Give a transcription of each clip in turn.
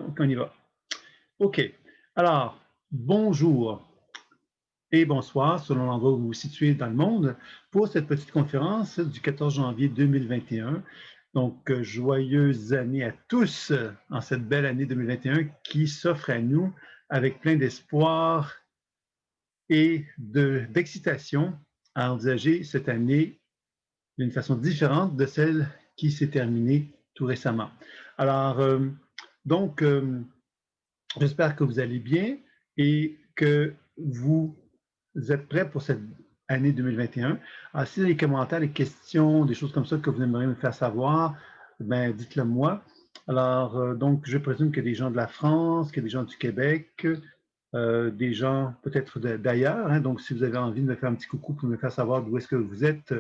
Donc, on y va. OK. Alors, bonjour et bonsoir, selon l'endroit où vous vous situez dans le monde, pour cette petite conférence du 14 janvier 2021. Donc, joyeuse année à tous en cette belle année 2021 qui s'offre à nous avec plein d'espoir et d'excitation à envisager cette année d'une façon différente de celle qui s'est terminée tout récemment. Alors, donc, j'espère que vous allez bien et que vous êtes prêts pour cette année 2021. Alors, si vous avez des commentaires, des questions, des choses comme ça que vous aimeriez me faire savoir, ben, dites-le moi. Alors, donc, je présume qu'il y a des gens de la France, qu'il y a des gens du Québec, des gens peut-être d'ailleurs. Hein, donc, si vous avez envie de me faire un petit coucou pour me faire savoir d'où est-ce que vous êtes,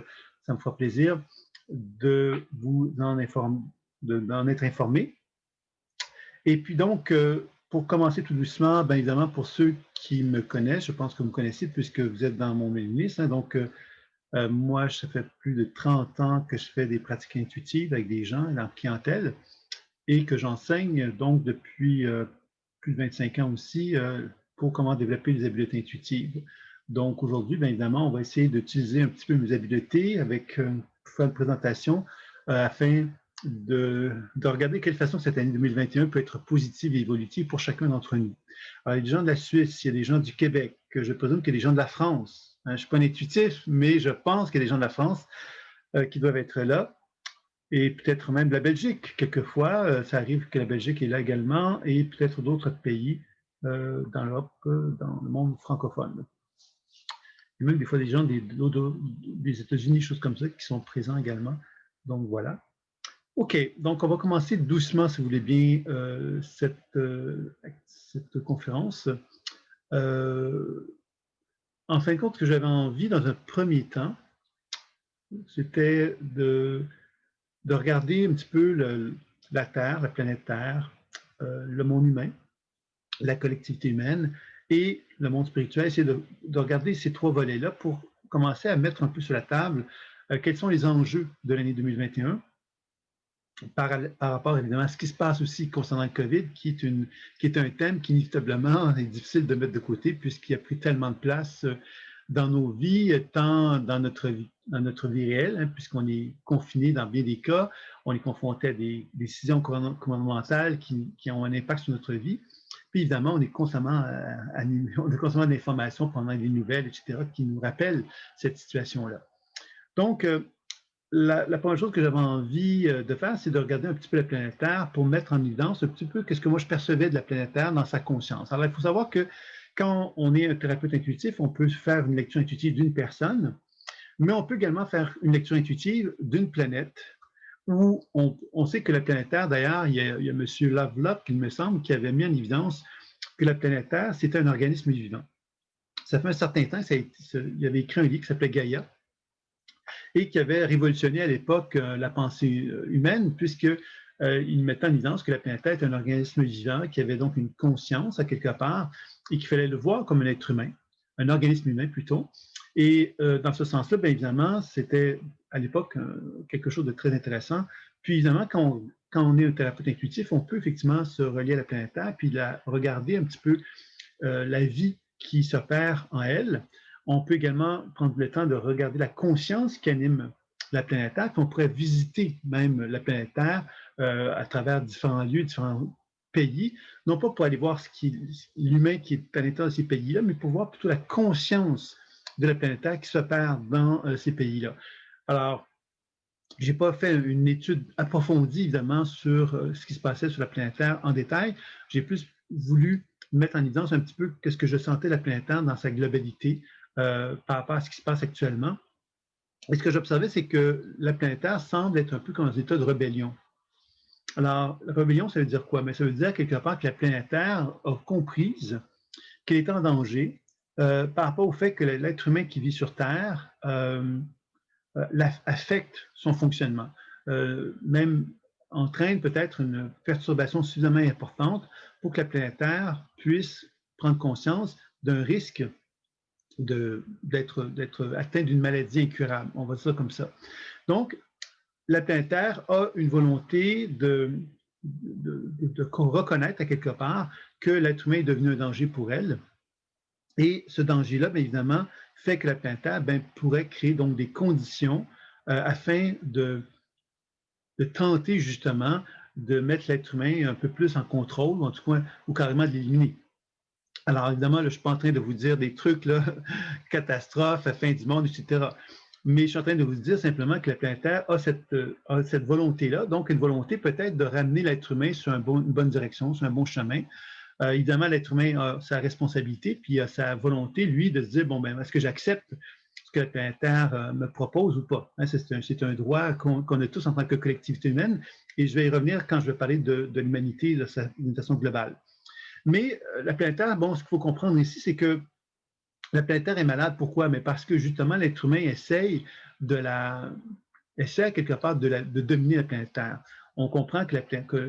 ça me fera plaisir de vous en informer, d'en être informé. Et puis donc, pour commencer tout doucement, bien évidemment, pour ceux qui me connaissent, je pense que vous me connaissez puisque vous êtes dans mon mailing list. Hein, donc, moi, ça fait plus de 30 ans que je fais des pratiques intuitives avec des gens en clientèle et que j'enseigne donc depuis plus de 25 ans aussi pour comment développer les habiletés intuitives. Donc, aujourd'hui, bien évidemment, on va essayer d'utiliser un petit peu mes habiletés avec une présentation afin de regarder de quelle façon cette année 2021 peut être positive et évolutive pour chacun d'entre nous. Alors, il y a des gens de la Suisse, il y a des gens du Québec, je présume qu'il y a des gens de la France. Hein, je ne suis pas un intuitif, mais je pense qu'il y a des gens de la France qui doivent être là. Et peut-être même de la Belgique. Quelquefois, ça arrive que la Belgique est là également, et peut-être d'autres pays dans l'Europe, dans le monde francophone. Et même des fois des gens des États-Unis, choses comme ça, qui sont présents également. Donc voilà. OK, donc on va commencer doucement, si vous voulez bien, cette conférence. En fin de compte, ce que j'avais envie, dans un premier temps, c'était de regarder un petit peu la Terre, la planète Terre, le monde humain, la collectivité humaine et le monde spirituel, essayer de regarder ces trois volets-là pour commencer à mettre un peu sur la table quels sont les enjeux de l'année 2021 par rapport évidemment à ce qui se passe aussi concernant le COVID, qui est un thème qui inévitablement est difficile de mettre de côté puisqu'il a pris tellement de place dans nos vies, tant dans notre vie réelle, hein, puisqu'on est confiné dans bien des cas, on est confronté à des décisions gouvernementales qui ont un impact sur notre vie. Puis évidemment, on est constamment animé, on a constamment d'informations pendant des nouvelles, etc., qui nous rappellent cette situation-là. Donc, la première chose que j'avais envie de faire, c'est de regarder un petit peu la planète Terre pour mettre en évidence un petit peu qu'est-ce que moi je percevais de la planète Terre dans sa conscience. Alors, il faut savoir que quand on est un thérapeute intuitif, on peut faire une lecture intuitive d'une personne, mais on peut également faire une lecture intuitive d'une planète où on sait que la planète Terre, d'ailleurs, il y a M. Lovelock, il me semble, qui avait mis en évidence que la planète Terre, c'était un organisme vivant. Ça fait un certain temps, il avait écrit un livre qui s'appelait Gaïa, et qui avait révolutionné à l'époque la pensée humaine, puisqu'il mettait en évidence que la planète Terre est un organisme vivant qui avait donc une conscience à quelque part et qu'il fallait le voir comme un être humain, un organisme humain plutôt. Et dans ce sens-là, bien évidemment, c'était à l'époque quelque chose de très intéressant. Puis évidemment, quand on est un thérapeute intuitif, on peut effectivement se relier à la planète Terre puis regarder un petit peu la vie qui s'opère en elle. On peut également prendre le temps de regarder la conscience qui anime la planète Terre, puis on pourrait visiter même la planète Terre à travers différents lieux, différents pays, non pas pour aller voir l'humain qui est à l'intérieur de ces pays-là, mais pour voir plutôt la conscience de la planète Terre qui s'opère dans ces pays-là. Alors, je n'ai pas fait une étude approfondie, évidemment, sur ce qui se passait sur la planète Terre en détail. J'ai plus voulu mettre en évidence un petit peu ce que je sentais de la planète Terre dans sa globalité par rapport à ce qui se passe actuellement. Et ce que j'observais, c'est que la planète Terre semble être un peu comme un état de rébellion. Alors, la rébellion, ça veut dire quoi? Mais ça veut dire quelque part que la planète Terre a comprise qu'elle est en danger par rapport au fait que l'être humain qui vit sur Terre affecte son fonctionnement, même entraîne peut-être une perturbation suffisamment importante pour que la planète Terre puisse prendre conscience d'un risque d'être atteint d'une maladie incurable. On va dire ça comme ça. Donc, la planète Terre a une volonté de reconnaître à quelque part que l'être humain est devenu un danger pour elle. Et ce danger-là, bien évidemment, fait que la planète Terre pourrait créer donc des conditions afin de tenter justement de mettre l'être humain un peu plus en contrôle, ou en tout cas, ou carrément de l'éliminer. Alors évidemment, là, je ne suis pas en train de vous dire des trucs, là, catastrophes, la fin du monde, etc. Mais je suis en train de vous dire simplement que la planète Terre a cette volonté-là, donc une volonté peut-être de ramener l'être humain sur une bonne direction, sur un bon chemin. Évidemment, l'être humain a sa responsabilité, puis il a sa volonté, lui, de se dire, bon, ben, est-ce que j'accepte ce que la planète Terre me propose ou pas? Hein, c'est un droit qu'on a tous en tant que collectivité humaine, et je vais y revenir quand je vais parler de l'humanité d'une façon globale. Mais la planète Terre, bon, ce qu'il faut comprendre ici, c'est que la planète Terre est malade. Pourquoi? Mais parce que justement, l'être humain essaie quelque part de dominer la planète Terre. On comprend que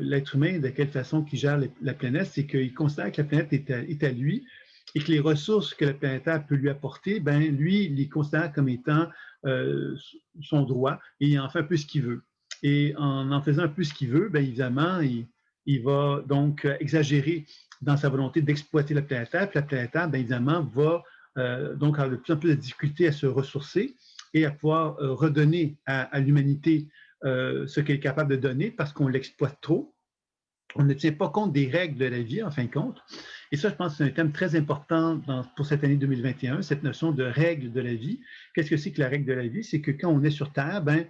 l'être humain, de quelle façon il gère la planète, c'est qu'il considère que la planète est à lui et que les ressources que la planète Terre peut lui apporter, ben lui, il les considère comme étant son droit et il en fait un peu ce qu'il veut. Et en faisant un peu ce qu'il veut, bien évidemment, il va donc exagérer dans sa volonté d'exploiter la planète Terre. Puis la planète Terre, bien évidemment, va donc avoir de plus en plus de difficultés à se ressourcer et à pouvoir redonner à l'humanité ce qu'elle est capable de donner parce qu'on l'exploite trop. On ne tient pas compte des règles de la vie, en fin de compte. Et ça, je pense que c'est un thème très important pour cette année 2021, cette notion de règles de la vie. Qu'est-ce que c'est que la règle de la vie? C'est que quand on est sur Terre, ben,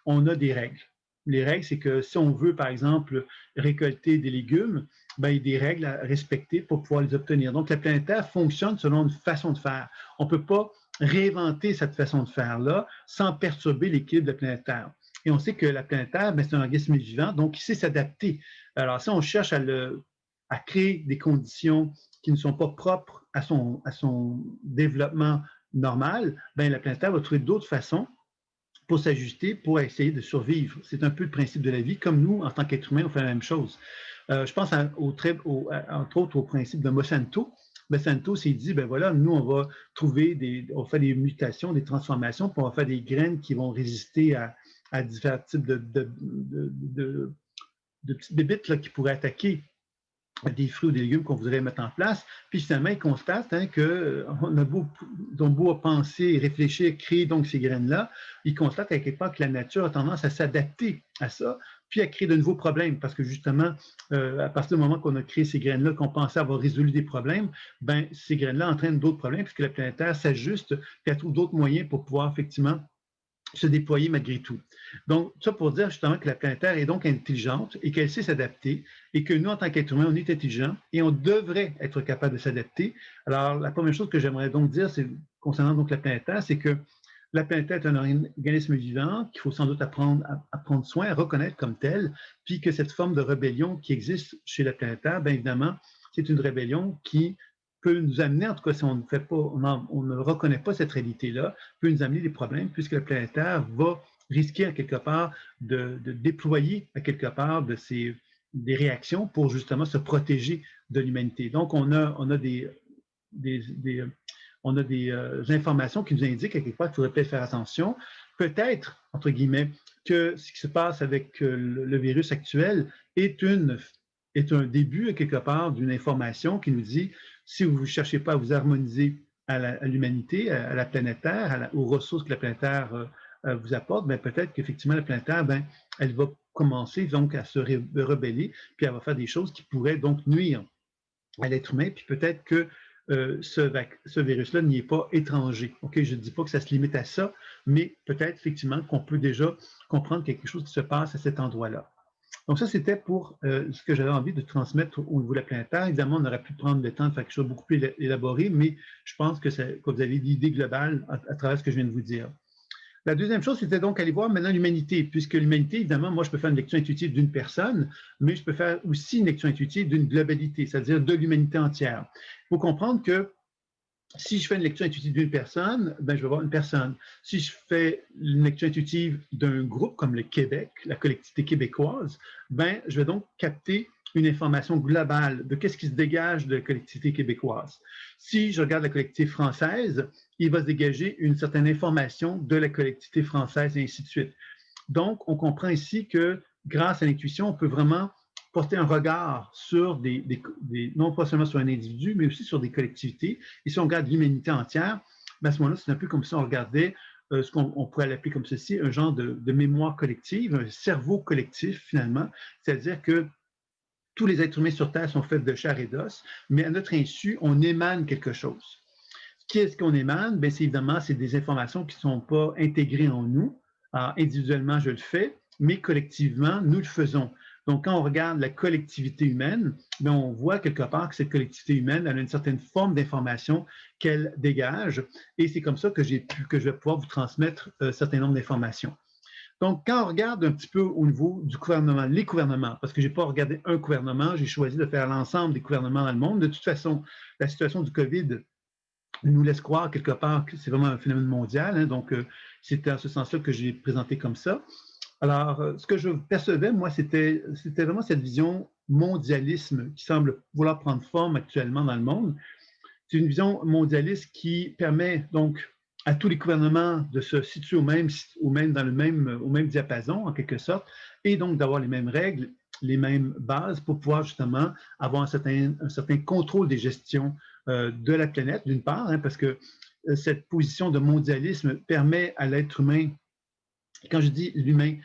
on a des règles. Les règles, c'est que si on veut, par exemple, récolter des légumes, ben, il y a des règles à respecter pour pouvoir les obtenir. Donc, la planète Terre fonctionne selon une façon de faire. On ne peut pas réinventer cette façon de faire-là sans perturber l'équilibre de la planète Terre. Et on sait que la planète Terre, ben, c'est un organisme vivant, donc il sait s'adapter. Alors, si on cherche à créer des conditions qui ne sont pas propres à son développement normal, ben, la planète Terre va trouver d'autres façons pour s'ajuster, pour essayer de survivre. C'est un peu le principe de la vie. Comme nous, en tant qu'être humain, on fait la même chose. Je pense entre autres au principe de Monsanto. Monsanto s'est dit, ben voilà, nous, on va on va faire des mutations, des transformations, puis on va faire des graines qui vont résister à divers types de petites bébites là, qui pourraient attaquer des fruits ou des légumes qu'on voudrait mettre en place. Puis finalement, ils constatent qu'on a beau penser, réfléchir, créer donc ces graines-là, ils constatent à quelque part que la nature a tendance à s'adapter à ça, puis à créer de nouveaux problèmes. Parce que justement, à partir du moment qu'on a créé ces graines-là, qu'on pensait avoir résolu des problèmes, ben ces graines-là entraînent d'autres problèmes, puisque la planète Terre s'ajuste, puis elle trouve d'autres moyens pour pouvoir effectivement se déployer malgré tout. Donc, ça pour dire justement que la planète Terre est donc intelligente et qu'elle sait s'adapter et que nous, en tant qu'êtres humains, on est intelligents et on devrait être capable de s'adapter. Alors, la première chose que j'aimerais donc dire, c'est concernant donc la planète Terre, c'est que la planète Terre est un organisme vivant qu'il faut sans doute apprendre à prendre soin, à reconnaître comme tel, puis que cette forme de rébellion qui existe chez la planète Terre, bien évidemment, c'est une rébellion qui peut nous amener, en tout cas si on ne fait pas, on ne reconnaît pas cette réalité-là, peut nous amener des problèmes puisque la planète Terre va risquer à quelque part de déployer à quelque part des réactions pour justement se protéger de l'humanité. Donc on a des informations qui nous indiquent à quelque part qu'il faudrait peut-être faire attention. Peut-être, entre guillemets, que ce qui se passe avec le virus actuel est un début, à quelque part, d'une information qui nous dit si vous ne cherchez pas à vous harmoniser à l'humanité, à la planète Terre, aux ressources que la planète Terre vous apporte, ben peut-être qu'effectivement, la planète Terre, ben, elle va commencer donc à se rebeller, puis elle va faire des choses qui pourraient donc nuire à l'être humain, puis peut-être que ce virus-là n'y est pas étranger. Okay? Je ne dis pas que ça se limite à ça, mais peut-être effectivement qu'on peut déjà comprendre quelque chose qui se passe à cet endroit-là. Donc ça, c'était pour ce que j'avais envie de transmettre au niveau de la planète Terre. Évidemment, on aurait pu prendre le temps de faire quelque chose beaucoup plus élaboré, mais je pense que vous avez l'idée globale à travers ce que je viens de vous dire. La deuxième chose, c'était donc aller voir maintenant l'humanité, puisque l'humanité, évidemment, moi, je peux faire une lecture intuitive d'une personne, mais je peux faire aussi une lecture intuitive d'une globalité, c'est-à-dire de l'humanité entière. Il faut comprendre que si je fais une lecture intuitive d'une personne, ben, je vais voir une personne. Si je fais une lecture intuitive d'un groupe comme le Québec, la collectivité québécoise, ben, je vais donc capter une information globale de qu'est-ce qui se dégage de la collectivité québécoise. Si je regarde la collectivité française, il va se dégager une certaine information de la collectivité française et ainsi de suite. Donc, on comprend ici que grâce à l'intuition, on peut vraiment porter un regard sur non pas seulement sur un individu, mais aussi sur des collectivités. Et si on regarde l'humanité entière, ben à ce moment-là, c'est un peu comme si on regardait ce qu'on pourrait l'appeler comme ceci, un genre de mémoire collective, un cerveau collectif finalement, c'est-à-dire que tous les êtres humains sur Terre sont faits de chair et d'os, mais à notre insu, on émane quelque chose. Qu'est-ce qu'on émane? Bien, évidemment, c'est des informations qui ne sont pas intégrées en nous. Alors, individuellement, je le fais, mais collectivement, nous le faisons. Donc, quand on regarde la collectivité humaine, bien, on voit quelque part que cette collectivité humaine elle a une certaine forme d'information qu'elle dégage, et c'est comme ça que je vais pouvoir vous transmettre un certain nombre d'informations. Donc, quand on regarde un petit peu au niveau du gouvernement, les gouvernements, parce que je n'ai pas regardé un gouvernement, j'ai choisi de faire l'ensemble des gouvernements dans le monde. De toute façon, la situation du COVID nous laisse croire quelque part que c'est vraiment un phénomène mondial. Hein, donc, c'est en ce sens-là que j'ai présenté comme ça. Alors, ce que je percevais, moi, c'était vraiment cette vision mondialisme qui semble vouloir prendre forme actuellement dans le monde. C'est une vision mondialiste qui permet donc à tous les gouvernements de se situer au même diapason, en quelque sorte, et donc d'avoir les mêmes règles, les mêmes bases pour pouvoir justement avoir un certain contrôle des gestions de la planète, d'une part, hein, parce que cette position de mondialisme permet à l'être humain, quand je dis l'humain,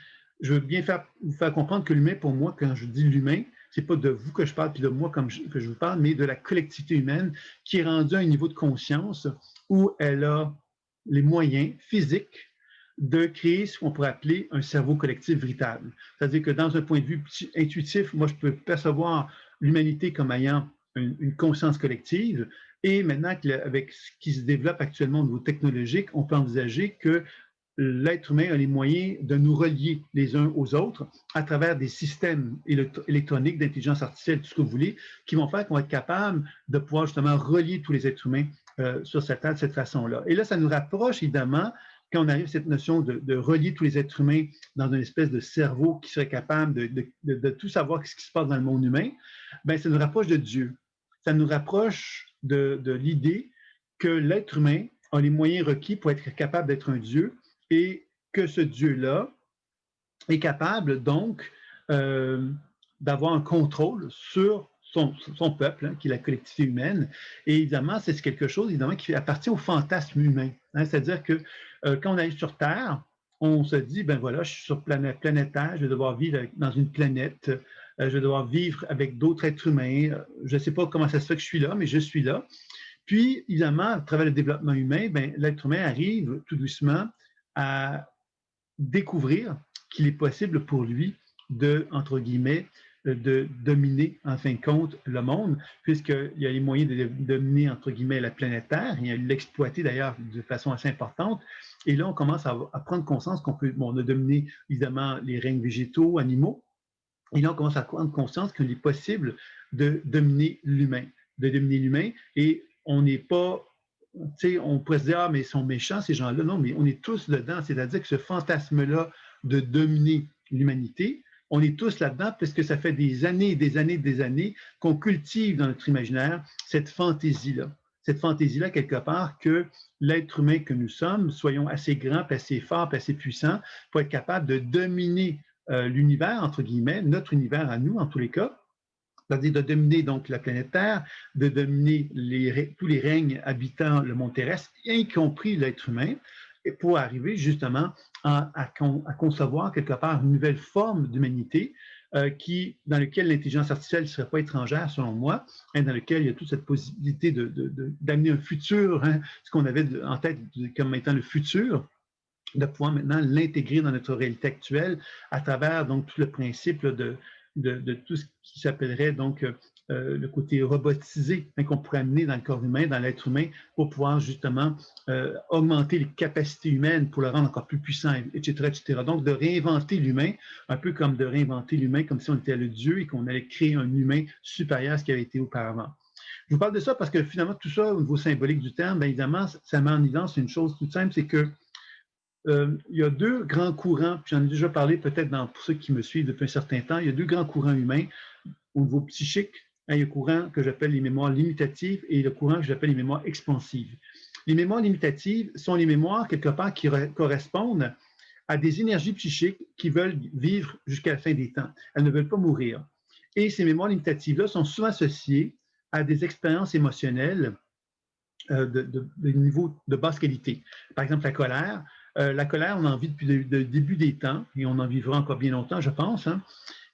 je veux bien vous faire comprendre que l'humain, pour moi, quand je dis l'humain, c'est pas de vous que je parle, puis de moi que je vous parle, mais de la collectivité humaine qui est rendue à un niveau de conscience où elle a les moyens physiques de créer ce qu'on pourrait appeler un cerveau collectif véritable. C'est-à-dire que dans un point de vue intuitif, moi, je peux percevoir l'humanité comme ayant une conscience collective. Et maintenant, avec ce qui se développe actuellement au niveau technologique, on peut envisager que l'être humain a les moyens de nous relier les uns aux autres à travers des systèmes électroniques, d'intelligence artificielle, tout ce que vous voulez, qui vont faire qu'on va être capable de pouvoir justement relier tous les êtres humains sur cette terre de cette façon-là. Et là, ça nous rapproche évidemment quand on arrive à cette notion de relier tous les êtres humains dans une espèce de cerveau qui serait capable de tout savoir ce qui se passe dans le monde humain, bien, ça nous rapproche de Dieu. Ça nous rapproche de l'idée que l'être humain a les moyens requis pour être capable d'être un Dieu et que ce Dieu-là est capable donc d'avoir un contrôle sur son peuple, hein, qui est la collectivité humaine. Et évidemment, c'est quelque chose évidemment, qui appartient au fantasme humain. Hein, c'est-à-dire que quand on arrive sur Terre, on se dit, ben voilà, je suis sur planète Terre, je vais devoir vivre dans une planète, je vais devoir vivre avec d'autres êtres humains. Je ne sais pas comment ça se fait que je suis là, mais je suis là. Puis, évidemment, à travers le développement humain, ben, l'être humain arrive tout doucement à découvrir qu'il est possible pour lui de, entre guillemets, de dominer, en fin de compte, le monde, puisqu'il y a les moyens de dominer, entre guillemets, la planète Terre, et l'exploiter d'ailleurs de façon assez importante. Et là, on commence à prendre conscience qu'on peut, bon, on a dominé évidemment les règnes végétaux, animaux, et là, on commence à prendre conscience qu'il est possible de dominer l'humain, et on n'est pas, tu sais, on pourrait se dire, ah, mais ils sont méchants, ces gens-là. Non, mais on est tous dedans. C'est-à-dire que ce fantasme-là de dominer l'humanité, on est tous là-dedans parce que ça fait des années et des années et des années qu'on cultive dans notre imaginaire cette fantaisie-là. Cette fantaisie-là, quelque part, que l'être humain que nous sommes, soyons assez grands, assez forts, assez puissants pour être capable de dominer l'univers, entre guillemets, notre univers à nous, en tous les cas, c'est-à-dire de dominer donc la planète Terre, de dominer tous les règnes habitant le monde terrestre, y compris l'être humain, et pour arriver justement à concevoir quelque part une nouvelle forme d'humanité dans laquelle l'intelligence artificielle ne serait pas étrangère, selon moi, hein, dans laquelle il y a toute cette possibilité d'amener un futur, hein, ce qu'on avait en tête comme étant le futur, de pouvoir maintenant l'intégrer dans notre réalité actuelle à travers donc tout le principe de tout ce qui s'appellerait donc le côté robotisé, hein, qu'on pourrait amener dans le corps humain, dans l'être humain, pour pouvoir justement augmenter les capacités humaines pour le rendre encore plus puissant, etc., etc. Donc, de réinventer l'humain, un peu comme de réinventer l'humain comme si on était le Dieu et qu'on allait créer un humain supérieur à ce qui avait été auparavant. Je vous parle de ça parce que finalement, tout ça, au niveau symbolique du terme, bien évidemment, ça met en évidence une chose toute simple, c'est que il y a deux grands courants, puis j'en ai déjà parlé peut-être pour ceux qui me suivent depuis un certain temps, il y a deux grands courants humains au niveau psychique. Hein, il y a le courant que j'appelle les mémoires limitatives et le courant que j'appelle les mémoires expansives. Les mémoires limitatives sont les mémoires, quelque part, qui correspondent à des énergies psychiques qui veulent vivre jusqu'à la fin des temps. Elles ne veulent pas mourir. Et ces mémoires limitatives-là sont souvent associées à des expériences émotionnelles de niveau de basse qualité. Par exemple, la colère, on en vit depuis le début des temps et on en vivra encore bien longtemps, je pense. Hein.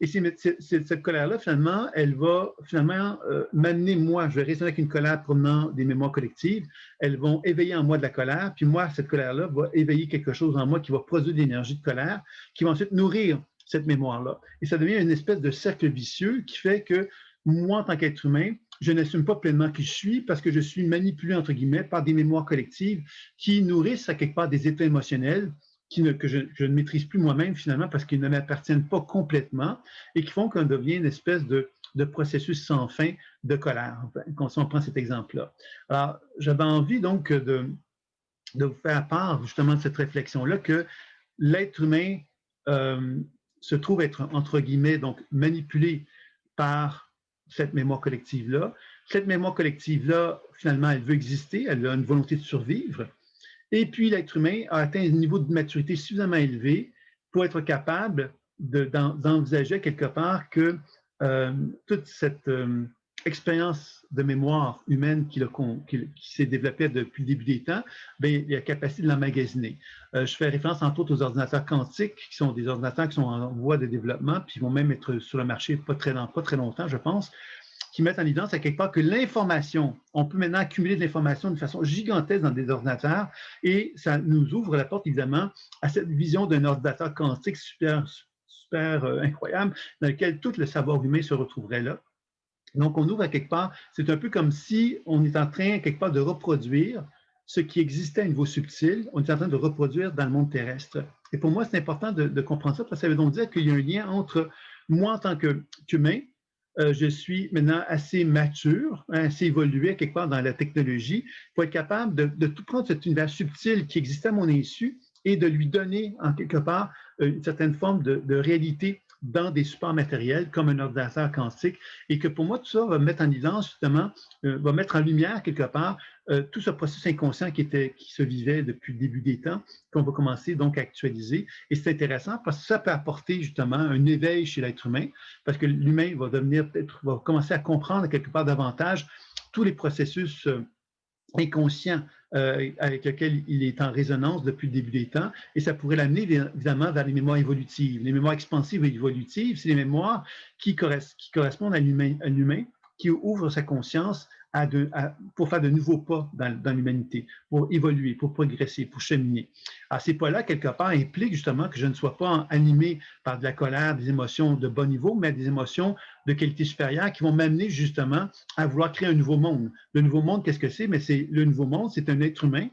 Et cette colère-là, finalement, elle va finalement m'amener, moi, je vais raisonner avec une colère provenant des mémoires collectives, elles vont éveiller en moi de la colère, puis moi, cette colère-là va éveiller quelque chose en moi qui va produire de l'énergie de colère, qui va ensuite nourrir cette mémoire-là. Et ça devient une espèce de cercle vicieux qui fait que moi, en tant qu'être humain, je n'assume pas pleinement qui je suis parce que je suis manipulé, entre guillemets, par des mémoires collectives qui nourrissent à quelque part des états émotionnels que je ne maîtrise plus moi-même finalement parce qu'ils ne m'appartiennent pas complètement et qui font qu'on devient une espèce de processus sans fin de colère, si on prend cet exemple-là. Alors, j'avais envie donc de vous faire part justement de cette réflexion-là que l'être humain se trouve être, entre guillemets, donc manipulé par cette mémoire collective-là. Cette mémoire collective-là, finalement, elle veut exister, elle a une volonté de survivre. Et puis, l'être humain a atteint un niveau de maturité suffisamment élevé pour être capable d'envisager quelque part que toute cette expérience de mémoire humaine qui s'est développée depuis le début des temps, bien, il y a la capacité de l'emmagasiner. Je fais référence entre autres aux ordinateurs quantiques, qui sont des ordinateurs qui sont en voie de développement, puis vont même être sur le marché pas très longtemps, je pense, qui mettent en évidence à quelque part que l'information, on peut maintenant accumuler de l'information de façon gigantesque dans des ordinateurs et ça nous ouvre la porte évidemment à cette vision d'un ordinateur quantique super incroyable dans lequel tout le savoir humain se retrouverait là. Donc, on ouvre à quelque part, c'est un peu comme si on est en train quelque part de reproduire ce qui existait à un niveau subtil, on est en train de reproduire dans le monde terrestre. Et pour moi, c'est important de comprendre ça, parce que ça veut donc dire qu'il y a un lien entre moi en tant qu'humain, je suis maintenant assez mature, assez évolué quelque part dans la technologie pour être capable de tout prendre cet univers subtil qui existait à mon insu et de lui donner en quelque part une certaine forme de réalité dans des supports matériels comme un ordinateur quantique et que pour moi, tout ça va mettre en évidence justement, va mettre en lumière quelque part tout ce processus inconscient qui se vivait depuis le début des temps, qu'on va commencer donc à actualiser. Et c'est intéressant parce que ça peut apporter justement un éveil chez l'être humain, parce que l'humain va commencer à comprendre quelque part davantage tous les processus inconscient avec lequel il est en résonance depuis le début des temps, et ça pourrait l'amener évidemment vers les mémoires évolutives. Les mémoires expansives et évolutives, c'est les mémoires qui correspondent à l'humain, qui ouvre sa conscience pour faire de nouveaux pas dans l'humanité, pour évoluer, pour progresser, pour cheminer. Alors, ces pas-là, quelque part, impliquent justement que je ne sois pas animé par de la colère, des émotions de bas niveau, mais des émotions de qualité supérieure qui vont m'amener justement à vouloir créer un nouveau monde. Le nouveau monde, qu'est-ce que c'est? Mais le nouveau monde, c'est un être humain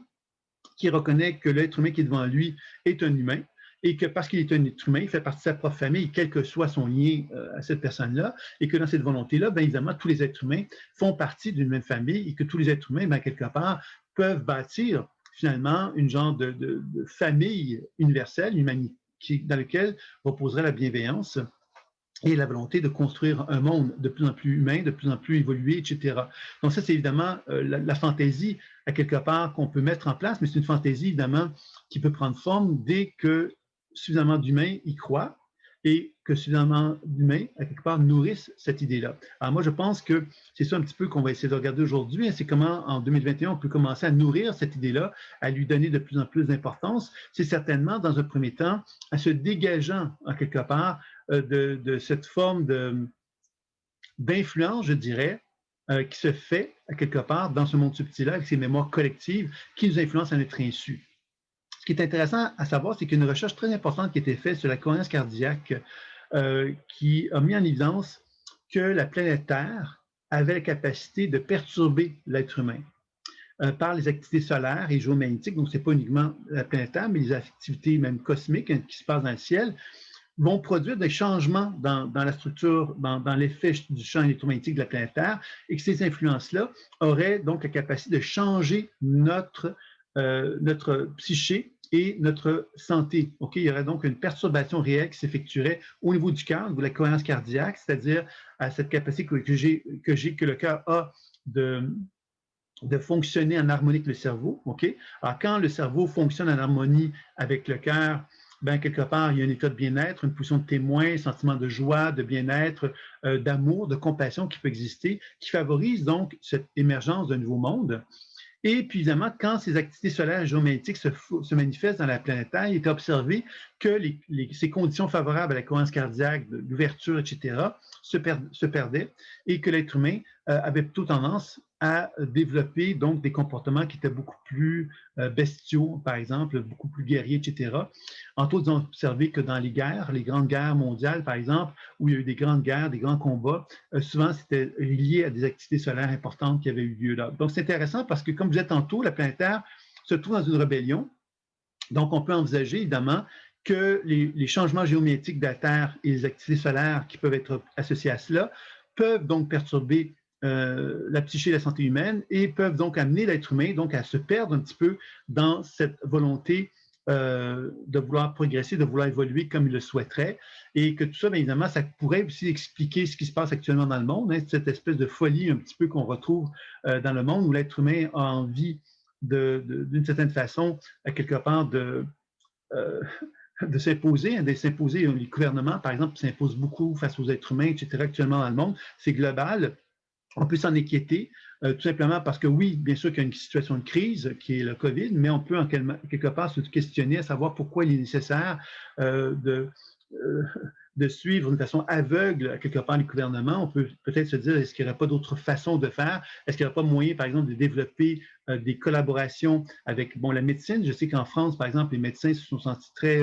qui reconnaît que l'être humain qui est devant lui est un humain et que parce qu'il est un être humain, il fait partie de sa propre famille, quel que soit son lien à cette personne-là, et que dans cette volonté-là, bien évidemment, tous les êtres humains font partie d'une même famille et que tous les êtres humains, bien, quelque part, peuvent bâtir finalement une genre de famille universelle, dans laquelle reposerait la bienveillance et la volonté de construire un monde de plus en plus humain, de plus en plus évolué, etc. Donc ça, c'est évidemment la fantaisie, à quelque part, qu'on peut mettre en place, mais c'est une fantaisie, évidemment, qui peut prendre forme dès que suffisamment d'humains y croient et que suffisamment d'humains, à quelque part, nourrissent cette idée-là. Alors moi, je pense que c'est ça un petit peu qu'on va essayer de regarder aujourd'hui, hein, c'est comment, en 2021, on peut commencer à nourrir cette idée-là, à lui donner de plus en plus d'importance. C'est certainement, dans un premier temps, à se dégageant, en quelque part, de cette forme d'influence, je dirais, qui se fait à quelque part dans ce monde subtil-là, avec ces mémoires collectives qui nous influencent à notre insu. Ce qui est intéressant à savoir, c'est qu'il y a une recherche très importante qui a été faite sur la cohérence cardiaque qui a mis en évidence que la planète Terre avait la capacité de perturber l'être humain par les activités solaires et géomagnétiques. Donc, ce n'est pas uniquement la planète Terre, mais les activités même cosmiques qui se passent dans le ciel vont produire des changements dans la structure, dans l'effet du champ électromagnétique de la planète Terre, et que ces influences-là auraient donc la capacité de changer notre psyché et notre santé. Okay? Il y aurait donc une perturbation réelle qui s'effectuerait au niveau du cœur, de la cohérence cardiaque, c'est-à-dire à cette capacité que le cœur a de fonctionner en harmonie avec le cerveau. Okay? Alors, quand le cerveau fonctionne en harmonie avec le cœur, ben, quelque part, il y a un état de bien-être, une position de témoin, un sentiment de joie, de bien-être, d'amour, de compassion qui peut exister, qui favorise donc cette émergence d'un nouveau monde. Et puis, évidemment, quand ces activités solaires et géomagnétiques se manifestent dans la planète Terre, il est observé que ces conditions favorables à la cohérence cardiaque, l'ouverture, etc., se perdaient et que l'être humain avait plutôt tendance à développer donc des comportements qui étaient beaucoup plus bestiaux, par exemple, beaucoup plus guerriers, etc. Entre autres, ils ont observé que dans les guerres, les grandes guerres mondiales, par exemple, où il y a eu des grandes guerres, des grands combats, souvent c'était lié à des activités solaires importantes qui avaient eu lieu là. Donc c'est intéressant parce que, comme je disais tantôt, la planète Terre se trouve dans une rébellion. Donc on peut envisager évidemment que les changements géomagnétiques de la Terre et les activités solaires qui peuvent être associées à cela peuvent donc perturber la psyché et la santé humaine et peuvent donc amener l'être humain donc à se perdre un petit peu dans cette volonté de vouloir progresser, de vouloir évoluer comme il le souhaiterait, et que tout ça, bien évidemment, ça pourrait aussi expliquer ce qui se passe actuellement dans le monde, hein, cette espèce de folie un petit peu qu'on retrouve dans le monde où l'être humain a envie d'une certaine façon, quelque part, euh, de s'imposer, les gouvernements, par exemple, s'imposent beaucoup face aux êtres humains, etc., actuellement dans le monde. C'est global. On peut s'en inquiéter, tout simplement parce que oui, bien sûr qu'il y a une situation de crise qui est le COVID, mais on peut en quelque part se questionner à savoir pourquoi il est nécessaire euh, de, euh, de suivre d'une façon aveugle quelque part les gouvernements. On peut peut-être se dire, est-ce qu'il n'y aurait pas d'autre façon de faire? Est-ce qu'il n'y aurait pas moyen, par exemple, de développer des collaborations avec la médecine? Je sais qu'en France, par exemple, les médecins se sont sentis très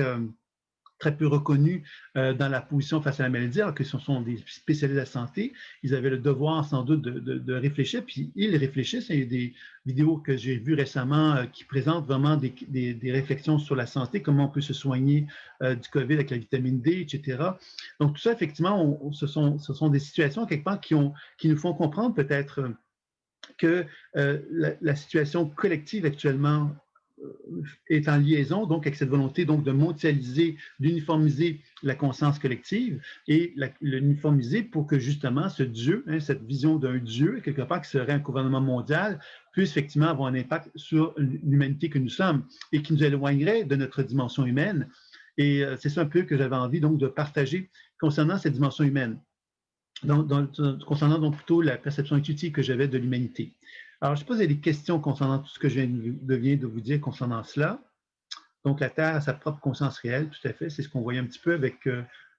peu reconnus dans la position face à la maladie, alors que ce sont des spécialistes de la santé. Ils avaient le devoir sans doute de réfléchir, puis ils réfléchissent. Il y a des vidéos que j'ai vues récemment qui présentent vraiment des réflexions sur la santé, comment on peut se soigner du COVID avec la vitamine D, etc. Donc tout ça, effectivement, ce sont des situations quelque part qui nous font comprendre peut-être que la situation collective actuellement est en liaison donc avec cette volonté donc de mondialiser, d'uniformiser la conscience collective et l'uniformiser pour que justement ce Dieu, hein, cette vision d'un Dieu, quelque part qui serait un gouvernement mondial, puisse effectivement avoir un impact sur l'humanité que nous sommes et qui nous éloignerait de notre dimension humaine. Et c'est ça un peu que j'avais envie donc de partager concernant cette dimension humaine. Concernant donc plutôt la perception intuitive que j'avais de l'humanité. Alors, je ne sais pas si vous avez des questions concernant tout ce que je viens de vous dire concernant cela. Donc, la Terre a sa propre conscience réelle, tout à fait. C'est ce qu'on voyait un petit peu avec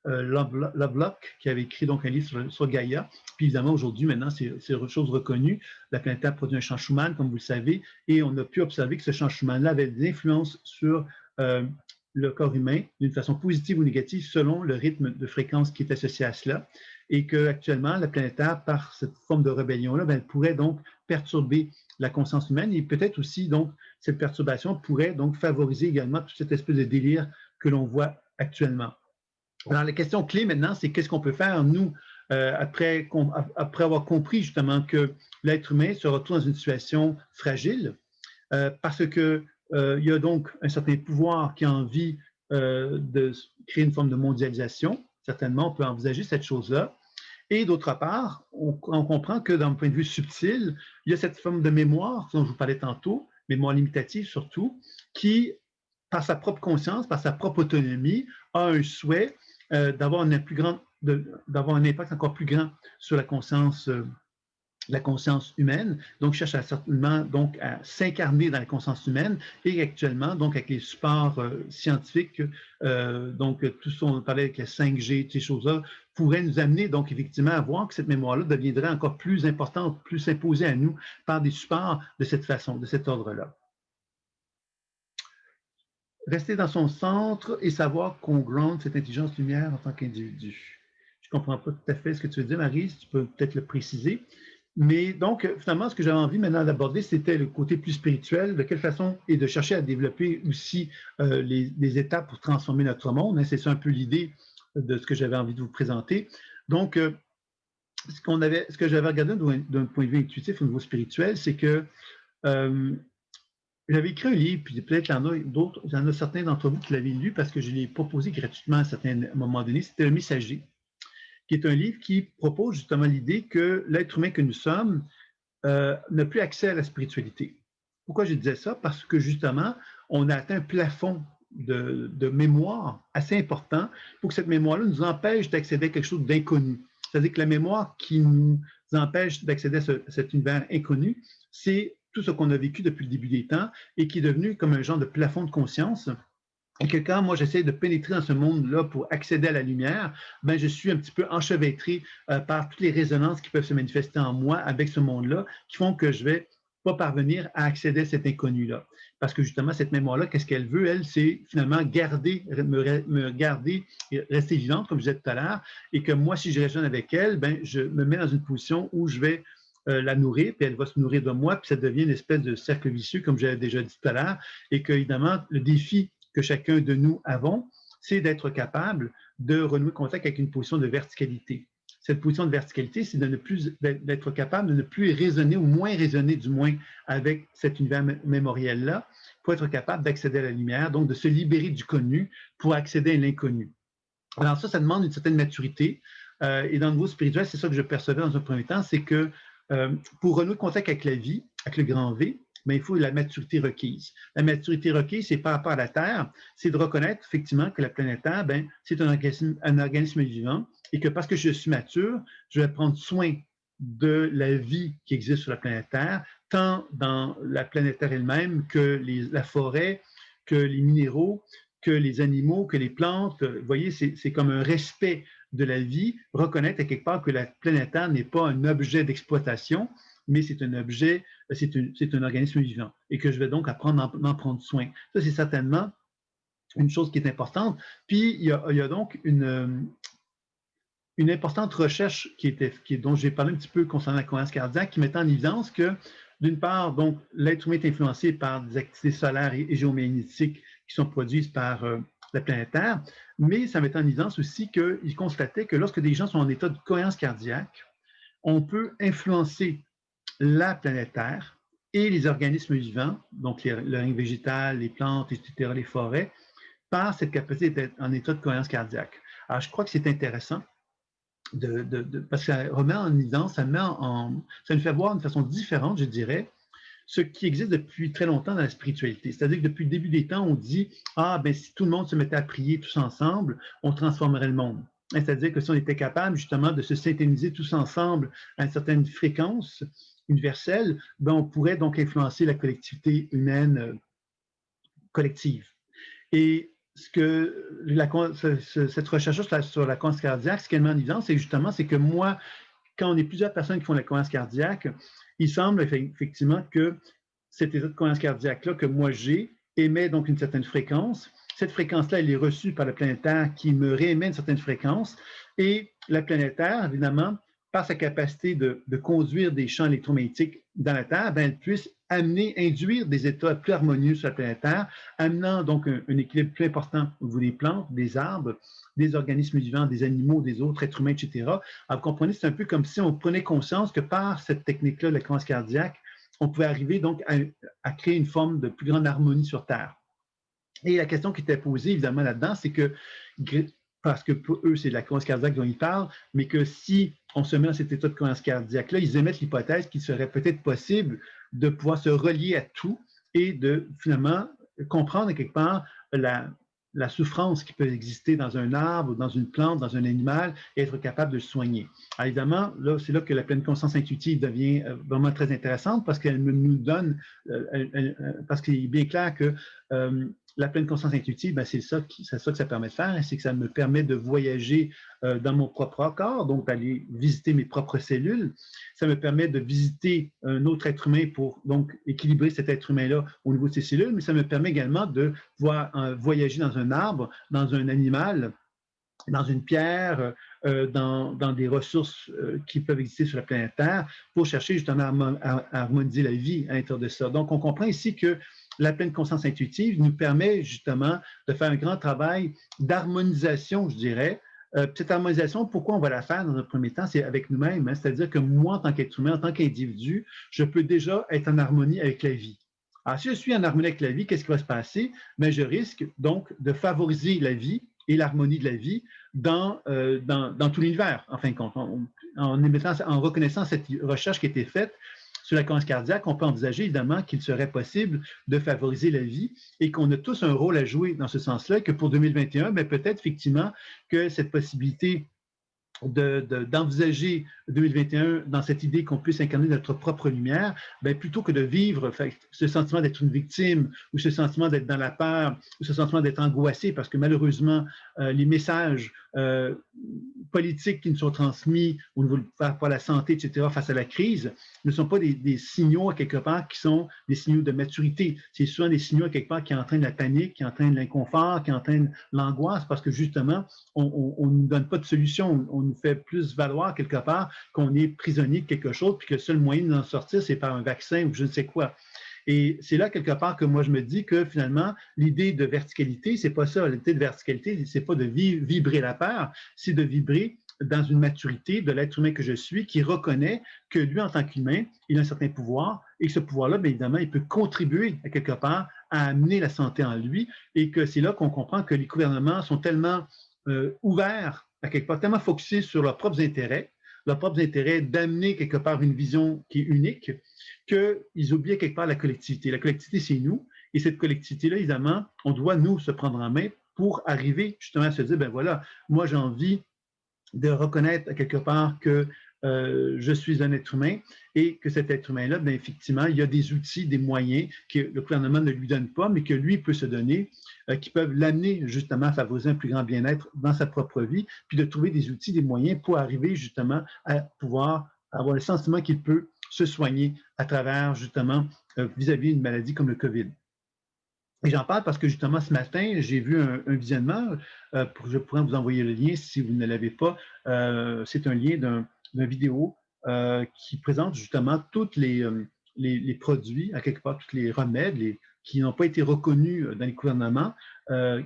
Lovelock, qui avait écrit donc un livre sur Gaïa. Puis évidemment, aujourd'hui, maintenant, c'est une chose reconnue. La planète Terre produit un champ Schumann, comme vous le savez, et on a pu observer que ce champ Schumann-là avait des influences sur le corps humain d'une façon positive ou négative selon le rythme de fréquence qui est associé à cela, et qu'actuellement, la planète Terre, par cette forme de rébellion-là, elle pourrait donc perturber la conscience humaine et peut-être aussi, donc, cette perturbation pourrait donc favoriser également toute cette espèce de délire que l'on voit actuellement. Alors, la question clé maintenant, c'est qu'est-ce qu'on peut faire, nous, après avoir compris justement que l'être humain se retrouve dans une situation fragile, parce que il y a donc un certain pouvoir qui a envie de créer une forme de mondialisation. Certainement, on peut envisager cette chose-là. Et d'autre part, on comprend que d'un point de vue subtil, il y a cette forme de mémoire dont je vous parlais tantôt, mémoire limitative surtout, qui, par sa propre conscience, par sa propre autonomie, a un souhait d'avoir un impact encore plus grand sur la conscience humaine, donc cherche certainement donc à s'incarner dans la conscience humaine et actuellement donc avec les supports scientifiques, donc tout ce qu'on parlait avec la 5G, ces choses-là, pourrait nous amener donc effectivement à voir que cette mémoire-là deviendrait encore plus importante, plus imposée à nous par des supports de cette façon, de cet ordre-là. Rester dans son centre et savoir qu'on ground cette intelligence lumière en tant qu'individu. Je ne comprends pas tout à fait ce que tu veux dire, Marie, si tu peux peut-être le préciser. Mais donc, finalement, ce que j'avais envie maintenant d'aborder, c'était le côté plus spirituel, de quelle façon, et de chercher à développer aussi les étapes pour transformer notre monde. Hein, c'est ça un peu l'idée de ce que j'avais envie de vous présenter. Donc, ce que j'avais regardé d'un point de vue intuitif au niveau spirituel, c'est que j'avais écrit un livre, puis peut-être il y en a d'autres, il y en a certains d'entre vous qui l'avaient lu parce que je l'ai proposé gratuitement à un certain moment donné. C'était Le Messager, qui est un livre qui propose justement l'idée que l'être humain que nous sommes n'a plus accès à la spiritualité. Pourquoi je disais ça? Parce que justement, on a atteint un plafond de mémoire assez important pour que cette mémoire-là nous empêche d'accéder à quelque chose d'inconnu. C'est-à-dire que la mémoire qui nous empêche d'accéder à cet univers inconnu, c'est tout ce qu'on a vécu depuis le début des temps et qui est devenu comme un genre de plafond de conscience. Et que quand moi j'essaie de pénétrer dans ce monde-là pour accéder à la lumière, ben je suis un petit peu enchevêtré par toutes les résonances qui peuvent se manifester en moi avec ce monde-là, qui font que je vais pas parvenir à accéder à cet inconnu-là. Parce que justement, cette mémoire-là, qu'est-ce qu'elle veut? Elle, c'est finalement me garder, rester vivante, comme je disais tout à l'heure, et que moi, si je résonne avec elle, ben, je me mets dans une position où je vais la nourrir, puis elle va se nourrir de moi, puis ça devient une espèce de cercle vicieux, comme j'avais déjà dit tout à l'heure, et que, évidemment, le défi que chacun de nous avons, c'est d'être capable de renouer contact avec une position de verticalité. Cette position de verticalité, c'est d'être capable de ne plus raisonner, ou moins raisonner du moins, avec cet univers mémoriel-là, pour être capable d'accéder à la lumière, donc de se libérer du connu pour accéder à l'inconnu. Alors ça demande une certaine maturité. Et dans le niveau spirituel, c'est ça que je percevais dans un premier temps, c'est que pour renouer contact avec la vie, avec le grand V, mais il faut la maturité requise. La maturité requise, c'est par rapport à la Terre, c'est de reconnaître effectivement que la planète Terre, ben, c'est un organisme vivant et que parce que je suis mature, je vais prendre soin de la vie qui existe sur la planète Terre, tant dans la planète Terre elle-même que la forêt, que les minéraux, que les animaux, que les plantes. Vous voyez, c'est comme un respect de la vie, reconnaître à quelque part que la planète Terre n'est pas un objet d'exploitation, mais c'est un objet, c'est un organisme vivant et que je vais donc apprendre d'en prendre soin. Ça, c'est certainement une chose qui est importante. Puis, il y a donc une importante recherche dont j'ai parlé un petit peu concernant la cohérence cardiaque, qui met en évidence que, d'une part, donc, l'être humain est influencé par des activités solaires et géomagnétiques qui sont produites par la planète Terre, mais ça met en évidence aussi qu'il constatait que lorsque des gens sont en état de cohérence cardiaque, on peut influencer la planète Terre et les organismes vivants, donc le règne végétal, les plantes, etc., les forêts, par cette capacité d'être en état de cohérence cardiaque. Alors, je crois que c'est intéressant parce que ça remet en évidence, ça nous fait voir d'une façon différente, je dirais, ce qui existe depuis très longtemps dans la spiritualité. C'est-à-dire que depuis le début des temps, on dit « Ah, ben si tout le monde se mettait à prier tous ensemble, on transformerait le monde. » C'est-à-dire que si on était capable justement de se synthétiser tous ensemble à une certaine fréquence universelle, ben on pourrait donc influencer la collectivité humaine collective. Et cette recherche sur la cohérence cardiaque, ce qu'elle met en évidence, c'est que moi, quand on est plusieurs personnes qui font la cohérence cardiaque, il semble effectivement que cet état de cohérence cardiaque-là que moi j'ai émet donc une certaine fréquence. Cette fréquence-là, elle est reçue par la planète Terre qui me réémet une certaine fréquence. Et la planète Terre, évidemment, par sa capacité de conduire des champs électromagnétiques dans la Terre, ben, elle puisse induire des états plus harmonieux sur la planète Terre, amenant donc un équilibre plus important au niveau des plantes, des arbres, des organismes vivants, des animaux, des autres êtres humains, etc. Alors, vous comprenez, c'est un peu comme si on prenait conscience que par cette technique-là, la cohérence cardiaque, on pouvait arriver donc à créer une forme de plus grande harmonie sur Terre. Et la question qui était posée, évidemment, là-dedans, c'est que, parce que pour eux, c'est de la cohérence cardiaque dont ils parlent, mais que si on se met dans cet état de cohérence cardiaque-là, ils émettent l'hypothèse qu'il serait peut-être possible de pouvoir se relier à tout et de finalement comprendre quelque part la souffrance qui peut exister dans un arbre, dans une plante, dans un animal, et être capable de le soigner. Alors évidemment, là, c'est là que la pleine conscience intuitive devient vraiment très intéressante parce qu'elle nous donne, parce qu'il est bien clair que la pleine conscience intuitive, ben c'est ça que ça permet de faire, c'est que ça me permet de voyager dans mon propre corps, donc d'aller visiter mes propres cellules. Ça me permet de visiter un autre être humain pour donc équilibrer cet être humain-là au niveau de ses cellules, mais ça me permet également de pouvoir voyager dans un arbre, dans un animal, dans une pierre, dans des ressources qui peuvent exister sur la planète Terre pour chercher justement à harmoniser la vie à l'intérieur de ça. Donc, on comprend ici que la pleine conscience intuitive nous permet justement de faire un grand travail d'harmonisation, je dirais. Cette harmonisation, pourquoi on va la faire dans un premier temps? C'est avec nous-mêmes, hein? C'est-à-dire que moi, en tant qu'être humain, en tant qu'individu, je peux déjà être en harmonie avec la vie. Alors, si je suis en harmonie avec la vie, qu'est-ce qui va se passer? Bien, je risque donc de favoriser la vie et l'harmonie de la vie dans tout l'univers, en fin de compte, en reconnaissant cette recherche qui a été faite sur la cohérence cardiaque, on peut envisager évidemment qu'il serait possible de favoriser la vie et qu'on a tous un rôle à jouer dans ce sens-là, que pour 2021, mais peut-être effectivement que cette possibilité d'envisager 2021 dans cette idée qu'on puisse incarner notre propre lumière, bien, plutôt que de vivre ce sentiment d'être une victime ou ce sentiment d'être dans la peur ou ce sentiment d'être angoissé parce que malheureusement, les messages politiques qui nous sont transmis au niveau de la santé, etc., face à la crise, ne sont pas des signaux à quelque part qui sont des signaux de maturité. C'est souvent des signaux à quelque part qui entraînent la panique, qui entraînent l'inconfort, qui entraînent l'angoisse parce que justement, on ne nous donne pas de solution. On nous fait plus valoir quelque part qu'on est prisonnier de quelque chose puis que le seul moyen d'en sortir, c'est par un vaccin ou je ne sais quoi. Et c'est là, quelque part, que moi, je me dis que finalement, l'idée de verticalité, c'est pas ça. L'idée de verticalité, c'est pas de vibrer la peur, c'est de vibrer dans une maturité de l'être humain que je suis, qui reconnaît que lui, en tant qu'humain, il a un certain pouvoir et que ce pouvoir-là, bien évidemment, il peut contribuer à quelque part à amener la santé en lui et que c'est là qu'on comprend que les gouvernements sont tellement ouverts, à quelque part, tellement focusés sur leurs propres intérêts d'amener quelque part une vision qui est unique, qu'ils oublient quelque part la collectivité. La collectivité, c'est nous. Et cette collectivité-là, évidemment, on doit, nous, se prendre en main pour arriver justement à se dire, ben voilà, moi, j'ai envie de reconnaître à quelque part que je suis un être humain et que cet être humain-là, bien, effectivement, il y a des outils, des moyens que le gouvernement ne lui donne pas, mais que lui peut se donner, qui peuvent l'amener justement à favoriser un plus grand bien-être dans sa propre vie, puis de trouver des outils, des moyens pour arriver justement à pouvoir avoir le sentiment qu'il peut se soigner à travers justement vis-à-vis d'une maladie comme le COVID. Et j'en parle parce que justement ce matin, j'ai vu un visionnement, je pourrais vous envoyer le lien si vous ne l'avez pas. C'est un lien d'une vidéo qui présente justement tous les produits, à quelque part, tous les remèdes qui n'ont pas été reconnus dans les gouvernements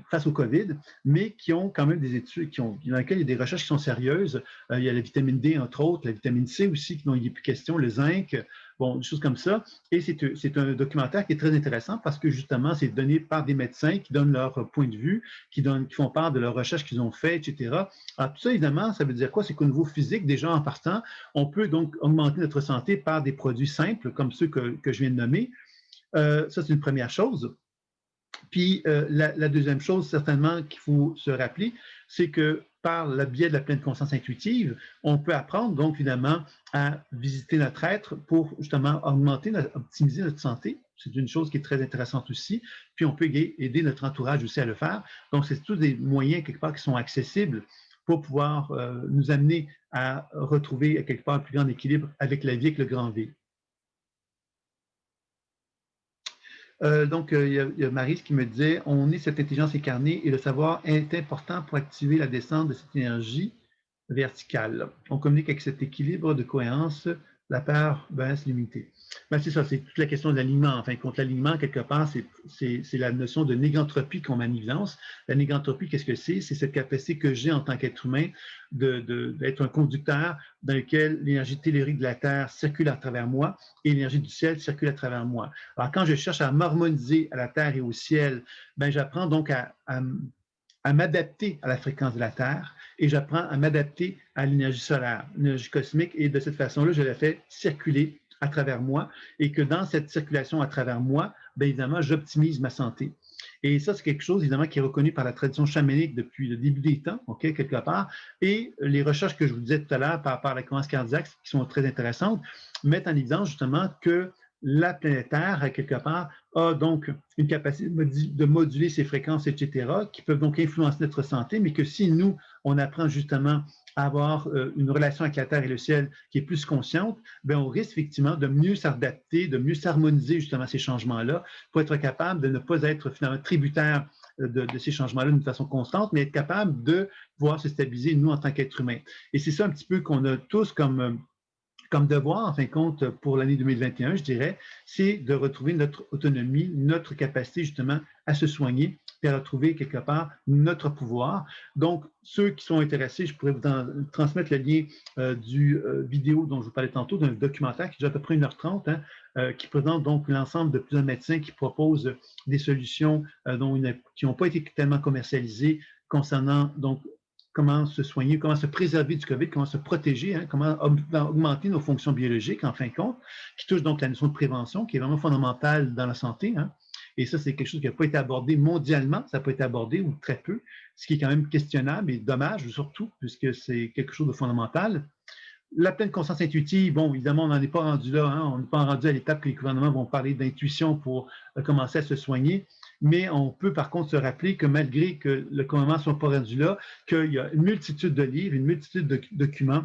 face au COVID, mais qui ont quand même des études, dans lesquelles il y a des recherches qui sont sérieuses. Il y a la vitamine D, entre autres, la vitamine C aussi, dont il n'est plus question, le zinc, bon, des choses comme ça. Et c'est un documentaire qui est très intéressant parce que justement, c'est donné par des médecins qui donnent leur point de vue, qui font part de leurs recherches qu'ils ont faites, etc. Alors, tout ça, évidemment, ça veut dire quoi? C'est qu'au niveau physique, déjà en partant, on peut donc augmenter notre santé par des produits simples comme ceux que je viens de nommer. Ça, c'est une première chose. Puis la deuxième chose, certainement, qu'il faut se rappeler, c'est que par le biais de la pleine conscience intuitive, on peut apprendre, donc, évidemment, à visiter notre être pour, justement, optimiser notre santé. C'est une chose qui est très intéressante aussi. Puis, on peut aider notre entourage aussi à le faire. Donc, c'est tous des moyens, quelque part, qui sont accessibles pour pouvoir nous amener à retrouver, quelque part, un plus grand équilibre avec la vie, avec le grand V. Donc, il y a Maryse qui me disait, on est cette intelligence incarnée et le savoir est important pour activer la descente de cette énergie verticale. On communique avec cet équilibre de cohérence, la peur baisse limitée. Ben, c'est ça, c'est toute la question de l'alignement. Enfin, contre l'alignement, quelque part, c'est la notion de négantropie qu'on met en évidence. La négantropie, qu'est-ce que c'est? C'est cette capacité que j'ai en tant qu'être humain d'être un conducteur dans lequel l'énergie tellurique de la Terre circule à travers moi et l'énergie du ciel circule à travers moi. Alors, quand je cherche à m'harmoniser à la Terre et au ciel, ben, j'apprends donc à m'adapter à la fréquence de la Terre et j'apprends à m'adapter à l'énergie solaire, l'énergie cosmique, et de cette façon-là, je la fais circuler à travers moi et que dans cette circulation à travers moi, bien évidemment, j'optimise ma santé. Et ça, c'est quelque chose, évidemment, qui est reconnu par la tradition chamanique depuis le début des temps, OK, quelque part. Et les recherches que je vous disais tout à l'heure par rapport à la cohérence cardiaque, qui sont très intéressantes, mettent en évidence justement que la planète Terre, quelque part, a donc une capacité de moduler ses fréquences, etc., qui peuvent donc influencer notre santé, mais que si nous, on apprend justement à avoir une relation avec la Terre et le ciel qui est plus consciente, bien, on risque effectivement de mieux s'adapter, de mieux s'harmoniser justement à ces changements-là, pour être capable de ne pas être finalement tributaire de ces changements-là d'une façon constante, mais être capable de pouvoir se stabiliser, nous, en tant qu'êtres humains. Et c'est ça un petit peu qu'on a tous comme devoir, en fin de compte, pour l'année 2021, je dirais, c'est de retrouver notre autonomie, notre capacité justement à se soigner et à retrouver quelque part notre pouvoir. Donc, ceux qui sont intéressés, je pourrais vous transmettre le lien du vidéo dont je vous parlais tantôt, d'un documentaire qui dure à peu près 1h30, hein, qui présente donc l'ensemble de plusieurs médecins qui proposent des solutions qui n'ont pas été tellement commercialisées concernant donc comment se soigner, comment se préserver du COVID, comment se protéger, hein, comment augmenter nos fonctions biologiques, en fin de compte, qui touche donc la notion de prévention, qui est vraiment fondamentale dans la santé. Hein. Et ça, c'est quelque chose qui n'a pas été abordé mondialement, ça n'a pas été abordé ou très peu, ce qui est quand même questionnable et dommage, surtout, puisque c'est quelque chose de fondamental. La pleine conscience intuitive, bon, évidemment, on n'en est pas rendu là, hein, on n'est pas rendu à l'étape que les gouvernements vont parler d'intuition pour commencer à se soigner, mais on peut par contre se rappeler que malgré que le gouvernement ne soit pas rendu là, qu'il y a une multitude de livres, une multitude de documents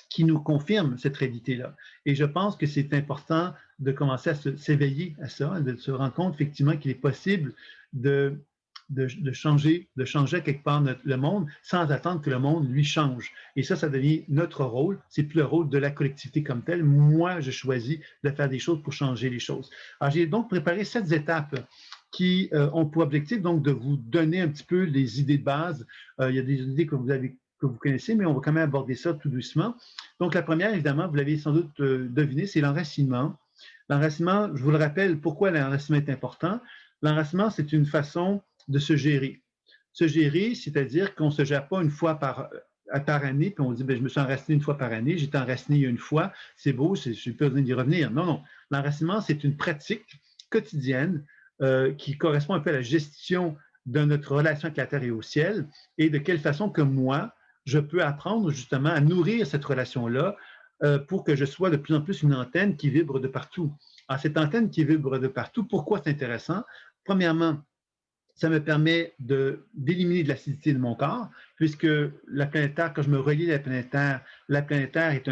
qui nous confirment cette réalité-là. Et je pense que c'est important de commencer à s'éveiller à ça, de se rendre compte effectivement qu'il est possible de changer quelque part le monde sans attendre que le monde lui change. Et ça devient notre rôle. C'est plus le rôle de la collectivité comme telle. Moi, je choisis de faire des choses pour changer les choses. Alors, j'ai donc préparé 7 étapes qui ont pour objectif donc de vous donner un petit peu les idées de base. Il y a des idées que vous connaissez, mais on va quand même aborder ça tout doucement. Donc, la première, évidemment, vous l'avez sans doute deviné, c'est l'enracinement. L'enracinement, je vous le rappelle, pourquoi l'enracinement est important. L'enracinement, c'est une façon de se gérer. Se gérer, c'est-à-dire qu'on ne se gère pas une fois par année, puis on dit, ben, je me suis enraciné une fois par année, j'ai été enraciné une fois, c'est beau, je n'ai pas besoin d'y revenir. Non, non. L'enracinement, c'est une pratique quotidienne qui correspond un peu à la gestion de notre relation avec la Terre et au ciel, et de quelle façon que moi, je peux apprendre justement à nourrir cette relation-là pour que je sois de plus en plus une antenne qui vibre de partout. Alors, cette antenne qui vibre de partout, pourquoi c'est intéressant? Premièrement, ça me permet d'éliminer de l'acidité de mon corps, puisque la planète Terre, quand je me relie à la planète Terre est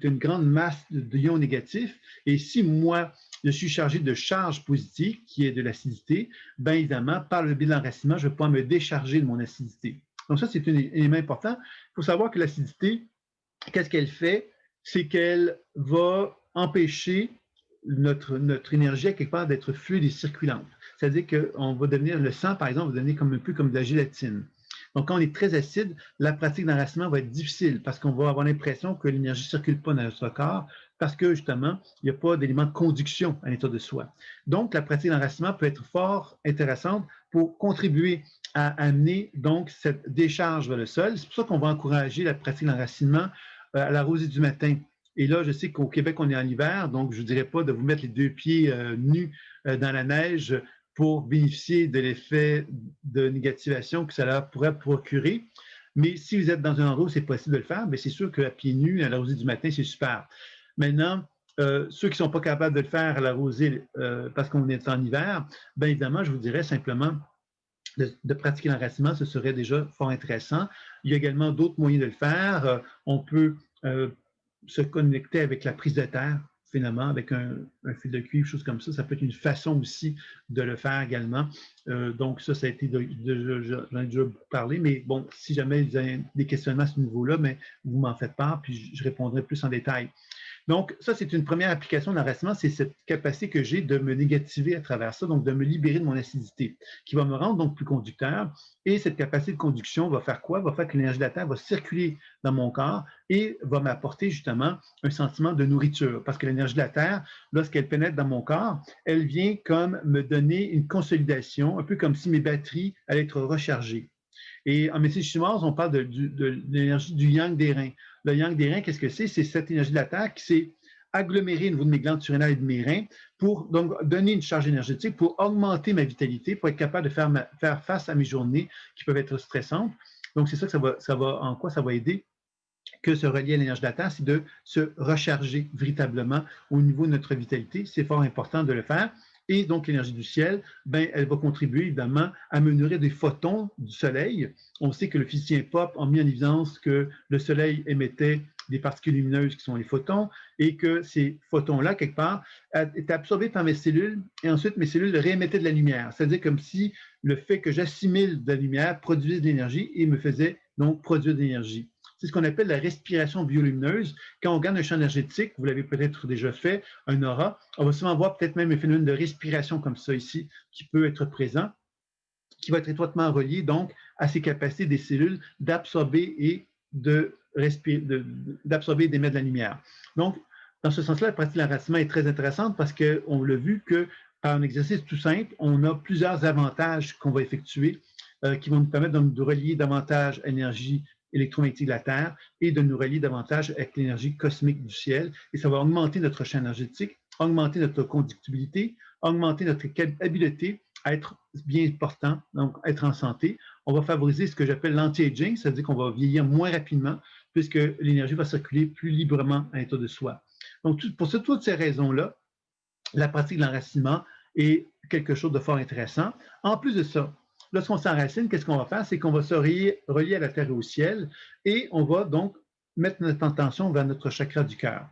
une grande masse d'ions négatifs, et si moi, je suis chargé de charge positive, qui est de l'acidité, bien évidemment, par le biais de l'enracinement, je vais pouvoir me décharger de mon acidité. Donc ça, c'est un élément important. Il faut savoir que l'acidité, qu'est-ce qu'elle fait? C'est qu'elle va empêcher notre énergie, à quelque part, d'être fluide et circulante. C'est-à-dire qu'on va devenir, le sang, par exemple, va devenir un peu comme de la gélatine. Donc, quand on est très acide, la pratique d'enracinement va être difficile parce qu'on va avoir l'impression que l'énergie ne circule pas dans notre corps parce que, justement, il n'y a pas d'élément de conduction à l'intérieur de soi. Donc, la pratique d'enracinement peut être fort intéressante pour contribuer à amener donc cette décharge vers le sol. C'est pour ça qu'on va encourager la pratique d'enracinement à la rosée du matin. Et là, je sais qu'au Québec, on est en hiver, donc je ne vous dirais pas de vous mettre les 2 pieds nus dans la neige pour bénéficier de l'effet de négativation que cela pourrait procurer. Mais si vous êtes dans un endroit où c'est possible de le faire, bien c'est sûr qu'à pieds nus, à la rosée du matin, c'est super. Maintenant, ceux qui ne sont pas capables de le faire à la rosée parce qu'on est en hiver, bien évidemment, je vous dirais simplement de pratiquer l'enracinement, ce serait déjà fort intéressant. Il y a également d'autres moyens de le faire. On peut se connecter avec la prise de terre, finalement, avec un fil de cuivre, choses comme ça. Ça peut être une façon aussi de le faire également. Donc, ça a été, j'en ai déjà parlé, mais bon, si jamais vous avez des questionnements à ce niveau-là, mais vous m'en faites part, puis je répondrai plus en détail. Donc, ça, c'est une première application de l'enracinement, c'est cette capacité que j'ai de me négativer à travers ça, donc de me libérer de mon acidité, qui va me rendre donc plus conducteur. Et cette capacité de conduction va faire quoi? Va faire que l'énergie de la Terre va circuler dans mon corps et va m'apporter justement un sentiment de nourriture. Parce que l'énergie de la Terre, lorsqu'elle pénètre dans mon corps, elle vient comme me donner une consolidation, un peu comme si mes batteries allaient être rechargées. Et en médecine chinoise, on parle de l'énergie du yang des reins. Le yang des reins, qu'est-ce que c'est? C'est cette énergie de la Terre qui s'est agglomérée au niveau de mes glandes surrénales et de mes reins pour donc donner une charge énergétique, pour augmenter ma vitalité, pour être capable de faire face à mes journées qui peuvent être stressantes. Donc, c'est ça que en quoi ça va aider que se relier à l'énergie de la Terre, c'est de se recharger véritablement au niveau de notre vitalité. C'est fort important de le faire. Et donc, l'énergie du ciel, ben, elle va contribuer évidemment à me nourrir des photons du soleil. On sait que le physicien Pop a mis en évidence que le soleil émettait des particules lumineuses qui sont les photons et que ces photons-là, quelque part, étaient absorbés par mes cellules et ensuite mes cellules réémettaient de la lumière. C'est-à-dire comme si le fait que j'assimile de la lumière produisait de l'énergie et me faisait donc produire de l'énergie. C'est ce qu'on appelle la respiration biolumineuse. Quand on regarde un champ énergétique, vous l'avez peut-être déjà fait, un aura, on va souvent voir peut-être même un phénomène de respiration comme ça ici, qui peut être présent, qui va être étroitement relié donc à ces capacités des cellules d'absorber et d'absorber et d'émettre de la lumière. Donc, dans ce sens-là, la pratique de l'enracinement est très intéressante parce qu'on l'a vu que par un exercice tout simple, on a plusieurs avantages qu'on va effectuer qui vont nous permettre de relier davantage à l'énergie électromagnétique de la Terre et de nous relier davantage avec l'énergie cosmique du ciel. Et ça va augmenter notre champ énergétique, augmenter notre conductibilité, augmenter notre habileté à être bien portant, donc être en santé. On va favoriser ce que j'appelle l'anti-aging, c'est-à-dire qu'on va vieillir moins rapidement puisque l'énergie va circuler plus librement à l'état de soi. Donc, pour toutes ces raisons-là, la pratique de l'enracinement est quelque chose de fort intéressant. En plus de ça, lorsqu'on s'enracine, qu'est-ce qu'on va faire? C'est qu'on va se relier à la terre et au ciel et on va donc mettre notre attention vers notre chakra du cœur.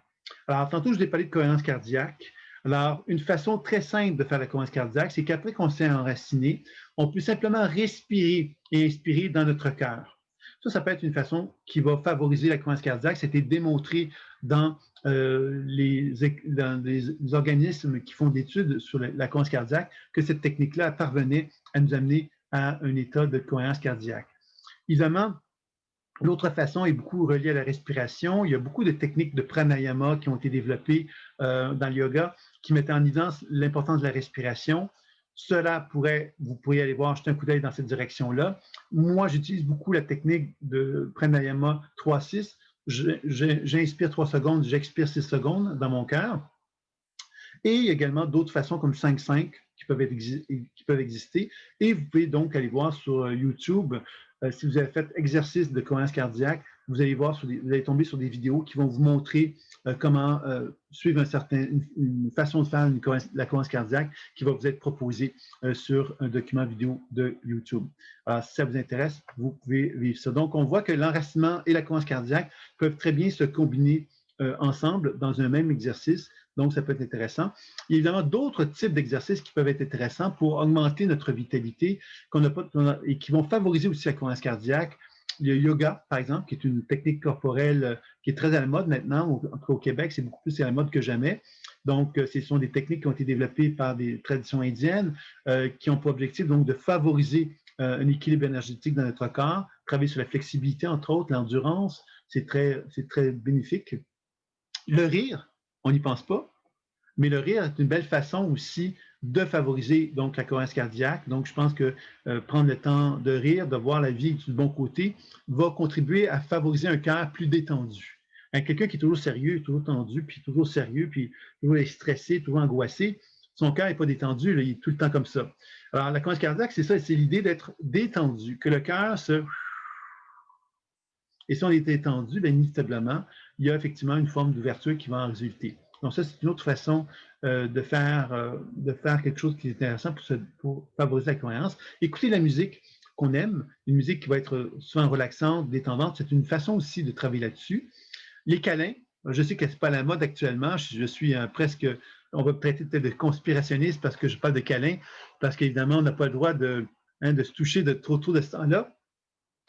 Alors, tantôt, je vous ai parlé de cohérence cardiaque. Alors, une façon très simple de faire la cohérence cardiaque, c'est qu'après qu'on s'est enraciné, on peut simplement respirer et inspirer dans notre cœur. Ça peut être une façon qui va favoriser la cohérence cardiaque. C'était démontré dans les organismes qui font des études sur la cohérence cardiaque que cette technique-là parvenait à nous amener à un état de cohérence cardiaque. Évidemment, l'autre façon est beaucoup reliée à la respiration. Il y a beaucoup de techniques de pranayama qui ont été développées dans le yoga qui mettent en évidence l'importance de la respiration. Cela vous pourriez aller voir, jeter un coup d'œil dans cette direction-là. Moi, j'utilise beaucoup la technique de pranayama 3-6. J'inspire 3 secondes, j'expire 6 secondes dans mon cœur. Et il y a également d'autres façons comme 5-5 qui peuvent exister. Et vous pouvez donc aller voir sur YouTube, si vous avez fait exercice de cohérence cardiaque, vous allez tomber sur des vidéos qui vont vous montrer comment suivre une façon de faire la cohérence cardiaque qui va vous être proposée sur un document vidéo de YouTube. Alors, si ça vous intéresse, vous pouvez vivre ça. Donc, on voit que l'enracinement et la cohérence cardiaque peuvent très bien se combiner ensemble dans un même exercice. Donc, ça peut être intéressant. Il y a évidemment d'autres types d'exercices qui peuvent être intéressants pour augmenter notre vitalité et qui vont favoriser aussi la cohérence cardiaque. Il y a le yoga, par exemple, qui est une technique corporelle qui est très à la mode maintenant. Au Québec, c'est beaucoup plus à la mode que jamais. Donc, ce sont des techniques qui ont été développées par des traditions indiennes qui ont pour objectif donc de favoriser un équilibre énergétique dans notre corps, travailler sur la flexibilité, entre autres, l'endurance. C'est très bénéfique. Le rire, on n'y pense pas, mais le rire est une belle façon aussi de favoriser donc la cohérence cardiaque. Donc, je pense que prendre le temps de rire, de voir la vie du bon côté, va contribuer à favoriser un cœur plus détendu. Quelqu'un qui est toujours sérieux, toujours tendu, puis toujours sérieux, puis toujours stressé, toujours angoissé, son cœur n'est pas détendu, là, il est tout le temps comme ça. Alors, la cohérence cardiaque, c'est ça, c'est l'idée d'être détendu, que le cœur se... Et si on est détendu, bien, inévitablement, il y a effectivement une forme d'ouverture qui va en résulter. Donc ça, c'est une autre façon de faire quelque chose qui est intéressant pour favoriser la cohérence. Écouter la musique qu'on aime, une musique qui va être souvent relaxante, détendante, c'est une façon aussi de travailler là-dessus. Les câlins, je sais que ce n'est pas la mode actuellement, je suis presque, on va traiter de conspirationniste parce que je parle de câlins, parce qu'évidemment, on n'a pas le droit de se toucher de trop de ce temps-là.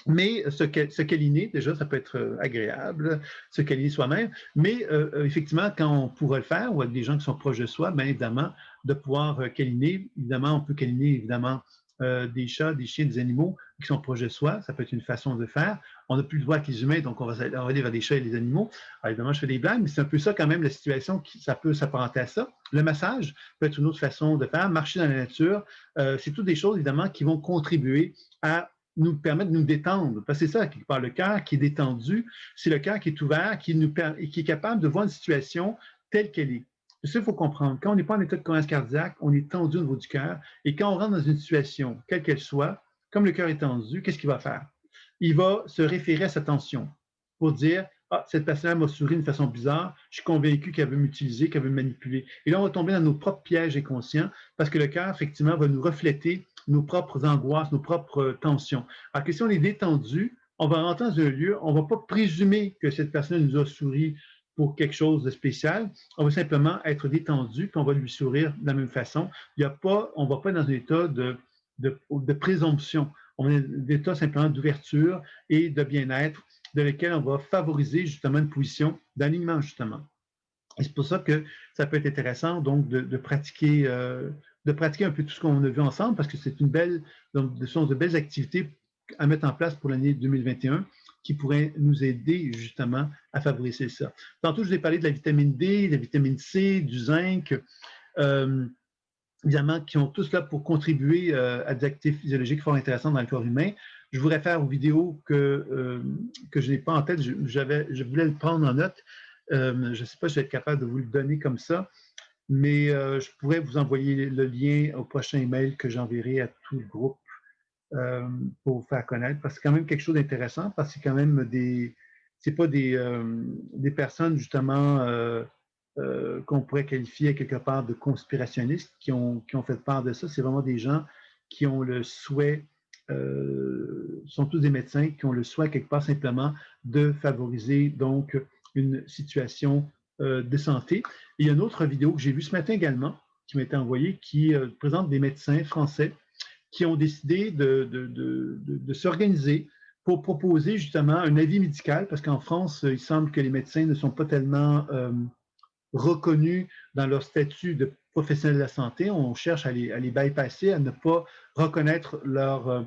Mais se câliner, déjà, ça peut être agréable, se câliner soi-même. Mais effectivement, quand on pourra le faire, ou avec des gens qui sont proches de soi, bien évidemment, de pouvoir câliner, évidemment, on peut câliner, évidemment, des chats, des chiens, des animaux qui sont proches de soi. Ça peut être une façon de faire. On n'a plus le droit avec les humains, donc on va aller vers les chats et les animaux. Alors, évidemment, je fais des blagues, mais c'est un peu ça quand même, la situation, ça peut s'apparenter à ça. Le massage peut être une autre façon de faire. Marcher dans la nature, c'est toutes des choses, évidemment, qui vont contribuer à nous permettre de nous détendre. Parce que c'est ça, quelque part, le cœur qui est détendu, c'est le cœur qui est ouvert, qui est capable de voir une situation telle qu'elle est. Ça, il faut comprendre. Quand on n'est pas en état de cohérence cardiaque, on est tendu au niveau du cœur. Et quand on rentre dans une situation, quelle qu'elle soit, comme le cœur est tendu, qu'est-ce qu'il va faire? Il va se référer à sa tension pour dire « Ah, cette personne m'a souri d'une façon bizarre, je suis convaincu qu'elle veut m'utiliser, qu'elle veut me manipuler. » Et là, on va tomber dans nos propres pièges inconscients parce que le cœur, effectivement, va nous refléter nos propres angoisses, nos propres tensions. Alors que si on est détendu, on va rentrer dans un lieu, on ne va pas présumer que cette personne nous a souri pour quelque chose de spécial. On va simplement être détendu, puis on va lui sourire de la même façon. On ne va pas dans un état de présomption. On est dans un état simplement d'ouverture et de bien-être, dans lequel on va favoriser justement une position d'alignement, justement. Et c'est pour ça que ça peut être intéressant donc de pratiquer un peu tout ce qu'on a vu ensemble, parce que c'est ce sont de belles activités à mettre en place pour l'année 2021 qui pourraient nous aider justement à favoriser ça. Tantôt, je vous ai parlé de la vitamine D, de la vitamine C, du zinc. évidemment, qui ont tous là pour contribuer à des activités physiologiques fort intéressantes dans le corps humain. Je vous réfère aux vidéos que je n'ai pas en tête. Je voulais le prendre en note. Je ne sais pas si je vais être capable de vous le donner comme ça, mais je pourrais vous envoyer le lien au prochain email que j'enverrai à tout le groupe pour vous faire connaître, parce que c'est quand même quelque chose d'intéressant, parce que c'est quand même c'est pas des personnes justement qu'on pourrait qualifier quelque part de conspirationnistes qui ont fait part de ça. C'est vraiment des gens qui ont le souhait, sont tous des médecins, qui ont le souhait quelque part simplement de favoriser donc une situation de santé. Et il y a une autre vidéo que j'ai vue ce matin également, qui m'a été envoyée, qui présente des médecins français qui ont décidé de s'organiser pour proposer justement un avis médical, parce qu'en France, il semble que les médecins ne sont pas tellement reconnus dans leur statut de professionnel de la santé. On cherche à les bypasser, à ne pas reconnaître leur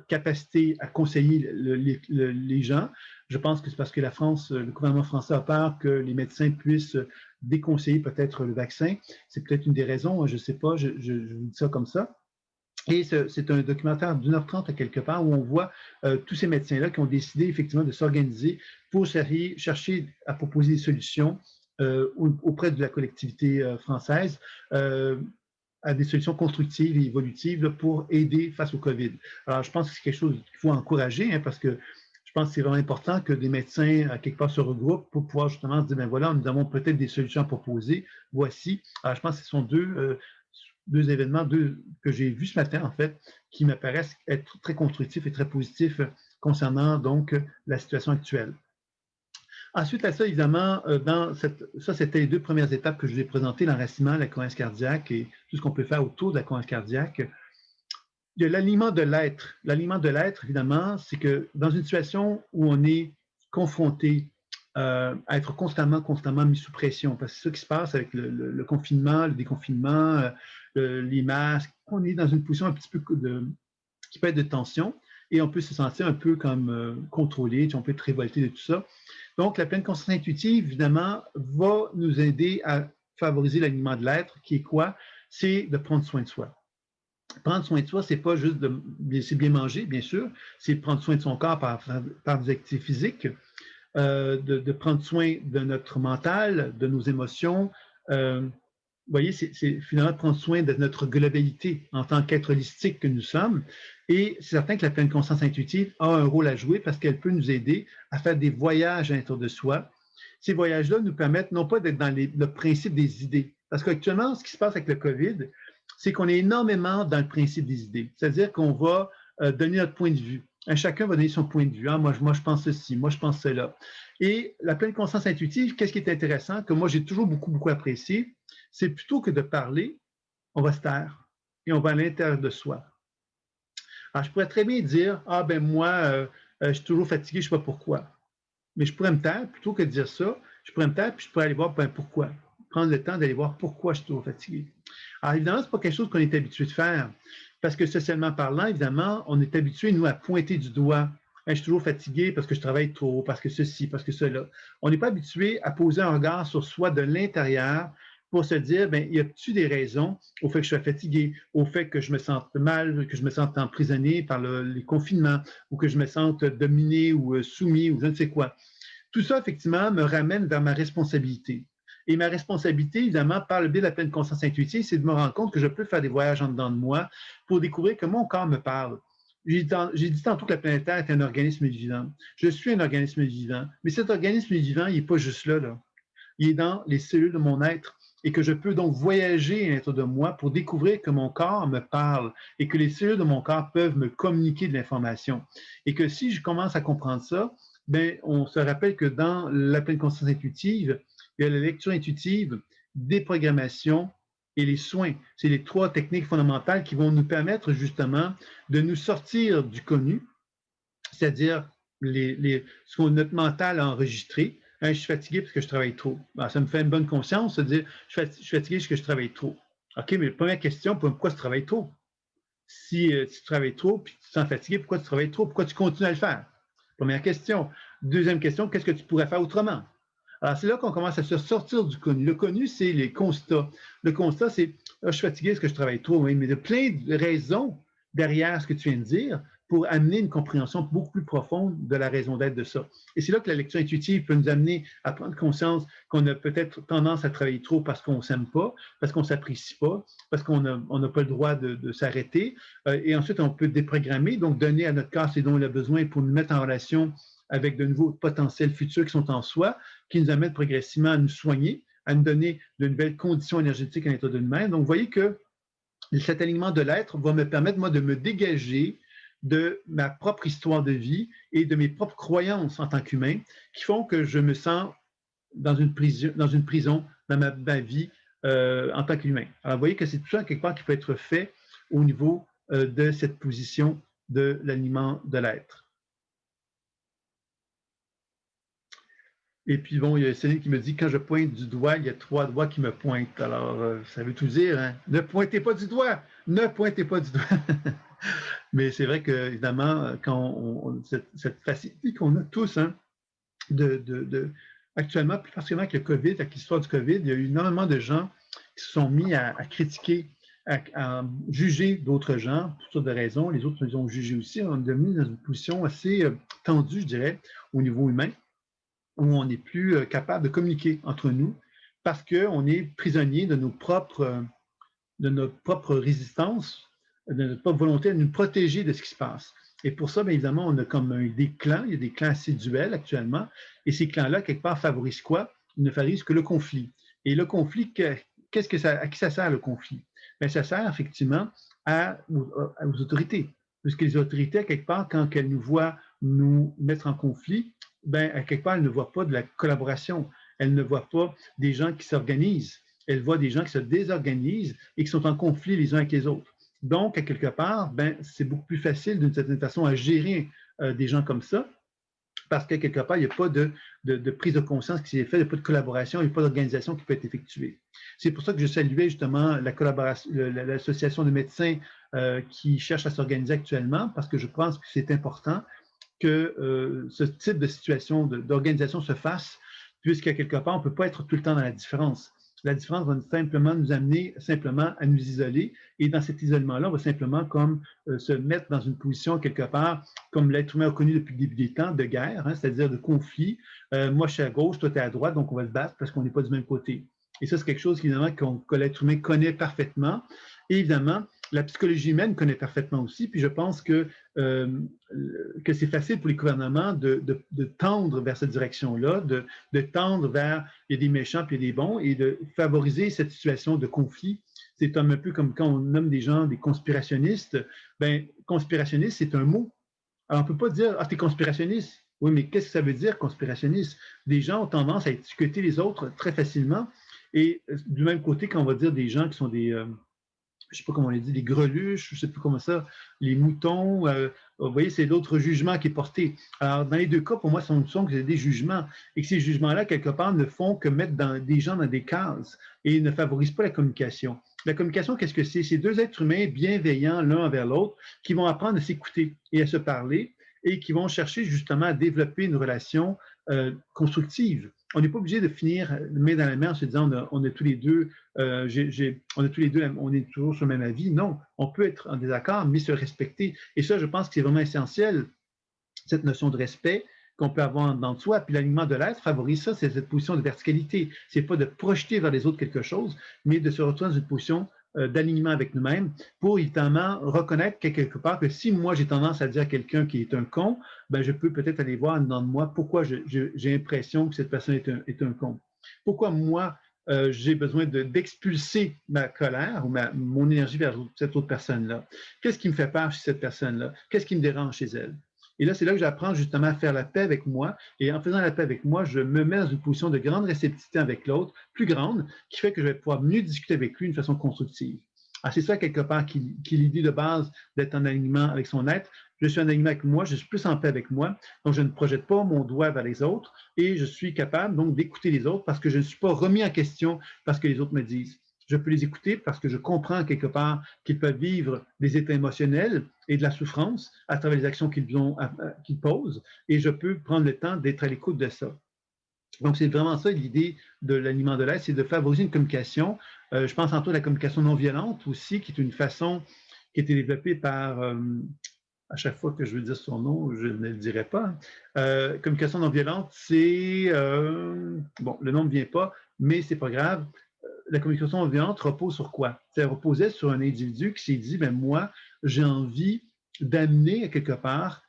capacité à conseiller les gens. Je pense que c'est parce que la France, le gouvernement français a peur que les médecins puissent déconseiller peut-être le vaccin. C'est peut-être une des raisons, je ne sais pas, je vous dis ça comme ça. Et c'est un documentaire d'1h30 à quelque part où on voit tous ces médecins-là qui ont décidé effectivement de s'organiser pour chercher à proposer des solutions auprès de la collectivité française, à des solutions constructives et évolutives là, pour aider face au COVID. Alors, je pense que c'est quelque chose qu'il faut encourager hein, parce que je pense que c'est vraiment important que des médecins, à quelque part, se regroupent pour pouvoir justement se dire, ben voilà, nous avons peut-être des solutions à proposer. Voici. Alors, je pense que ce sont deux événements que j'ai vus ce matin, en fait, qui me paraissent être très constructifs et très positifs concernant donc la situation actuelle. Ensuite à ça, évidemment, ça, c'était les deux premières étapes que je vous ai présentées, l'enracinement, la cohérence cardiaque et tout ce qu'on peut faire autour de la cohérence cardiaque. Il y a l'aliment de l'être. L'aliment de l'être, évidemment, c'est que dans une situation où on est confronté à être constamment mis sous pression, parce que c'est ça qui se passe avec le confinement, le déconfinement, les masques, on est dans une position un petit peu qui peut être de tension et on peut se sentir un peu comme contrôlé, on peut être révolté de tout ça. Donc, la pleine conscience intuitive, évidemment, va nous aider à favoriser l'alignement de l'être, qui est quoi? C'est de prendre soin de soi. Prendre soin de soi, c'est pas juste c'est bien manger, bien sûr, c'est prendre soin de son corps par des activités physiques, de prendre soin de notre mental, de nos émotions. Vous voyez, c'est finalement prendre soin de notre globalité en tant qu'être holistique que nous sommes. Et c'est certain que la pleine conscience intuitive a un rôle à jouer parce qu'elle peut nous aider à faire des voyages à l'intérieur de soi. Ces voyages-là nous permettent non pas d'être dans le principe des idées, parce qu'actuellement, ce qui se passe avec le COVID, c'est qu'on est énormément dans le principe des idées. C'est-à-dire qu'on va donner notre point de vue. Chacun va donner son point de vue. Ah, moi, je pense ceci, moi, je pense cela. Et la pleine conscience intuitive, qu'est-ce qui est intéressant, que moi, j'ai toujours beaucoup apprécié, c'est plutôt que de parler, on va se taire et on va à l'intérieur de soi. Alors, je pourrais très bien dire, ah ben moi, je suis toujours fatigué, je ne sais pas pourquoi. Mais je pourrais me taire, plutôt que de dire ça, je pourrais me taire puis je pourrais aller voir ben, pourquoi. Prendre le temps d'aller voir pourquoi je suis toujours fatigué. Alors, évidemment, ce n'est pas quelque chose qu'on est habitué de faire. Parce que socialement parlant, évidemment, on est habitué, nous, à pointer du doigt. Je suis toujours fatigué parce que je travaille trop, parce que ceci, parce que cela. On n'est pas habitué à poser un regard sur soi de l'intérieur pour se dire, ben, y a-t-il des raisons au fait que je sois fatigué, au fait que je me sente mal, que je me sente emprisonné par les confinements, ou que je me sente dominé ou soumis, ou je ne sais quoi. Tout ça, effectivement, me ramène vers ma responsabilité. Et ma responsabilité, évidemment, par le biais de la pleine conscience intuitive, c'est de me rendre compte que je peux faire des voyages en dedans de moi pour découvrir que mon corps me parle. J'ai dit tantôt que la planète Terre est un organisme vivant. Je suis un organisme vivant, mais cet organisme vivant, il n'est pas juste là. Il est dans les cellules de mon être et que je peux donc voyager à l'intérieur de moi pour découvrir que mon corps me parle et que les cellules de mon corps peuvent me communiquer de l'information. Et que si je commence à comprendre ça, ben, on se rappelle que dans la pleine conscience intuitive, il y a la lecture intuitive, déprogrammation et les soins. C'est les trois techniques fondamentales qui vont nous permettre justement de nous sortir du connu, c'est-à-dire ce que notre mental a enregistré. Je suis fatigué parce que je travaille trop. Ben, ça me fait une bonne conscience de dire je suis fatigué parce que je travaille trop. OK, mais la première question, pourquoi tu travailles trop? Si tu travailles trop puis tu te sens fatigué, pourquoi tu travailles trop? Pourquoi tu continues à le faire? Première question. Deuxième question, qu'est-ce que tu pourrais faire autrement? Alors, c'est là qu'on commence à se sortir du connu. Le connu, c'est les constats. Le constat, c'est ah, je suis fatigué, est-ce que je travaille trop? Oui, mais il y a plein de raisons derrière ce que tu viens de dire pour amener une compréhension beaucoup plus profonde de la raison d'être de ça. Et c'est là que la lecture intuitive peut nous amener à prendre conscience qu'on a peut-être tendance à travailler trop parce qu'on ne s'aime pas, parce qu'on ne s'apprécie pas, parce qu'on n'a pas le droit de s'arrêter. Et ensuite, on peut déprogrammer, donc donner à notre corps ce dont il a besoin pour nous mettre en relation avec de nouveaux potentiels futurs qui sont en soi, qui nous amènent progressivement à nous soigner, à nous donner de nouvelles conditions énergétiques à l'intérieur de nous-mêmes. Donc, vous voyez que cet alignement de l'être va me permettre, moi, de me dégager de ma propre histoire de vie et de mes propres croyances en tant qu'humain qui font que je me sens dans une prison dans ma vie en tant qu'humain. Alors, vous voyez que c'est tout ça, quelque part, qui peut être fait au niveau de cette position de l'alignement de l'être. Et puis, bon, il y a Céline qui me dit, quand je pointe du doigt, il y a 3 doigts qui me pointent. Alors, ça veut tout dire, hein? Ne pointez pas du doigt! Ne pointez pas du doigt! Mais c'est vrai que, évidemment, quand cette facilité qu'on a tous, hein, actuellement, plus particulièrement avec le COVID, avec l'histoire du COVID, il y a eu énormément de gens qui se sont mis à critiquer, à juger d'autres gens pour toutes sortes de raisons. Les autres les ont jugés aussi. On est devenu dans une position assez tendue, je dirais, au niveau humain, où on n'est plus capable de communiquer entre nous parce qu'on est prisonnier de notre propre résistance, de notre propre volonté de nous protéger de ce qui se passe. Et pour ça, bien évidemment, on a comme des clans, il y a des clans assez duels actuellement, et ces clans-là, quelque part, favorisent quoi? Ils ne favorisent que le conflit. Et le conflit, à qui ça sert le conflit? Bien, ça sert effectivement aux autorités. Puisque les autorités, quelque part, quand elles nous voient nous mettre en conflit, ben, à quelque part, elles ne voient pas de la collaboration. Elles ne voient pas des gens qui s'organisent. Elles voient des gens qui se désorganisent et qui sont en conflit les uns avec les autres. Donc, à quelque part, ben, c'est beaucoup plus facile d'une certaine façon à gérer des gens comme ça, parce qu'à quelque part, il n'y a pas de prise de conscience qui s'est faite, il n'y a pas de collaboration, il n'y a pas d'organisation qui peut être effectuée. C'est pour ça que je saluais justement la collaboration, l'association de médecins qui cherche à s'organiser actuellement, parce que je pense que c'est important que ce type de situation, d'organisation se fasse, puisqu'à quelque part, on ne peut pas être tout le temps dans la différence. La différence va simplement nous amener simplement à nous isoler. Et dans cet isolement-là, on va simplement comme se mettre dans une position quelque part, comme l'être humain a connu depuis le début des temps, de guerre, hein, c'est-à-dire de conflit. Moi, je suis à gauche, toi, tu es à droite, donc on va se battre parce qu'on n'est pas du même côté. Et ça, c'est quelque chose évidemment que l'être humain connaît parfaitement. Et évidemment, la psychologie humaine connaît parfaitement aussi. Puis je pense que c'est facile pour les gouvernements de tendre vers cette direction-là, de tendre vers il y a des méchants puis il y a des bons, et de favoriser cette situation de conflit. C'est un peu comme quand on nomme des gens des conspirationnistes. Ben, conspirationniste, c'est un mot. Alors, on ne peut pas dire ah, t'es conspirationniste. Oui, mais qu'est-ce que ça veut dire, conspirationniste? Des gens ont tendance à étiqueter les autres très facilement. Et du même côté, quand on va dire des gens qui sont des, je ne sais pas comment on les dit, des greluches, je ne sais plus comment ça, les moutons, vous voyez, c'est d'autres jugements qui est porté. Alors, dans les deux cas, pour moi, ce sont des jugements. Et que ces jugements-là, quelque part, ne font que mettre des gens dans des cases et ne favorisent pas la communication. La communication, qu'est-ce que c'est? C'est deux êtres humains bienveillants l'un envers l'autre qui vont apprendre à s'écouter et à se parler et qui vont chercher justement à développer une relation constructive. On n'est pas obligé de finir main dans la main en se disant on est tous les deux, on est tous les deux, on est toujours sur le même avis. Non, on peut être en désaccord, mais se respecter. Et ça, je pense que c'est vraiment essentiel, cette notion de respect qu'on peut avoir dans soi. Puis l'alignement de l'être favorise ça, c'est cette position de verticalité. C'est pas de projeter vers les autres quelque chose, mais de se retrouver dans une position d'alignement avec nous-mêmes pour évidemment reconnaître quelque part que si moi j'ai tendance à dire à quelqu'un qui est un con, ben je peux peut-être aller voir dans moi pourquoi j'ai l'impression que cette personne est un con. Pourquoi moi j'ai besoin d'expulser ma colère ou mon énergie vers cette autre personne-là. Qu'est-ce qui me fait peur chez cette personne-là? Qu'est-ce qui me dérange chez elle? Et là, c'est là que j'apprends justement à faire la paix avec moi. Et en faisant la paix avec moi, je me mets dans une position de grande réceptivité avec l'autre, plus grande, qui fait que je vais pouvoir mieux discuter avec lui d'une façon constructive. Alors, c'est ça, quelque part, qui est l'idée de base d'être en alignement avec son être. Je suis en alignement avec moi, je suis plus en paix avec moi, donc je ne projette pas mon doigt vers les autres et je suis capable donc d'écouter les autres parce que je ne suis pas remis en question parce que les autres me disent. Je peux les écouter parce que je comprends quelque part qu'ils peuvent vivre des états émotionnels et de la souffrance à travers les actions qu'ils posent, et je peux prendre le temps d'être à l'écoute de ça. Donc, c'est vraiment ça l'idée de l'aliment de l'aide, c'est de favoriser une communication. Je pense en tout à la communication non violente aussi, qui est une façon qui a été développée par, à chaque fois que je veux dire son nom, je ne le dirai pas. Communication non violente, c'est, bon, le nom ne vient pas, mais c'est pas grave. La communication non violente repose sur quoi? Ça reposait sur un individu qui s'est dit, ben moi, j'ai envie d'amener à quelque part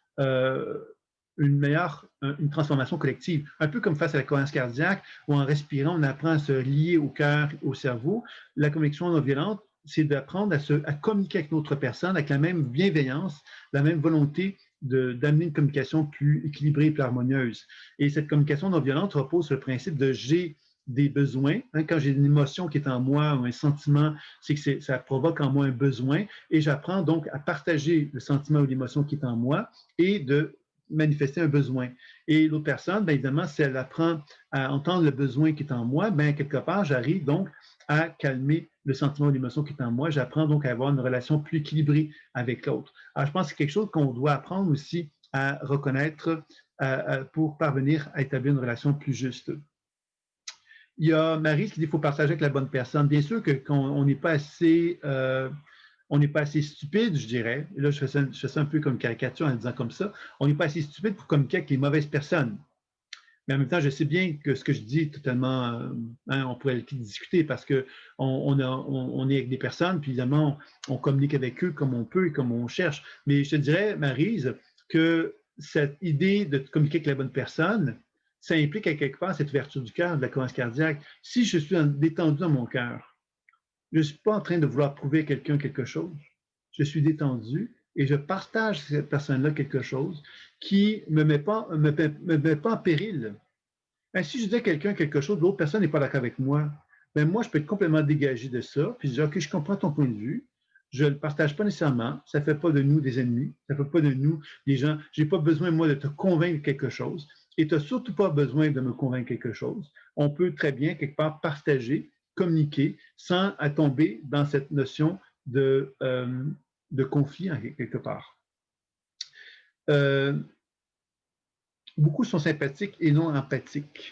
une transformation collective. Un peu comme face à la cohérence cardiaque, où en respirant, on apprend à se lier au cœur, au cerveau. La communication non violente, c'est d'apprendre à communiquer avec l'autre personne avec la même bienveillance, la même volonté d'amener une communication plus équilibrée et plus harmonieuse. Et cette communication non violente repose sur le principe de j'ai des besoins. Hein, quand j'ai une émotion qui est en moi ou un sentiment, c'est que ça provoque en moi un besoin et j'apprends donc à partager le sentiment ou l'émotion qui est en moi et de manifester un besoin. Et l'autre personne, bien évidemment, si elle apprend à entendre le besoin qui est en moi, bien quelque part, j'arrive donc à calmer le sentiment ou l'émotion qui est en moi. J'apprends donc à avoir une relation plus équilibrée avec l'autre. Alors, je pense que c'est quelque chose qu'on doit apprendre aussi à reconnaître pour parvenir à établir une relation plus juste. Il y a Marie qui dit qu'il faut partager avec la bonne personne. Bien sûr qu'on n'est pas assez on n'est pas assez stupide, je dirais. Et là, je fais ça un peu comme caricature en disant comme ça. On n'est pas assez stupide pour communiquer avec les mauvaises personnes. Mais en même temps, je sais bien que ce que je dis est totalement, on pourrait discuter parce qu'on est avec des personnes, puis évidemment, on communique avec eux comme on peut et comme on cherche. Mais je te dirais, Maryse, que cette idée de communiquer avec la bonne personne, ça implique à quelque part cette ouverture du cœur, de la cohérence cardiaque. Si je suis détendu dans mon cœur, je ne suis pas en train de vouloir prouver à quelqu'un quelque chose. Je suis détendu et je partage à cette personne-là quelque chose qui ne me met pas en péril. Ben, si je dis à quelqu'un quelque chose, l'autre personne n'est pas d'accord avec moi, ben moi, je peux être complètement dégagé de ça, puis dire, OK, je comprends ton point de vue, je ne le partage pas nécessairement, ça ne fait pas de nous des ennemis, ça ne fait pas de nous des gens, je n'ai pas besoin, moi, de te convaincre de quelque chose, et tu n'as surtout pas besoin de me convaincre quelque chose. On peut très bien, quelque part, partager, communiquer, sans tomber dans cette notion de conflit, en quelque part. Beaucoup sont sympathiques et non empathiques.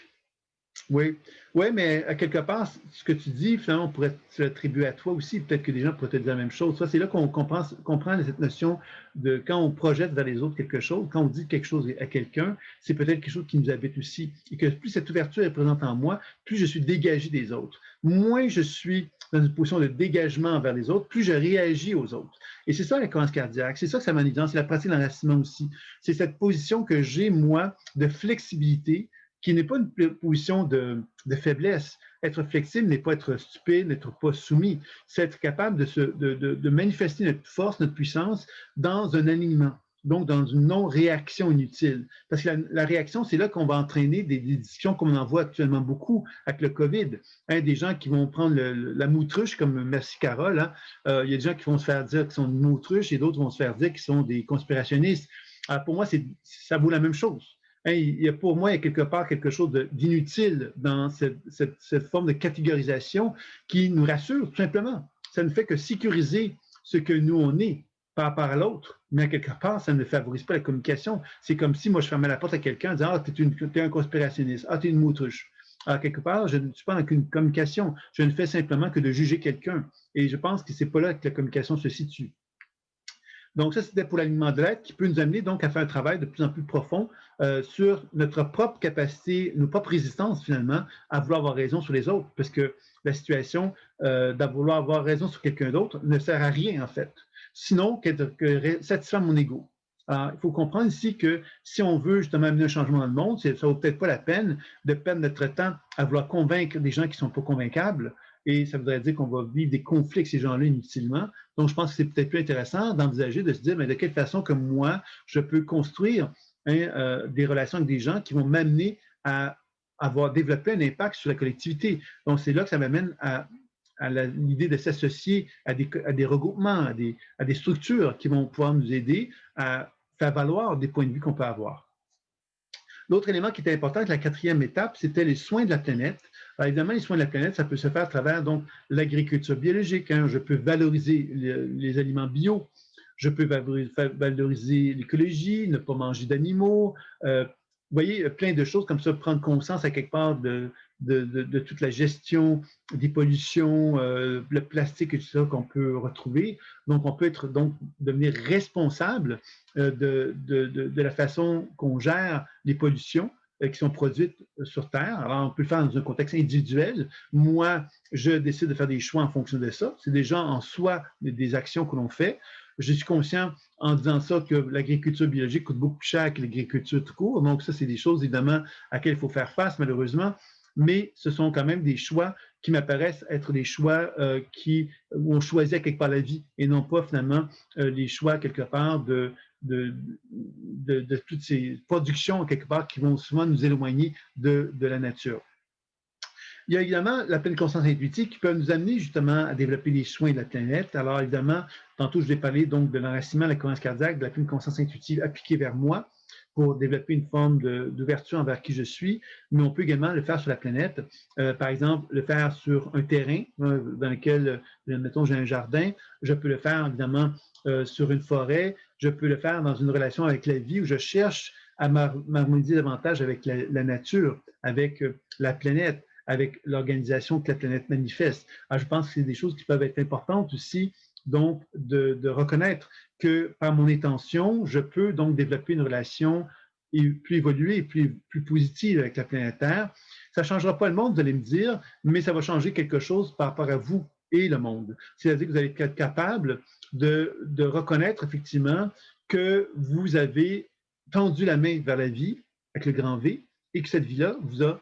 Oui, oui, mais à quelque part, ce que tu dis, finalement, on pourrait te l'attribuer à toi aussi. Peut-être que des gens pourraient te dire la même chose. Ça, c'est là qu'on comprend cette notion de quand on projette vers les autres quelque chose, quand on dit quelque chose à quelqu'un, c'est peut-être quelque chose qui nous habite aussi. Et que plus cette ouverture est présente en moi, plus je suis dégagé des autres. Moins je suis dans une position de dégagement vers les autres, plus je réagis aux autres. Et c'est ça la cohérence cardiaque, c'est ça que ça manifeste, c'est la pratique de l'enracinement aussi. C'est cette position que j'ai, moi, de flexibilité, qui n'est pas une position de faiblesse. Être flexible n'est pas être stupide, n'être pas soumis. C'est être capable de manifester notre force, notre puissance dans un alignement, donc dans une non-réaction inutile. Parce que la réaction, c'est là qu'on va entraîner des discussions comme on en voit actuellement beaucoup avec le COVID. Hein, des gens qui vont prendre la moutruche, comme merci Carole, hein. Il y a des gens qui vont se faire dire qu'ils sont une moutruche et d'autres vont se faire dire qu'ils sont des conspirationnistes. Alors pour moi, ça vaut la même chose. Il y a pour moi, il y a quelque part quelque chose d'inutile dans cette forme de catégorisation qui nous rassure, tout simplement. Ça ne fait que sécuriser ce que nous, on est par rapport à l'autre, mais à quelque part, ça ne favorise pas la communication. C'est comme si moi, je fermais la porte à quelqu'un en disant « Ah, t'es un conspirationniste. Ah, t'es une moutruche. » Alors, quelque part, je ne suis pas dans une communication. Je ne fais simplement que de juger quelqu'un. Et je pense que ce n'est pas là que la communication se situe. Donc, ça, c'était pour l'alignement de l'être qui peut nous amener donc à faire un travail de plus en plus profond sur notre propre capacité, nos propres résistances finalement à vouloir avoir raison sur les autres, parce que la situation de vouloir avoir raison sur quelqu'un d'autre ne sert à rien en fait, sinon que satisfaire mon ego. Alors, il faut comprendre ici que si on veut justement amener un changement dans le monde, ça ne vaut peut-être pas la peine de perdre notre temps à vouloir convaincre des gens qui ne sont pas convaincables, et ça voudrait dire qu'on va vivre des conflits avec ces gens-là inutilement. Donc, je pense que c'est peut-être plus intéressant d'envisager de se dire, mais de quelle façon que moi, je peux construire des relations avec des gens qui vont m'amener à avoir développé un impact sur la collectivité. Donc, c'est là que ça m'amène à l'idée de s'associer à des regroupements, à des structures qui vont pouvoir nous aider à faire valoir des points de vue qu'on peut avoir. L'autre élément qui était important, la quatrième étape, c'était les soins de la planète. Alors, évidemment, les soins de la planète, ça peut se faire à travers donc l'agriculture biologique. Hein. Je peux valoriser les aliments bio, je peux valoriser l'écologie, ne pas manger d'animaux, voyez, plein de choses comme ça, prendre conscience à quelque part de toute la gestion des pollutions, le plastique et tout ça qu'on peut retrouver. Donc, on peut devenir responsable de la façon qu'on gère les pollutions qui sont produites sur Terre. Alors, on peut le faire dans un contexte individuel. Moi, je décide de faire des choix en fonction de ça. C'est déjà en soi des actions que l'on fait. Je suis conscient en disant ça que l'agriculture biologique coûte beaucoup plus cher que l'agriculture tout court. Donc, ça, c'est des choses, évidemment, à lesquelles il faut faire face, malheureusement. Mais ce sont quand même des choix qui m'apparaissent être des choix où on choisit à quelque part la vie et non pas, finalement, les choix, quelque part, de toutes ces productions, quelque part, qui vont souvent nous éloigner de la nature. Il y a évidemment la pleine conscience intuitive qui peut nous amener justement à développer les soins de la planète. Alors évidemment, tantôt je vais parler donc de l'enracinement, de la cohérence cardiaque, de la pleine conscience intuitive appliquée vers moi pour développer une forme d'ouverture envers qui je suis, mais on peut également le faire sur la planète. Par exemple, le faire sur un terrain dans lequel, mettons, j'ai un jardin. Je peux le faire évidemment sur une forêt. Je peux le faire dans une relation avec la vie où je cherche à m'harmoniser davantage avec la nature, avec la planète, avec l'organisation que la planète manifeste. Alors, je pense que c'est des choses qui peuvent être importantes aussi, donc de reconnaître que par mon intention, je peux donc développer une relation plus évoluée et plus positive avec la planète Terre. Ça ne changera pas le monde, vous allez me dire, mais ça va changer quelque chose par rapport à vous et le monde. C'est-à-dire que vous allez être capable de reconnaître effectivement que vous avez tendu la main vers la vie avec le grand V et que cette vie-là vous a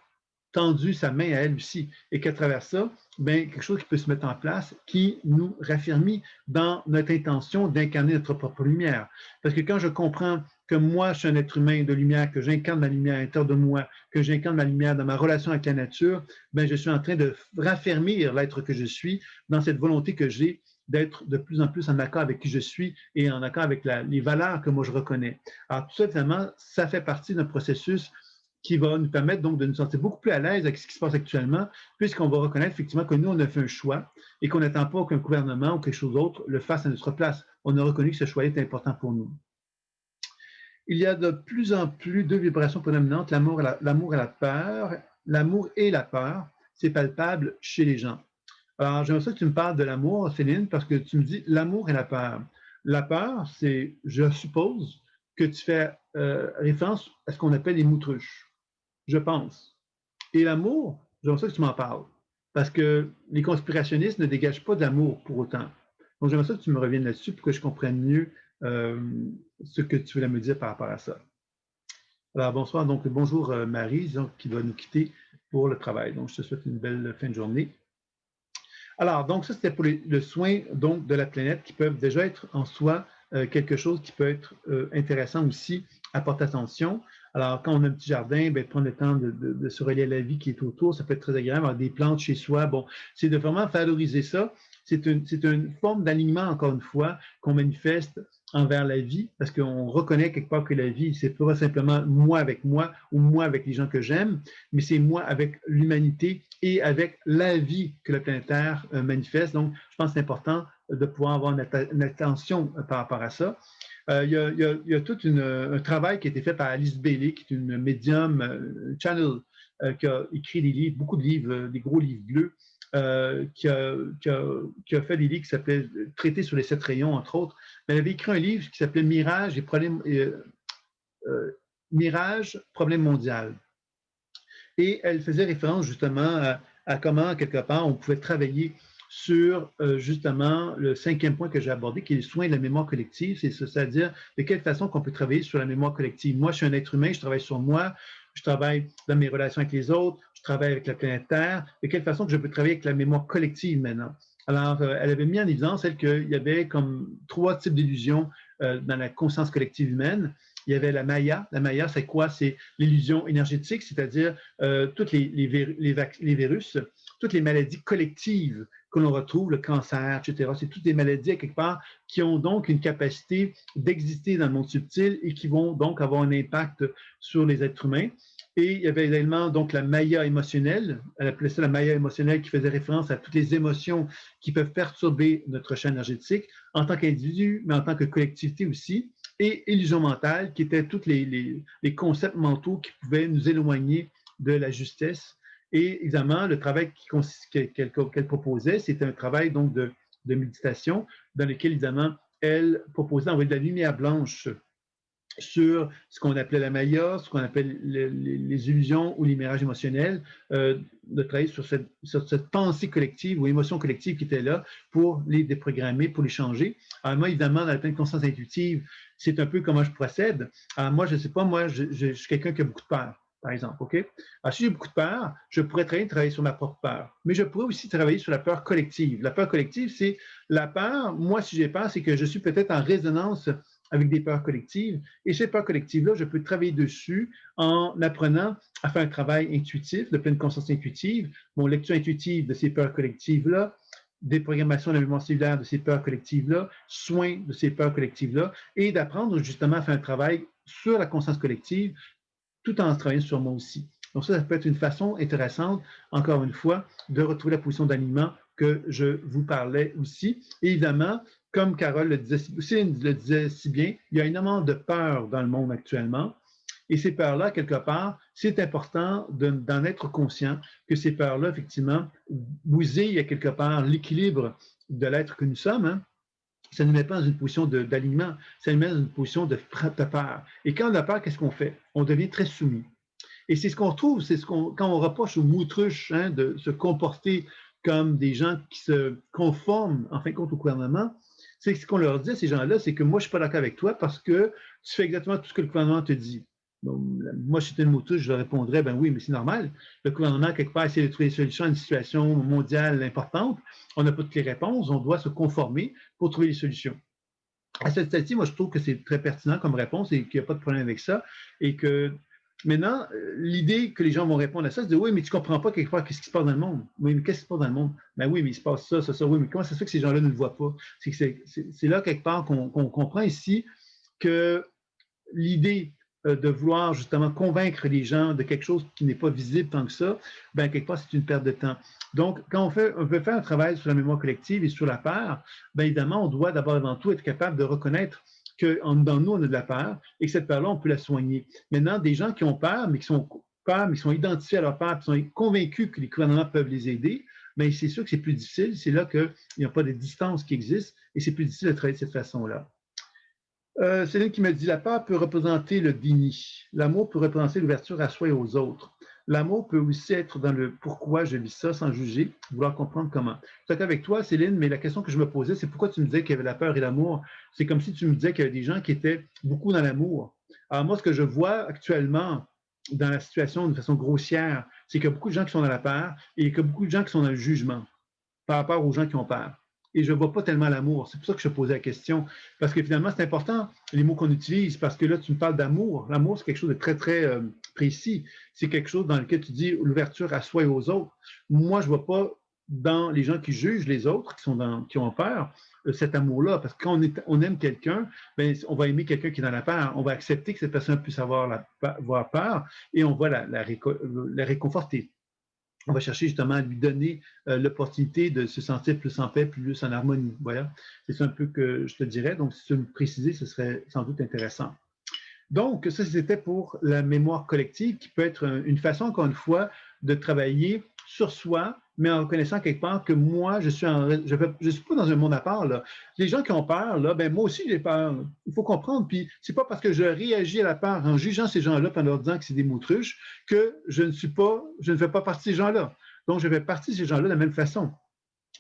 tendu sa main à elle aussi et qu'à travers ça, bien, quelque chose qui peut se mettre en place qui nous raffermit dans notre intention d'incarner notre propre lumière. Parce que quand je comprends que moi, je suis un être humain de lumière, que j'incarne ma lumière à l'intérieur de moi, que j'incarne ma lumière dans ma relation avec la nature, bien, je suis en train de raffermir l'être que je suis dans cette volonté que j'ai d'être de plus en plus en accord avec qui je suis et en accord avec les valeurs que moi je reconnais. Alors tout ça, finalement, ça fait partie d'un processus qui va nous permettre donc de nous sentir beaucoup plus à l'aise avec ce qui se passe actuellement, puisqu'on va reconnaître effectivement que nous, on a fait un choix et qu'on n'attend pas qu'un gouvernement ou quelque chose d'autre le fasse à notre place. On a reconnu que ce choix est important pour nous. Il y a de plus en plus deux vibrations prédominantes, l'amour et la peur. L'amour et la peur, c'est palpable chez les gens. Alors, j'aimerais ça que tu me parles de l'amour, Céline, parce que tu me dis l'amour et la peur. La peur, c'est, je suppose, que tu fais référence à ce qu'on appelle les moutruches. Je pense. Et l'amour, j'aimerais ça que tu m'en parles. Parce que les conspirationnistes ne dégagent pas d'amour pour autant. Donc, j'aimerais ça que tu me reviennes là-dessus pour que je comprenne mieux ce que tu voulais me dire par rapport à ça. Alors, bonsoir. Donc, bonjour Marie, donc, qui va nous quitter pour le travail. Donc, je te souhaite une belle fin de journée. Alors, donc, ça, c'était pour le soin donc, de la planète qui peuvent déjà être en soi quelque chose qui peut être intéressant aussi à porter attention. Alors, quand on a un petit jardin, bien, prendre le temps de se relier à la vie qui est autour, ça peut être très agréable. Avoir des plantes chez soi, bon, c'est de vraiment valoriser ça. C'est une forme d'alignement, encore une fois, qu'on manifeste envers la vie, parce qu'on reconnaît quelque part que la vie, c'est pas simplement moi avec moi ou moi avec les gens que j'aime, mais c'est moi avec l'humanité et avec la vie que la planète Terre manifeste. Donc, je pense que c'est important de pouvoir avoir une attention par rapport à ça. Il y a tout un travail qui a été fait par Alice Bailey, qui est une médium channel, qui a écrit des livres, beaucoup de livres, des gros livres bleus, qui a fait des livres qui s'appelaient Traité sur les 7 rayons, entre autres. Elle avait écrit un livre qui s'appelait Mirage et Mirage, problème mondial. Et elle faisait référence justement à comment, quelque part, on pouvait travailler sur justement le 5e point que j'ai abordé, qui est le soin de la mémoire collective, c'est-à-dire de quelle façon qu'on peut travailler sur la mémoire collective. Moi, je suis un être humain, je travaille sur moi, je travaille dans mes relations avec les autres, je travaille avec la planète Terre. De quelle façon que je peux travailler avec la mémoire collective maintenant? Alors, elle avait mis en évidence qu'il y avait comme 3 types d'illusions dans la conscience collective humaine. Il y avait la Maya. La Maya, c'est quoi? C'est l'illusion énergétique, c'est-à-dire tous les virus, toutes les maladies collectives que l'on retrouve, le cancer, etc. C'est toutes des maladies, à quelque part, qui ont donc une capacité d'exister dans le monde subtil et qui vont donc avoir un impact sur les êtres humains. Et il y avait également donc la Maya émotionnelle, elle appelait ça la Maya émotionnelle, qui faisait référence à toutes les émotions qui peuvent perturber notre champ énergétique en tant qu'individu, mais en tant que collectivité aussi. et illusion mentale, qui étaient tous les concepts mentaux qui pouvaient nous éloigner de la justesse. Et évidemment, le travail qu'elle proposait, c'était un travail donc de méditation, dans lequel, évidemment, elle proposait d'envoyer de la lumière blanche sur ce qu'on appelait la Maya, ce qu'on appelle les illusions ou les mirages émotionnels, de travailler sur cette pensée collective ou émotion collective qui était là pour les déprogrammer, pour les changer. Alors moi, évidemment, dans la pleine conscience intuitive, c'est un peu comment je procède. Alors moi, je ne sais pas, moi, je suis quelqu'un qui a beaucoup de peur, par exemple, OK? Alors si j'ai beaucoup de peur, je pourrais travailler sur ma propre peur, mais je pourrais aussi travailler sur la peur collective. La peur collective, c'est la peur, moi, si j'ai peur, c'est que je suis peut-être en résonance avec des peurs collectives. Et ces peurs collectives-là, je peux travailler dessus en apprenant à faire un travail intuitif, de pleine conscience intuitive, mon lecture intuitive de ces peurs collectives-là, déprogrammation de la mémoire cellulaire de ces peurs collectives-là, soins de ces peurs collectives-là, et d'apprendre justement à faire un travail sur la conscience collective, tout en travaillant sur moi aussi. Donc ça peut être une façon intéressante, encore une fois, de retrouver la position d'alignement que je vous parlais aussi. Et évidemment, comme Carole le disait si bien, il y a énormément de peur dans le monde actuellement. Et ces peurs-là, quelque part, c'est important d'en être conscient que ces peurs-là, effectivement, bousillent à quelque part l'équilibre de l'être que nous sommes. Hein. Ça ne nous met pas dans une position d'alignement, ça nous met dans une position de peur. Et quand on a peur, qu'est-ce qu'on fait? On devient très soumis. Et c'est ce qu'on retrouve, quand on reproche aux moutruches hein, de se comporter comme des gens qui se conforment, en fin de compte, au gouvernement, c'est ce qu'on leur dit à ces gens-là, c'est que moi, je ne suis pas d'accord avec toi parce que tu fais exactement tout ce que le gouvernement te dit. Donc, moi, si j'étais une moutruche, je leur répondrais, ben oui, mais c'est normal. Le gouvernement, quelque part, essaie de trouver des solutions à une situation mondiale importante. On n'a pas toutes les réponses, on doit se conformer pour trouver des solutions. À cette stade-ci, moi, je trouve que c'est très pertinent comme réponse et qu'il n'y a pas de problème avec ça. Et que maintenant, l'idée que les gens vont répondre à ça, c'est de oui, mais tu ne comprends pas quelque part qu'est-ce qui se passe dans le monde. Oui, mais qu'est-ce qui se passe dans le monde? Ben oui, mais il se passe ça, ça, ça. Oui, mais comment ça se fait que ces gens-là ne le voient pas? C'est là, quelque part, qu'on comprend ici que l'idée de vouloir justement convaincre les gens de quelque chose qui n'est pas visible tant que ça, ben quelque part, c'est une perte de temps. Donc, quand on veut faire un travail sur la mémoire collective et sur la peur, bien évidemment, on doit d'abord avant tout être capable de reconnaître que dans nous, on a de la peur et que cette peur-là, on peut la soigner. Maintenant, des gens qui ont peur, mais qui sont identifiés à leur peur, qui sont convaincus que les gouvernements peuvent les aider, mais c'est sûr que c'est plus difficile. C'est là qu'il n'y a pas de distance qui existe et c'est plus difficile de travailler de cette façon-là. Céline qui me dit, la peur peut représenter le déni. L'amour peut représenter l'ouverture à soi et aux autres. L'amour peut aussi être dans le pourquoi je vis ça sans juger, vouloir comprendre comment. C'est avec toi, Céline, mais la question que je me posais, c'est pourquoi tu me disais qu'il y avait la peur et l'amour. C'est comme si tu me disais qu'il y avait des gens qui étaient beaucoup dans l'amour. Alors moi, ce que je vois actuellement dans la situation de façon grossière, c'est qu'il y a beaucoup de gens qui sont dans la peur et qu'il y a beaucoup de gens qui sont dans le jugement par rapport aux gens qui ont peur. Et je ne vois pas tellement l'amour. C'est pour ça que je te posais la question. Parce que finalement, c'est important, les mots qu'on utilise, parce que là, tu me parles d'amour. L'amour, c'est quelque chose de très, très précis. C'est quelque chose dans lequel tu dis l'ouverture à soi et aux autres. Moi, je ne vois pas dans les gens qui jugent les autres, qui ont peur, cet amour-là. Parce que quand on aime quelqu'un, ben, on va aimer quelqu'un qui est dans la peur. On va accepter que cette personne puisse avoir peur et on va la réconforter. On va chercher justement à lui donner l'opportunité de se sentir plus en paix, plus en harmonie. Voilà, c'est ça un peu que je te dirais. Donc, si tu veux me préciser, ce serait sans doute intéressant. Donc, ça, c'était pour la mémoire collective, qui peut être une façon, encore une fois, de travailler sur soi, mais en reconnaissant quelque part que moi, je suis pas dans un monde à part. Là. Les gens qui ont peur, là, ben moi aussi j'ai peur. Il faut comprendre. Puis c'est pas parce que je réagis à la peur en jugeant ces gens-là, en leur disant que c'est des moutruches, que je ne fais pas partie de ces gens-là. Donc, je fais partie de ces gens-là de la même façon.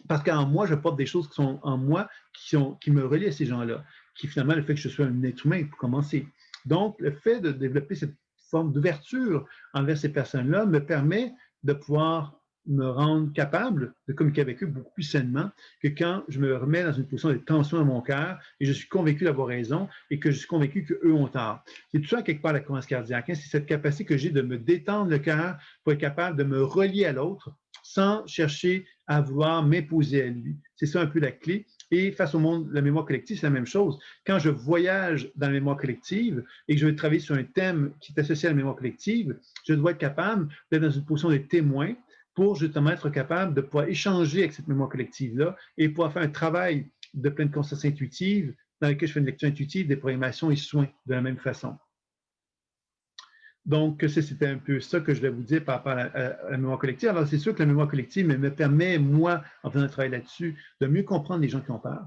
Parce qu'en moi, je porte des choses qui sont en moi, qui me relient à ces gens-là, qui finalement le fait que je sois un être humain pour commencer. Donc, le fait de développer cette forme d'ouverture envers ces personnes-là me permet de pouvoir me rendre capable de communiquer avec eux beaucoup plus sainement que quand je me remets dans une position de tension dans mon cœur et je suis convaincu d'avoir raison et que je suis convaincu qu'eux ont tort. C'est tout ça, quelque part, la cohérence cardiaque. Hein? C'est cette capacité que j'ai de me détendre le cœur pour être capable de me relier à l'autre sans chercher à vouloir m'imposer à lui. C'est ça un peu la clé. Et face au monde de la mémoire collective, c'est la même chose. Quand je voyage dans la mémoire collective et que je vais travailler sur un thème qui est associé à la mémoire collective, je dois être capable d'être dans une position de témoin pour justement être capable de pouvoir échanger avec cette mémoire collective-là et pouvoir faire un travail de pleine conscience intuitive dans lequel je fais une lecture intuitive, déprogrammation et soins de la même façon. Donc, c'était un peu ça que je voulais vous dire par rapport à la mémoire collective. Alors, c'est sûr que la mémoire collective me permet, moi, en faisant un travail là-dessus, de mieux comprendre les gens qui ont peur,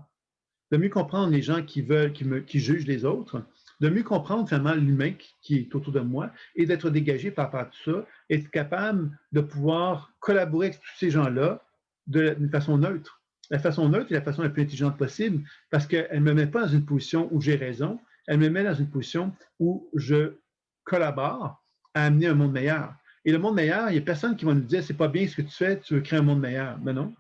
de mieux comprendre les gens qui veulent, qui jugent les autres, de mieux comprendre finalement l'humain qui est autour de moi et d'être dégagé par rapport à tout ça, être capable de pouvoir collaborer avec tous ces gens-là d'une façon neutre. La façon neutre est la façon la plus intelligente possible parce qu'elle ne me met pas dans une position où j'ai raison, elle me met dans une position où je collabore à amener un monde meilleur. Et le monde meilleur, il n'y a personne qui va nous dire c'est pas bien ce que tu fais, tu veux créer un monde meilleur. Mais non.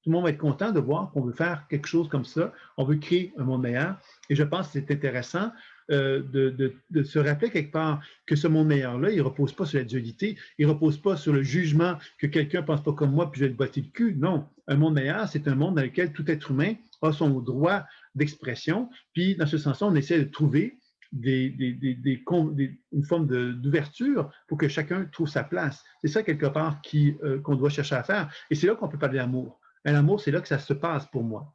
Tout le monde va être content de voir qu'on veut faire quelque chose comme ça. On veut créer un monde meilleur. Et je pense que c'est intéressant de se rappeler quelque part que ce monde meilleur-là, il ne repose pas sur la dualité, il ne repose pas sur le jugement que quelqu'un ne pense pas comme moi puis je vais le botter le cul. Non. Un monde meilleur, c'est un monde dans lequel tout être humain a son droit d'expression. Puis, dans ce sens-là, on essaie de trouver une forme d'ouverture pour que chacun trouve sa place. C'est ça, quelque part, qu'on doit chercher à faire. Et c'est là qu'on peut parler d'amour. L'amour, c'est là que ça se passe pour moi.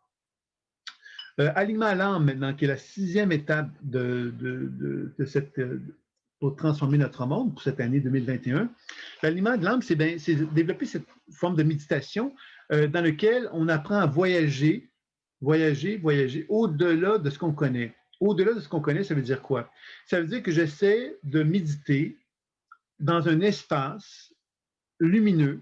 Alignement à l'âme, maintenant, qui est la 6e étape pour transformer notre monde pour cette année 2021. L'alignement de l'âme, c'est développer cette forme de méditation dans laquelle on apprend à voyager au-delà de ce qu'on connaît. Au-delà de ce qu'on connaît, ça veut dire quoi? Ça veut dire que j'essaie de méditer dans un espace lumineux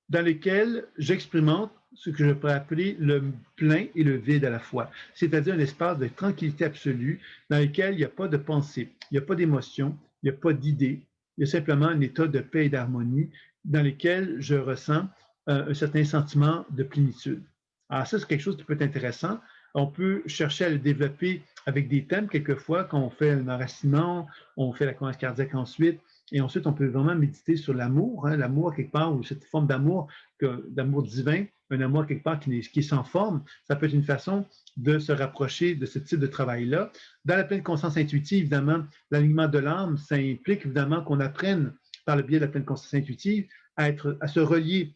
dans lequel j'expérimente ce que je pourrais appeler le plein et le vide à la fois, c'est-à-dire un espace de tranquillité absolue dans lequel il n'y a pas de pensée, il n'y a pas d'émotion, il n'y a pas d'idée, il y a simplement un état de paix et d'harmonie dans lequel je ressens un certain sentiment de plénitude. Alors ça, c'est quelque chose qui peut être intéressant. On peut chercher à le développer avec des thèmes quelquefois, quand on fait un enracinement, on fait la cohérence cardiaque ensuite, et ensuite, on peut vraiment méditer sur l'amour, hein, l'amour quelque part, ou cette forme d'amour divin, un amour quelque part qui est sans forme. Ça peut être une façon de se rapprocher de ce type de travail-là. Dans la pleine conscience intuitive, évidemment, l'alignement de l'âme, ça implique évidemment qu'on apprenne, par le biais de la pleine conscience intuitive, à se relier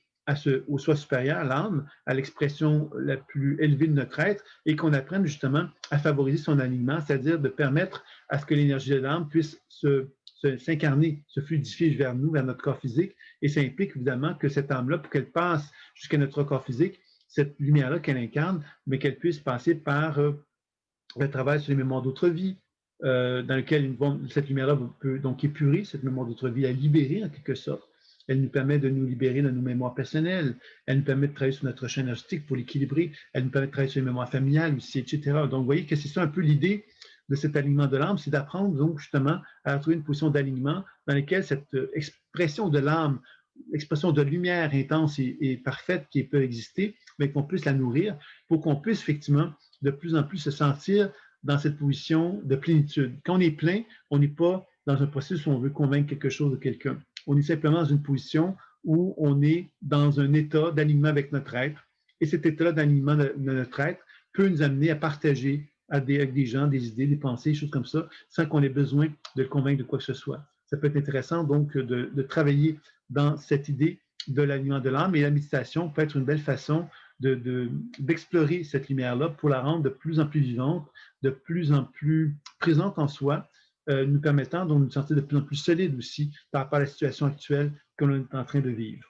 au soi supérieur, l'âme, à l'expression la plus élevée de notre être, et qu'on apprenne justement à favoriser son alignement, c'est-à-dire de permettre à ce que l'énergie de l'âme puisse s'incarner, se fluidifier vers nous, vers notre corps physique, et ça implique évidemment que cette âme-là, pour qu'elle passe jusqu'à notre corps physique, cette lumière-là qu'elle incarne, mais qu'elle puisse passer par le travail sur les mémoires d'autres vies, dans lequel cette lumière-là peut donc épurer cette mémoire d'autre vie, la libérer en quelque sorte. Elle nous permet de nous libérer de nos mémoires personnelles. Elle nous permet de travailler sur notre champ énergétique pour l'équilibrer. Elle nous permet de travailler sur les mémoires familiales aussi, etc. Donc, vous voyez que c'est ça un peu l'idée de cet alignement de l'âme, c'est d'apprendre donc justement à trouver une position d'alignement dans laquelle cette expression de l'âme, l'expression de lumière intense et parfaite qui peut exister, mais qu'on puisse la nourrir pour qu'on puisse effectivement de plus en plus se sentir dans cette position de plénitude. Quand on est plein, on n'est pas dans un processus où on veut convaincre quelque chose de quelqu'un. On est simplement dans une position où on est dans un état d'alignement avec notre être. Et cet état d'alignement de notre être peut nous amener à partager avec des gens, des idées, des pensées, des choses comme ça, sans qu'on ait besoin de le convaincre de quoi que ce soit. Ça peut être intéressant donc de travailler dans cette idée de l'alignement de l'âme, et la méditation peut être une belle façon d'explorer cette lumière-là pour la rendre de plus en plus vivante, de plus en plus présente en soi, nous permettant donc de nous sentir de plus en plus solide aussi par rapport à la situation actuelle que l'on est en train de vivre.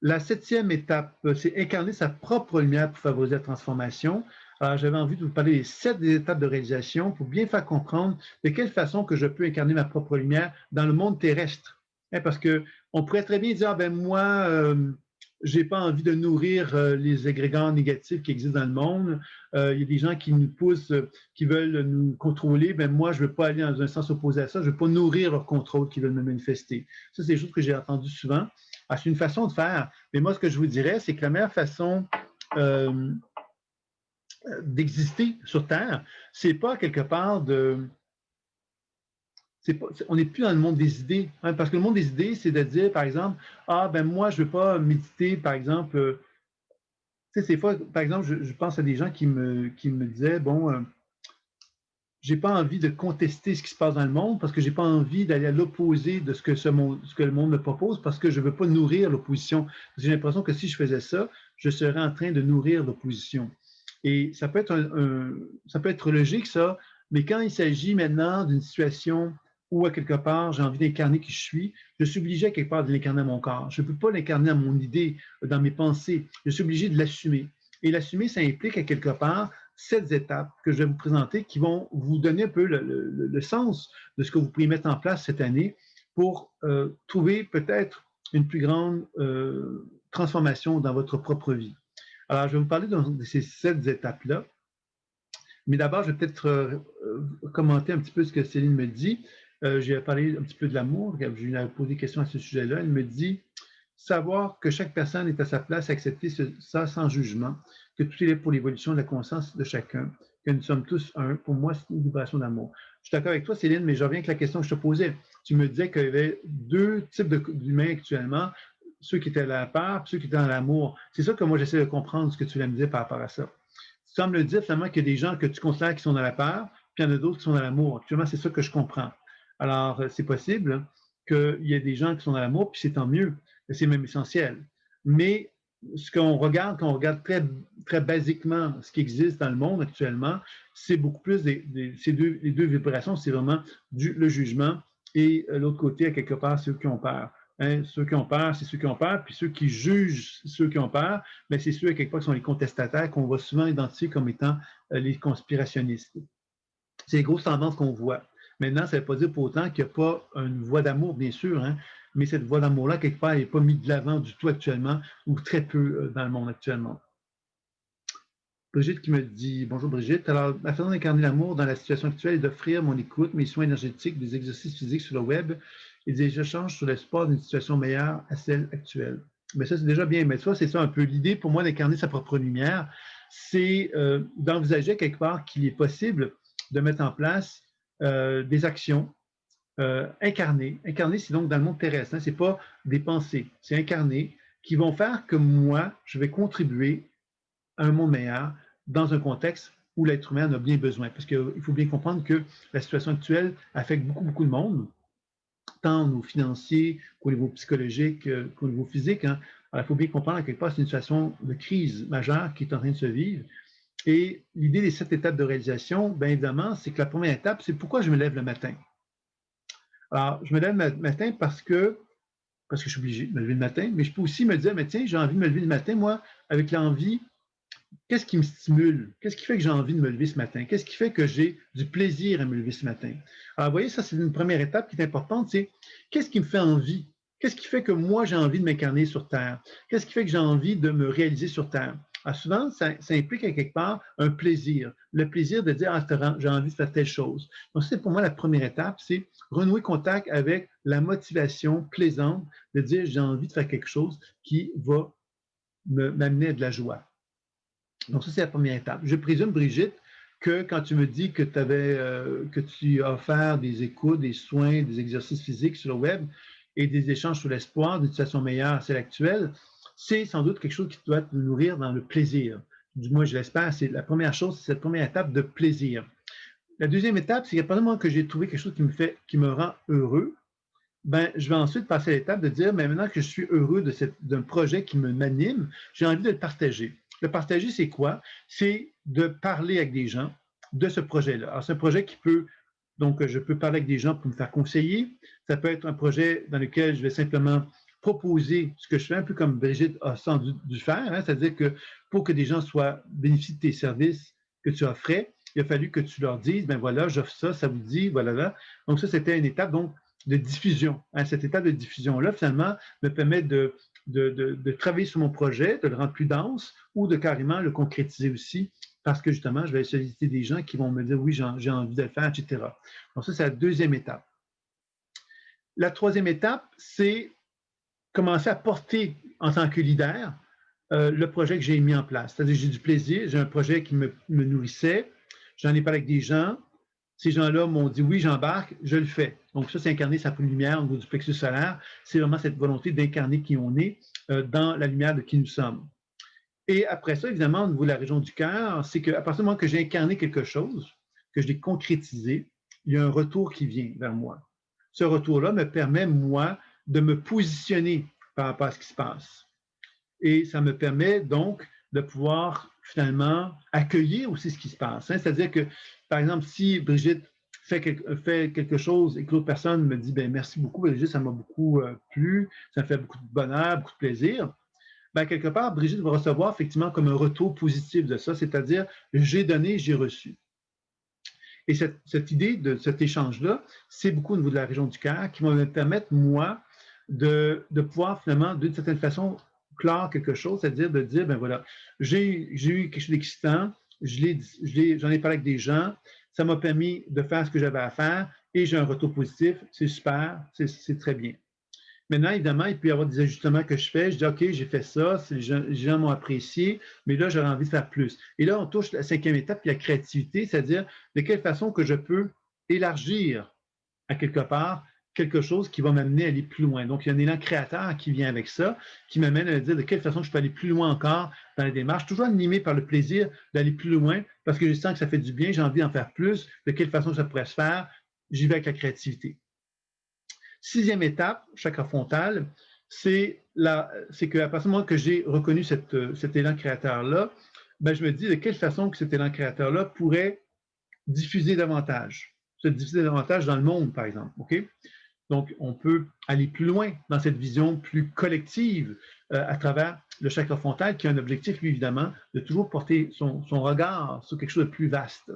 La 7e étape, c'est incarner sa propre lumière pour favoriser la transformation. Alors, j'avais envie de vous parler des 7 étapes de réalisation pour bien faire comprendre de quelle façon que je peux incarner ma propre lumière dans le monde terrestre. Hein, parce qu'on pourrait très bien dire, moi, je n'ai pas envie de nourrir les égrégores négatifs qui existent dans le monde. Il y a des gens qui nous poussent, qui veulent nous contrôler. Moi, je ne veux pas aller dans un sens opposé à ça. Je ne veux pas nourrir leur contrôle qui veulent me manifester. Ça, c'est des choses que j'ai entendues souvent. C'est une façon de faire. Mais moi, ce que je vous dirais, c'est que la meilleure façon d'exister sur Terre, c'est pas quelque part on n'est plus dans le monde des idées. Hein, parce que le monde des idées, c'est de dire, par exemple, moi, je ne veux pas méditer, par exemple. Ces fois, par exemple, je pense à des gens qui me disaient, j'ai pas envie de contester ce qui se passe dans le monde parce que j'ai pas envie d'aller à l'opposé de ce que le monde me propose parce que je veux pas nourrir l'opposition. J'ai l'impression que si je faisais ça, je serais en train de nourrir l'opposition. Et ça peut être, ça peut être logique, ça, mais quand il s'agit maintenant d'une situation où, à quelque part, j'ai envie d'incarner qui je suis obligé, à quelque part, de l'incarner à mon corps. Je ne peux pas l'incarner à mon idée, dans mes pensées. Je suis obligé de l'assumer. Et l'assumer, ça implique, à quelque part, 7 étapes que je vais vous présenter qui vont vous donner un peu le sens de ce que vous pouvez mettre en place cette année pour trouver peut-être une plus grande transformation dans votre propre vie. Alors, je vais vous parler de ces 7 étapes-là. Mais d'abord, je vais peut-être commenter un petit peu ce que Céline me dit. J'ai parlé un petit peu de l'amour. Je lui ai posé des questions à ce sujet-là. Elle me dit savoir que chaque personne est à sa place, accepter ça sans jugement, que tout est là pour l'évolution de la conscience de chacun, que nous sommes tous un. Pour moi, c'est une vibration d'amour. Je suis d'accord avec toi, Céline, mais je reviens avec la question que je te posais. Tu me disais qu'il y avait 2 types d'humains actuellement, ceux qui étaient à la peur et ceux qui étaient dans l'amour. C'est ça que moi, j'essaie de comprendre ce que tu voulais me dire par rapport à ça. Tu sembles dire finalement qu'il y a des gens que tu considères qui sont dans la peur, puis il y en a d'autres qui sont dans l'amour. Actuellement, c'est ça que je comprends. Alors, c'est possible qu'il y ait des gens qui sont dans l'amour, puis c'est tant mieux. C'est même essentiel. Mais ce qu'on regarde, quand on regarde très, très basiquement ce qui existe dans le monde actuellement, c'est beaucoup plus les deux vibrations, c'est vraiment le jugement et l'autre côté, à quelque part, ceux qui ont peur. Hein, ceux qui ont peur, c'est ceux qui ont peur, puis ceux qui jugent ceux qui ont peur, mais c'est ceux, à quelque part, qui sont les contestataires qu'on va souvent identifier comme étant les conspirationnistes. C'est les grosses tendances qu'on voit. Maintenant, ça ne veut pas dire pour autant qu'il n'y a pas une voie d'amour, bien sûr, hein, mais cette voie d'amour-là, quelque part, n'est pas mise de l'avant du tout actuellement, ou très peu dans le monde actuellement. Brigitte qui me dit « Bonjour Brigitte, alors ma façon d'incarner l'amour dans la situation actuelle est d'offrir mon écoute, mes soins énergétiques, des exercices physiques sur le web et des échanges sur l'espoir d'une situation meilleure à celle actuelle. » Mais ça, c'est déjà bien. Mais ça, c'est ça un peu l'idée pour moi d'incarner sa propre lumière, c'est d'envisager quelque part qu'il est possible de mettre en place des actions incarnées. Incarnées, c'est donc dans le monde terrestre, hein, ce n'est pas des pensées, c'est incarné, qui vont faire que moi, je vais contribuer à un monde meilleur dans un contexte où l'être humain en a bien besoin. Parce qu'il faut bien comprendre que la situation actuelle affecte beaucoup, beaucoup de monde, tant au niveau financier qu'au niveau psychologique, qu'au niveau physique. Hein. Alors, il faut bien comprendre à quelque part, c'est une situation de crise majeure qui est en train de se vivre. Et l'idée des 7 étapes de réalisation, bien évidemment, c'est que la première étape, c'est pourquoi je me lève le matin. Alors, je me lève le matin parce que je suis obligé de me lever le matin, mais je peux aussi me dire, mais tiens, j'ai envie de me lever le matin, moi, avec l'envie. Qu'est-ce qui me stimule? Qu'est-ce qui fait que j'ai envie de me lever ce matin? Qu'est-ce qui fait que j'ai du plaisir à me lever ce matin? Alors, vous voyez, ça, c'est une première étape qui est importante, c'est qu'est-ce qui me fait envie? Qu'est-ce qui fait que moi, j'ai envie de m'incarner sur Terre? Qu'est-ce qui fait que j'ai envie de me réaliser sur Terre? Alors souvent, ça implique à quelque part un plaisir. Le plaisir de dire, ah, j'ai envie de faire telle chose. Donc, c'est pour moi la première étape, c'est renouer contact avec la motivation plaisante de dire, j'ai envie de faire quelque chose qui va m'amener à de la joie. Donc, ça, c'est la première étape. Je présume, Brigitte, que quand tu me dis que tu as offert des écoutes, des soins, des exercices physiques sur le web et des échanges sur l'espoir d'une situation meilleure à celle actuelle, c'est sans doute quelque chose qui doit te nourrir dans le plaisir. Du moins, je l'espère. C'est la première chose, c'est cette première étape de plaisir. La deuxième étape, c'est qu'à partir du moment que j'ai trouvé quelque chose qui me rend heureux, ben, je vais ensuite passer à l'étape de dire, mais maintenant que je suis heureux d'un projet qui m'anime, j'ai envie de le partager. Le partager, c'est quoi? C'est de parler avec des gens de ce projet-là. Alors, c'est un projet qui peut, donc, je peux parler avec des gens pour me faire conseiller. Ça peut être un projet dans lequel je vais simplement proposer ce que je fais, un peu comme Brigitte a sans doute dû faire, hein, c'est-à-dire que pour que des gens bénéficient de tes services que tu offrais, il a fallu que tu leur dises, ben voilà, j'offre ça, ça vous dit, voilà, là. Donc, ça, c'était une étape. Donc, de diffusion. Hein, cette étape de diffusion-là, finalement, me permet de travailler sur mon projet, de le rendre plus dense ou de carrément le concrétiser aussi parce que justement, je vais solliciter des gens qui vont me dire oui, j'ai envie de le faire, etc. Donc ça, c'est la deuxième étape. La troisième étape, c'est commencer à porter en tant que leader le projet que j'ai mis en place. C'est-à-dire que j'ai du plaisir, j'ai un projet qui me nourrissait, j'en ai parlé avec des gens, ces gens-là m'ont dit oui, j'embarque, je le fais. Donc ça, c'est incarner sa propre lumière au niveau du plexus solaire. C'est vraiment cette volonté d'incarner qui on est dans la lumière de qui nous sommes. Et après ça, évidemment, au niveau de la région du cœur, c'est qu'à partir du moment que j'ai incarné quelque chose, que je l'ai concrétisé, il y a un retour qui vient vers moi. Ce retour-là me permet, moi, de me positionner par rapport à ce qui se passe. Et ça me permet donc de pouvoir finalement accueillir aussi ce qui se passe. Hein. C'est-à-dire que, par exemple, si Brigitte fait quelque chose et que l'autre personne me dit ben, merci beaucoup, Brigitte, ça m'a beaucoup plu, ça me fait beaucoup de bonheur, beaucoup de plaisir. Ben, quelque part, Brigitte va recevoir effectivement comme un retour positif de ça, c'est-à-dire j'ai donné, j'ai reçu. Et cette idée de cet échange-là, c'est beaucoup au niveau de la région du cœur qui va me permettre, moi, de pouvoir finalement, d'une certaine façon, clore quelque chose, c'est-à-dire de dire, ben voilà, j'ai eu quelque chose d'excitant, j'en ai parlé avec des gens, ça m'a permis de faire ce que j'avais à faire et j'ai un retour positif, c'est super, c'est très bien. Maintenant, évidemment, il peut y avoir des ajustements que je fais. Je dis, OK, j'ai fait ça, les gens m'ont apprécié, mais là, j'aurais envie de faire plus. Et là, on touche la cinquième étape, la créativité, c'est-à-dire de quelle façon que je peux élargir à quelque part quelque chose qui va m'amener à aller plus loin. Donc, il y a un élan créateur qui vient avec ça, qui m'amène à dire de quelle façon je peux aller plus loin encore dans la démarche, toujours animé par le plaisir d'aller plus loin, parce que je sens que ça fait du bien, j'ai envie d'en faire plus, de quelle façon ça pourrait se faire, j'y vais avec la créativité. Sixième étape, chakra frontal, c'est qu'à partir du moment que j'ai reconnu cet élan créateur-là, ben je me dis de quelle façon que cet élan créateur-là pourrait diffuser davantage, se diffuser davantage dans le monde, par exemple. OK? Donc, on peut aller plus loin dans cette vision plus collective à travers le chakra frontal qui a un objectif, lui, évidemment, de toujours porter son regard sur quelque chose de plus vaste.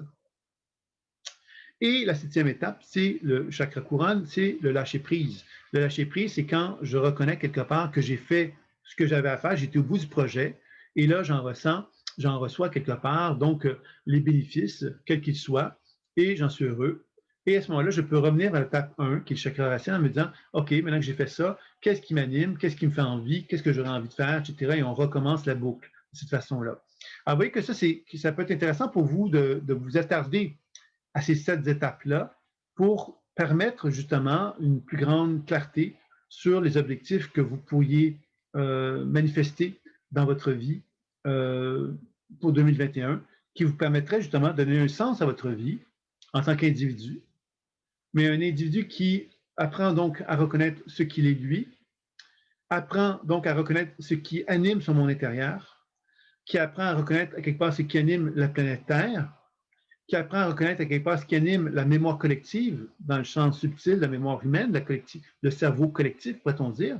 Et la septième étape, c'est le chakra couronne, c'est le lâcher-prise. Le lâcher-prise, c'est quand je reconnais quelque part que j'ai fait ce que j'avais à faire, j'étais au bout du projet, et là, j'en reçois quelque part, donc les bénéfices, quels qu'ils soient, et j'en suis heureux. Et à ce moment-là, je peux revenir à l'étape 1, qui est le chakra racine, en me disant, OK, maintenant que j'ai fait ça, qu'est-ce qui m'anime, qu'est-ce qui me fait envie, qu'est-ce que j'aurais envie de faire, etc. Et on recommence la boucle de cette façon-là. Alors, vous voyez que ça peut être intéressant pour vous de vous attarder à ces 7 étapes-là pour permettre justement une plus grande clarté sur les objectifs que vous pourriez manifester dans votre vie pour 2021, qui vous permettrait justement de donner un sens à votre vie en tant qu'individu, mais un individu qui apprend donc à reconnaître ce qu'il est lui, apprend donc à reconnaître ce qui anime son monde intérieur, qui apprend à reconnaître à quelque part ce qui anime la planète Terre, qui apprend à reconnaître à quelque part ce qui anime la mémoire collective, dans le champ subtil de la mémoire humaine, le cerveau collectif, pourrait-on dire,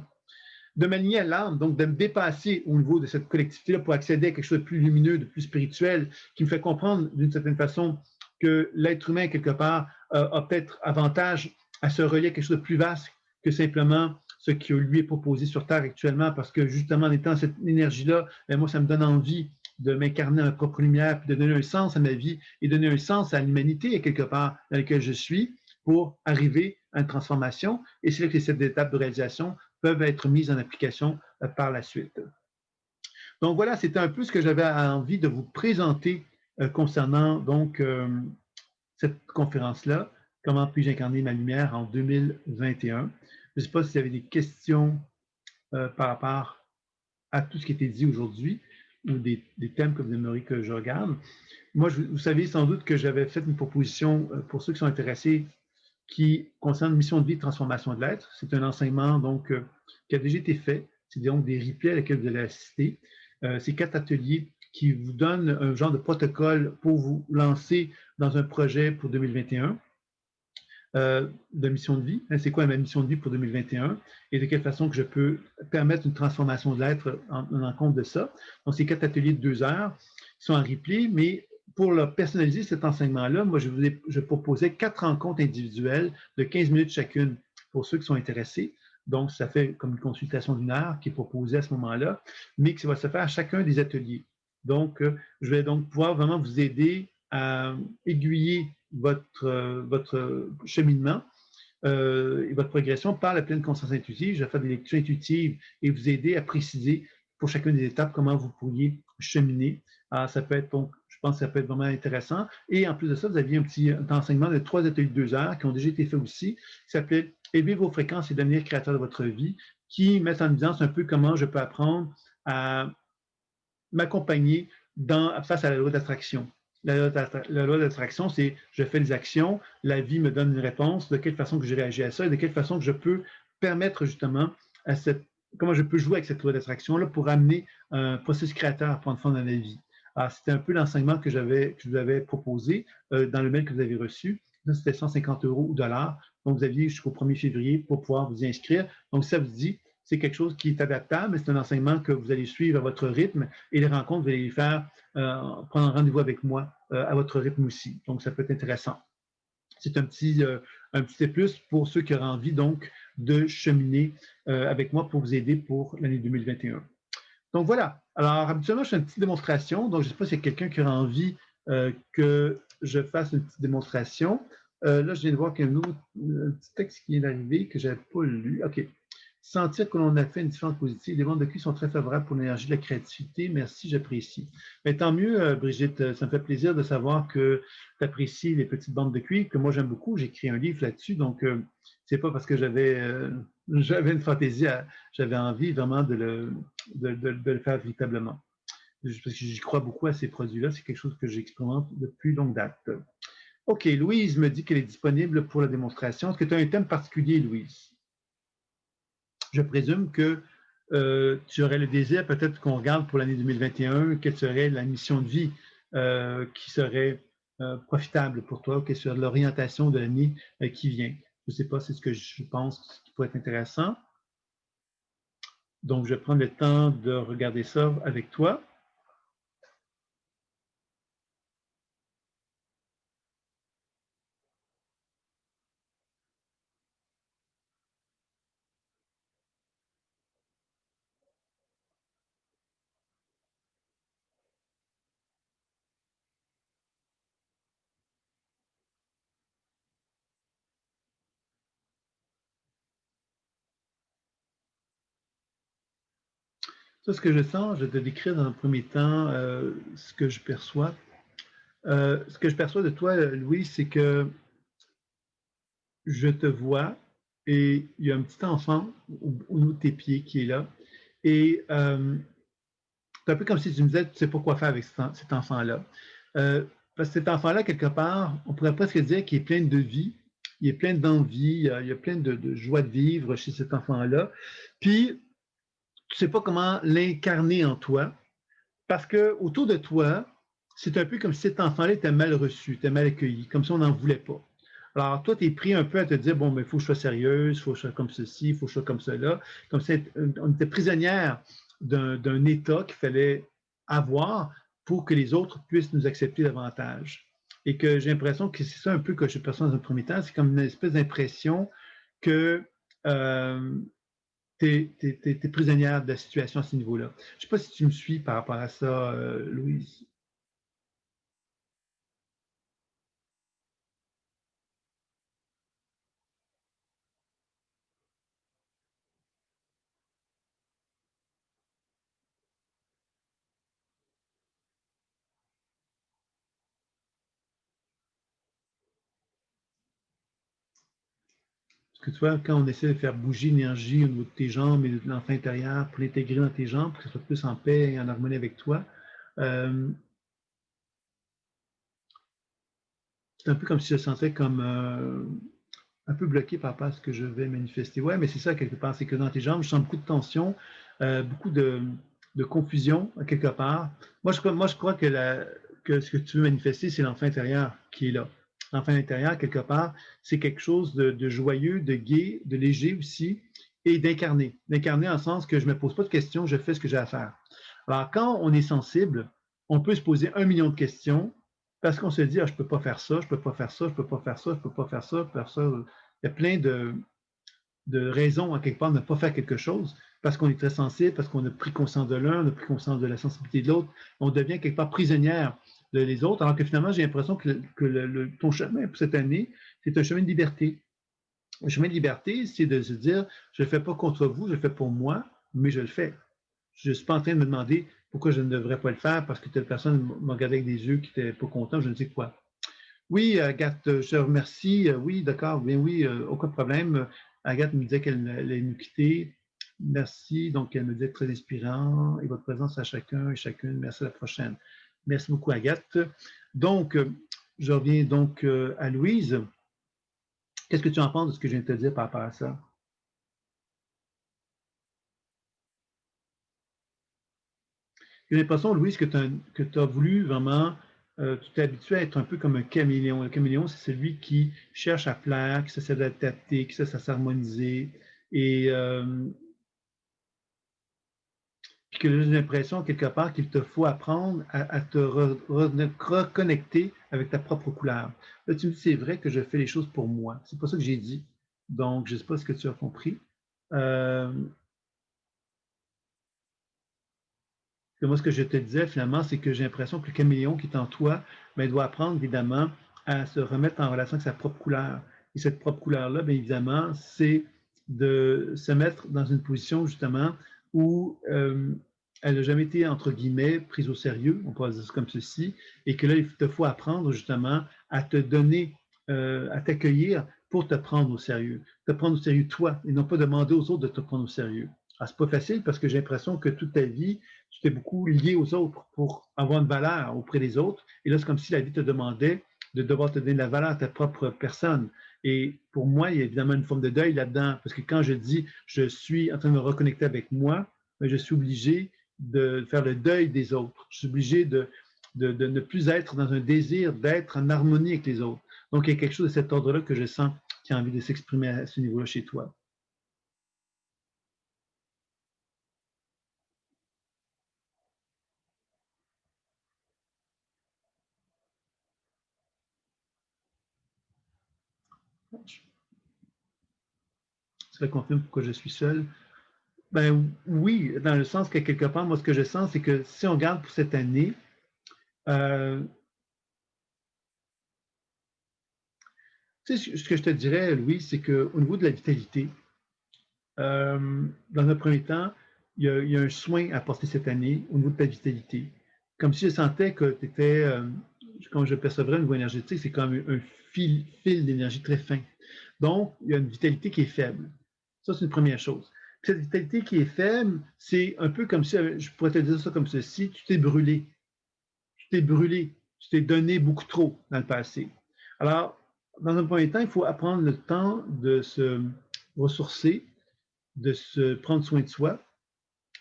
de m'aligner à l'âme, donc de me dépasser au niveau de cette collectivité-là pour accéder à quelque chose de plus lumineux, de plus spirituel, qui me fait comprendre d'une certaine façon que l'être humain, quelque part, a peut-être avantage à se relier à quelque chose de plus vaste que simplement ce qui lui est proposé sur Terre actuellement, parce que justement, en étant cette énergie-là, moi, ça me donne envie de m'incarner à ma propre lumière, puis de donner un sens à ma vie et donner un sens à l'humanité, quelque part, dans laquelle je suis, pour arriver à une transformation. Et c'est là que ces étapes de réalisation peuvent être mises en application par la suite. Donc voilà, c'était un peu ce que j'avais envie de vous présenter concernant donc cette conférence-là, Comment puis-je incarner ma lumière en 2021. Je ne sais pas si vous avez des questions par rapport à tout ce qui a été dit aujourd'hui ou des thèmes que vous aimeriez que je regarde. Moi, vous savez sans doute que j'avais fait une proposition pour ceux qui sont intéressés qui concerne mission de vie de transformation de l'être. C'est un enseignement donc qui a déjà été fait. C'est donc des replays à lesquels vous allez assister. C'est 4 ateliers qui vous donnent un genre de protocole pour vous lancer dans un projet pour 2021 de mission de vie. C'est quoi ma mission de vie pour 2021 et de quelle façon que je peux permettre une transformation de l'être en compte de ça. Donc, c'est 4 ateliers de 2 heures qui sont en replay, mais pour leur personnaliser cet enseignement-là, moi, je proposais 4 rencontres individuelles de 15 minutes chacune pour ceux qui sont intéressés. Donc, ça fait comme une consultation d'1 heure qui est proposée à ce moment-là, mais qui va se faire à chacun des ateliers. Donc, je vais donc pouvoir vraiment vous aider à aiguiller votre cheminement et votre progression par la pleine conscience intuitive. Je vais faire des lectures intuitives et vous aider à préciser pour chacune des étapes comment vous pourriez cheminer. Alors, ça peut être donc, je pense que ça peut être vraiment intéressant. Et en plus de ça, vous aviez un petit enseignement de 3 ateliers de 2 heures qui ont déjà été faits aussi, qui s'appelait Élever vos fréquences et devenir créateur de votre vie, qui met en évidence un peu comment je peux apprendre à m'accompagner face à la loi d'attraction. La loi d'attraction, c'est je fais des actions, la vie me donne une réponse, de quelle façon que je réagis à ça et de quelle façon que je peux permettre justement comment je peux jouer avec cette loi d'attraction-là pour amener un processus créateur à prendre forme dans la vie. Alors, c'était un peu l'enseignement que je vous avais proposé dans le mail que vous avez reçu. C'était 150 € ou dollars. Donc, vous aviez jusqu'au 1er février pour pouvoir vous y inscrire. Donc, ça vous dit, c'est quelque chose qui est adaptable, mais c'est un enseignement que vous allez suivre à votre rythme et les rencontres, vous allez les faire, prendre un rendez-vous avec moi à votre rythme aussi. Donc, ça peut être intéressant. C'est un petit plus pour ceux qui auraient envie donc de cheminer avec moi pour vous aider pour l'année 2021. Donc voilà. Alors habituellement, je fais une petite démonstration. Donc je ne sais pas s'il y a quelqu'un qui aura envie que je fasse une petite démonstration. Là, je viens de voir qu'il y a un petit texte qui vient d'arriver que je n'avais pas lu. OK. Sentir que l'on a fait une différence positive. Les ventes de QI sont très favorables pour l'énergie de la créativité. Merci, j'apprécie. Mais tant mieux, Brigitte, ça me fait plaisir de savoir que tu apprécies les petites bandes de QI, que moi j'aime beaucoup. J'ai écrit un livre là-dessus, donc c'est pas parce que j'avais une fantaisie, j'avais envie vraiment de le faire véritablement. Parce que j'y crois beaucoup à ces produits-là. C'est quelque chose que j'expérimente depuis longue date. OK, Louise me dit qu'elle est disponible pour la démonstration. Est-ce que tu as un thème particulier, Louise? Je présume que tu aurais le désir peut-être qu'on regarde pour l'année 2021 quelle serait la mission de vie qui serait profitable pour toi, quelle serait l'orientation de l'année qui vient. Je ne sais pas, c'est ce que je pense qui pourrait être intéressant. Donc, je vais prendre le temps de regarder ça avec toi. Ça, ce que je sens, je vais te décrire dans un premier temps ce que je perçois. Ce que je perçois de toi, Louis, c'est que je te vois et il y a un petit enfant au niveau de tes pieds qui est là. Et c'est un peu comme si tu me disais, tu ne sais pas quoi faire avec cet enfant-là. Parce que cet enfant-là, quelque part, on pourrait presque dire qu'il est plein de vie, il est plein d'envie, il y a plein de joie de vivre chez cet enfant-là. Puis, tu ne sais pas comment l'incarner en toi, parce que autour de toi, c'est un peu comme si cet enfant-là était mal reçu, était mal accueilli, comme si on n'en voulait pas. Alors, toi, tu es pris un peu à te dire, bon, mais il faut que je sois sérieuse, il faut que je sois comme ceci, il faut que je sois comme cela. Comme si on était prisonnière d'un état qu'il fallait avoir pour que les autres puissent nous accepter davantage. Et que j'ai l'impression que c'est ça un peu que je perçois dans un premier temps, c'est comme une espèce d'impression que tu es prisonnière de la situation à ce niveau-là. Je ne sais pas si tu me suis par rapport à ça, Louise. Parce que tu vois, quand on essaie de faire bouger l'énergie au niveau de tes jambes et de l'enfant intérieur pour l'intégrer dans tes jambes, pour que ce soit plus en paix et en harmonie avec toi, euh, c'est un peu comme si je sentais comme un peu bloqué par rapport à ce que je vais manifester. Ouais, mais c'est ça quelque part, c'est que dans tes jambes, je sens beaucoup de tension, beaucoup de confusion quelque part. Moi, je crois que ce que tu veux manifester, c'est l'enfant intérieur qui est là. L'enfant intérieur, quelque part, c'est quelque chose de joyeux, de gai, de léger aussi, et d'incarné. D'incarné en le sens que je ne me pose pas de questions, je fais ce que j'ai à faire. Alors, quand on est sensible, on peut se poser 1 million de questions parce qu'on se dit, ah, je ne peux pas faire ça, je ne peux pas faire ça, je ne peux pas faire ça, je ne peux pas faire ça, je peux faire ça. Il y a plein de raisons, en quelque part, de ne pas faire quelque chose parce qu'on est très sensible, parce qu'on a pris conscience de l'un, on a pris conscience de la sensibilité de l'autre. On devient quelque part prisonnière de les autres, alors que finalement, j'ai l'impression que ton chemin pour cette année, c'est un chemin de liberté. Le chemin de liberté, c'est de se dire, je ne le fais pas contre vous, je le fais pour moi, mais je le fais. Je ne suis pas en train de me demander pourquoi je ne devrais pas le faire parce que telle personne m'a regardé avec des yeux qui n'étaient pas contents, je ne sais quoi. Oui, Agathe, je te remercie. Oui, d'accord, bien oui, aucun problème. Agathe me disait qu'elle allait nous quitter. Merci. Donc, elle me dit très inspirant et votre présence à chacun et chacune. Merci à la prochaine. Merci beaucoup, Agathe. Donc, je reviens donc à Louise. Qu'est-ce que tu en penses de ce que je viens de te dire par rapport à ça? J'ai l'impression, Louise, que tu as voulu vraiment, tu t'es habitué à être un peu comme un caméléon. Le caméléon, c'est celui qui cherche à plaire, qui essaie d'adapter, qui essaie de s'harmoniser. Et puis que j'ai l'impression, quelque part, qu'il te faut apprendre à te reconnecter avec ta propre couleur. Là, tu me dis, c'est vrai que je fais les choses pour moi. C'est pas ça que j'ai dit. Donc, je ne sais pas ce que tu as compris. Euh, moi, ce que je te disais, finalement, c'est que j'ai l'impression que le caméléon qui est en toi, ben, doit apprendre, évidemment, à se remettre en relation avec sa propre couleur. Et cette propre couleur-là, bien évidemment, c'est de se mettre dans une position, justement, où elle n'a jamais été, entre guillemets, prise au sérieux, on peut dire ça comme ceci, et que là, il te faut apprendre, justement, à te donner, à t'accueillir pour te prendre au sérieux. Te prendre au sérieux toi, et non pas demander aux autres de te prendre au sérieux. Alors, c'est pas facile parce que j'ai l'impression que toute ta vie, tu t'es beaucoup lié aux autres pour avoir une valeur auprès des autres. Et là, c'est comme si la vie te demandait de devoir te donner la valeur à ta propre personne. Et pour moi, il y a évidemment une forme de deuil là-dedans, parce que quand je dis je suis en train de me reconnecter avec moi, je suis obligé de faire le deuil des autres. Je suis obligé de ne plus être dans un désir d'être en harmonie avec les autres. Donc, il y a quelque chose de cet ordre-là que je sens qui a envie de s'exprimer à ce niveau-là chez toi. Cela confirme pourquoi je suis seul. Ben oui, dans le sens que quelque part, moi, ce que je sens, c'est que si on regarde pour cette année, euh, tu sais, ce que je te dirais, Louis, c'est qu'au niveau de la vitalité, dans un premier temps, il y a un soin à apporter cette année au niveau de ta vitalité. Comme si je sentais que tu étais, quand je percevrais un niveau énergétique, c'est comme un fil d'énergie très fin. Donc, il y a une vitalité qui est faible. Ça, c'est une première chose. Puis cette vitalité qui est faible, c'est un peu comme si, je pourrais te dire ça comme ceci, tu t'es brûlé. Tu t'es brûlé. Tu t'es donné beaucoup trop dans le passé. Alors, dans un premier temps, il faut apprendre le temps de se ressourcer, de se prendre soin de soi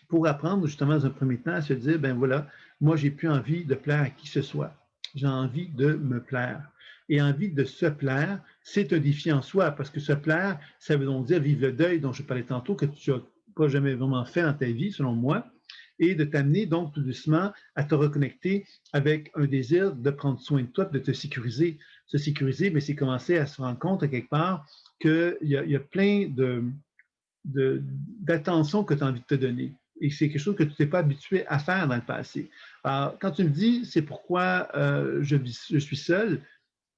pour apprendre justement dans un premier temps à se dire, ben voilà, moi, j'ai plus envie de plaire à qui que ce soit. J'ai envie de me plaire. Et envie de se plaire, c'est un défi en soi, parce que se plaire, ça veut donc dire vivre le deuil dont je parlais tantôt, que tu n'as pas jamais vraiment fait dans ta vie, selon moi, et de t'amener donc tout doucement à te reconnecter avec un désir de prendre soin de toi, de te sécuriser. Se sécuriser, mais c'est commencer à se rendre compte à quelque part qu'il y a plein d'attention que tu as envie de te donner. Et c'est quelque chose que tu t'es pas habitué à faire dans le passé. Alors, quand tu me dis c'est pourquoi je suis seul,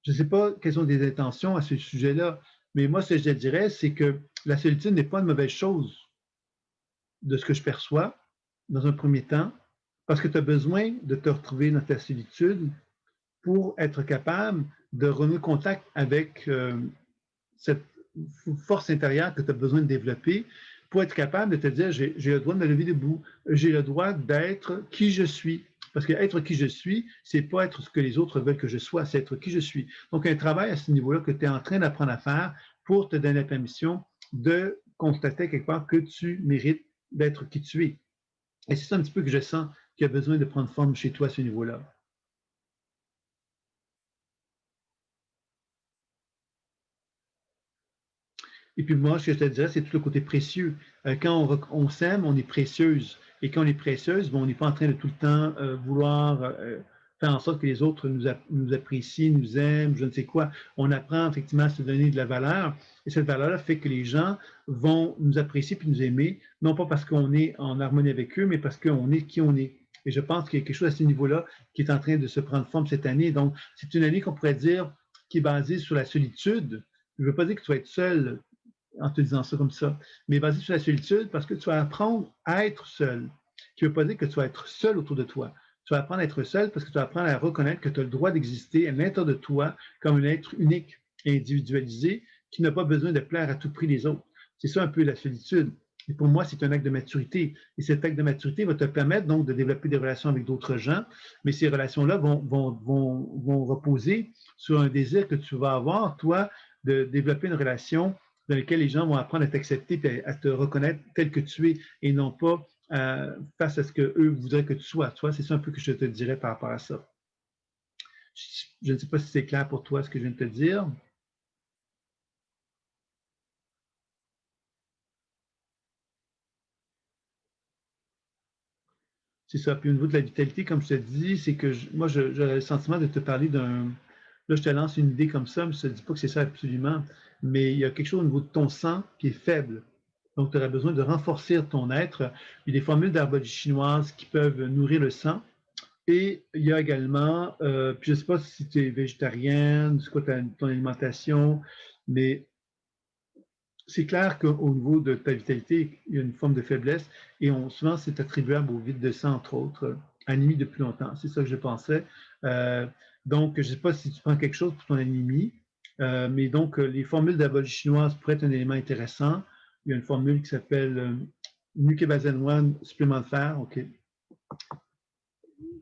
je ne sais pas quelles sont tes intentions à ce sujet-là, mais moi, ce que je te dirais, c'est que la solitude n'est pas une mauvaise chose de ce que je perçois dans un premier temps, parce que tu as besoin de te retrouver dans ta solitude pour être capable de renouer contact avec cette force intérieure que tu as besoin de développer pour être capable de te dire, j'ai le droit de me lever debout, j'ai le droit d'être qui je suis. Parce que être qui je suis, c'est pas être ce que les autres veulent que je sois, c'est être qui je suis. Donc, un travail à ce niveau-là que tu es en train d'apprendre à faire pour te donner la permission de constater quelque part que tu mérites d'être qui tu es. Et c'est ça un petit peu que je sens qu'il y a besoin de prendre forme chez toi à ce niveau-là. Et puis moi, ce que je te dirais, c'est tout le côté précieux. Quand on s'aime, on est précieuse. Et quand on est précieuse, bon, on n'est pas en train de tout le temps vouloir faire en sorte que les autres nous apprécient, nous aiment, je ne sais quoi. On apprend effectivement à se donner de la valeur. Et cette valeur-là fait que les gens vont nous apprécier puis nous aimer, non pas parce qu'on est en harmonie avec eux, mais parce qu'on est qui on est. Et je pense qu'il y a quelque chose à ce niveau-là qui est en train de se prendre forme cette année. Donc, c'est une année qu'on pourrait dire qui est basée sur la solitude. Je ne veux pas dire que tu vas être seul en te disant ça comme ça, mais basé sur la solitude parce que tu vas apprendre à être seul. Qui ne veut pas dire que tu vas être seul autour de toi. Tu vas apprendre à être seul parce que tu vas apprendre à reconnaître que tu as le droit d'exister à l'intérieur de toi comme un être unique et individualisé qui n'a pas besoin de plaire à tout prix les autres. C'est ça un peu la solitude. Et pour moi, c'est un acte de maturité. Et cet acte de maturité va te permettre donc de développer des relations avec d'autres gens, mais ces relations-là vont reposer sur un désir que tu vas avoir, toi, de développer une relation dans lequel les gens vont apprendre à t'accepter et à te reconnaître tel que tu es et non pas face à ce qu'eux voudraient que tu sois. Toi, c'est ça un peu que je te dirais par rapport à ça. Je ne sais pas si c'est clair pour toi ce que je viens de te dire. C'est ça. Puis au niveau de la vitalité, comme je te dis, c'est que moi, j'aurais le sentiment de te parler d'un. Là, je te lance une idée comme ça, mais je ne te dis pas que c'est ça absolument. Mais il y a quelque chose au niveau de ton sang qui est faible. Donc, tu aurais besoin de renforcer ton être. Il y a des formules d'herbologie chinoise qui peuvent nourrir le sang. Et il y a également, puis je ne sais pas si tu es végétarienne, c'est quoi ton alimentation, mais c'est clair qu'au niveau de ta vitalité, il y a une forme de faiblesse et souvent c'est attribuable au vide de sang, entre autres, anémie depuis longtemps. C'est ça que je pensais. Euh, donc, je ne sais pas si tu prends quelque chose pour ton anémie, mais donc les formules d'aboli chinoise pourraient être un élément intéressant. Il y a une formule qui s'appelle Nukebazen supplément de fer. OK.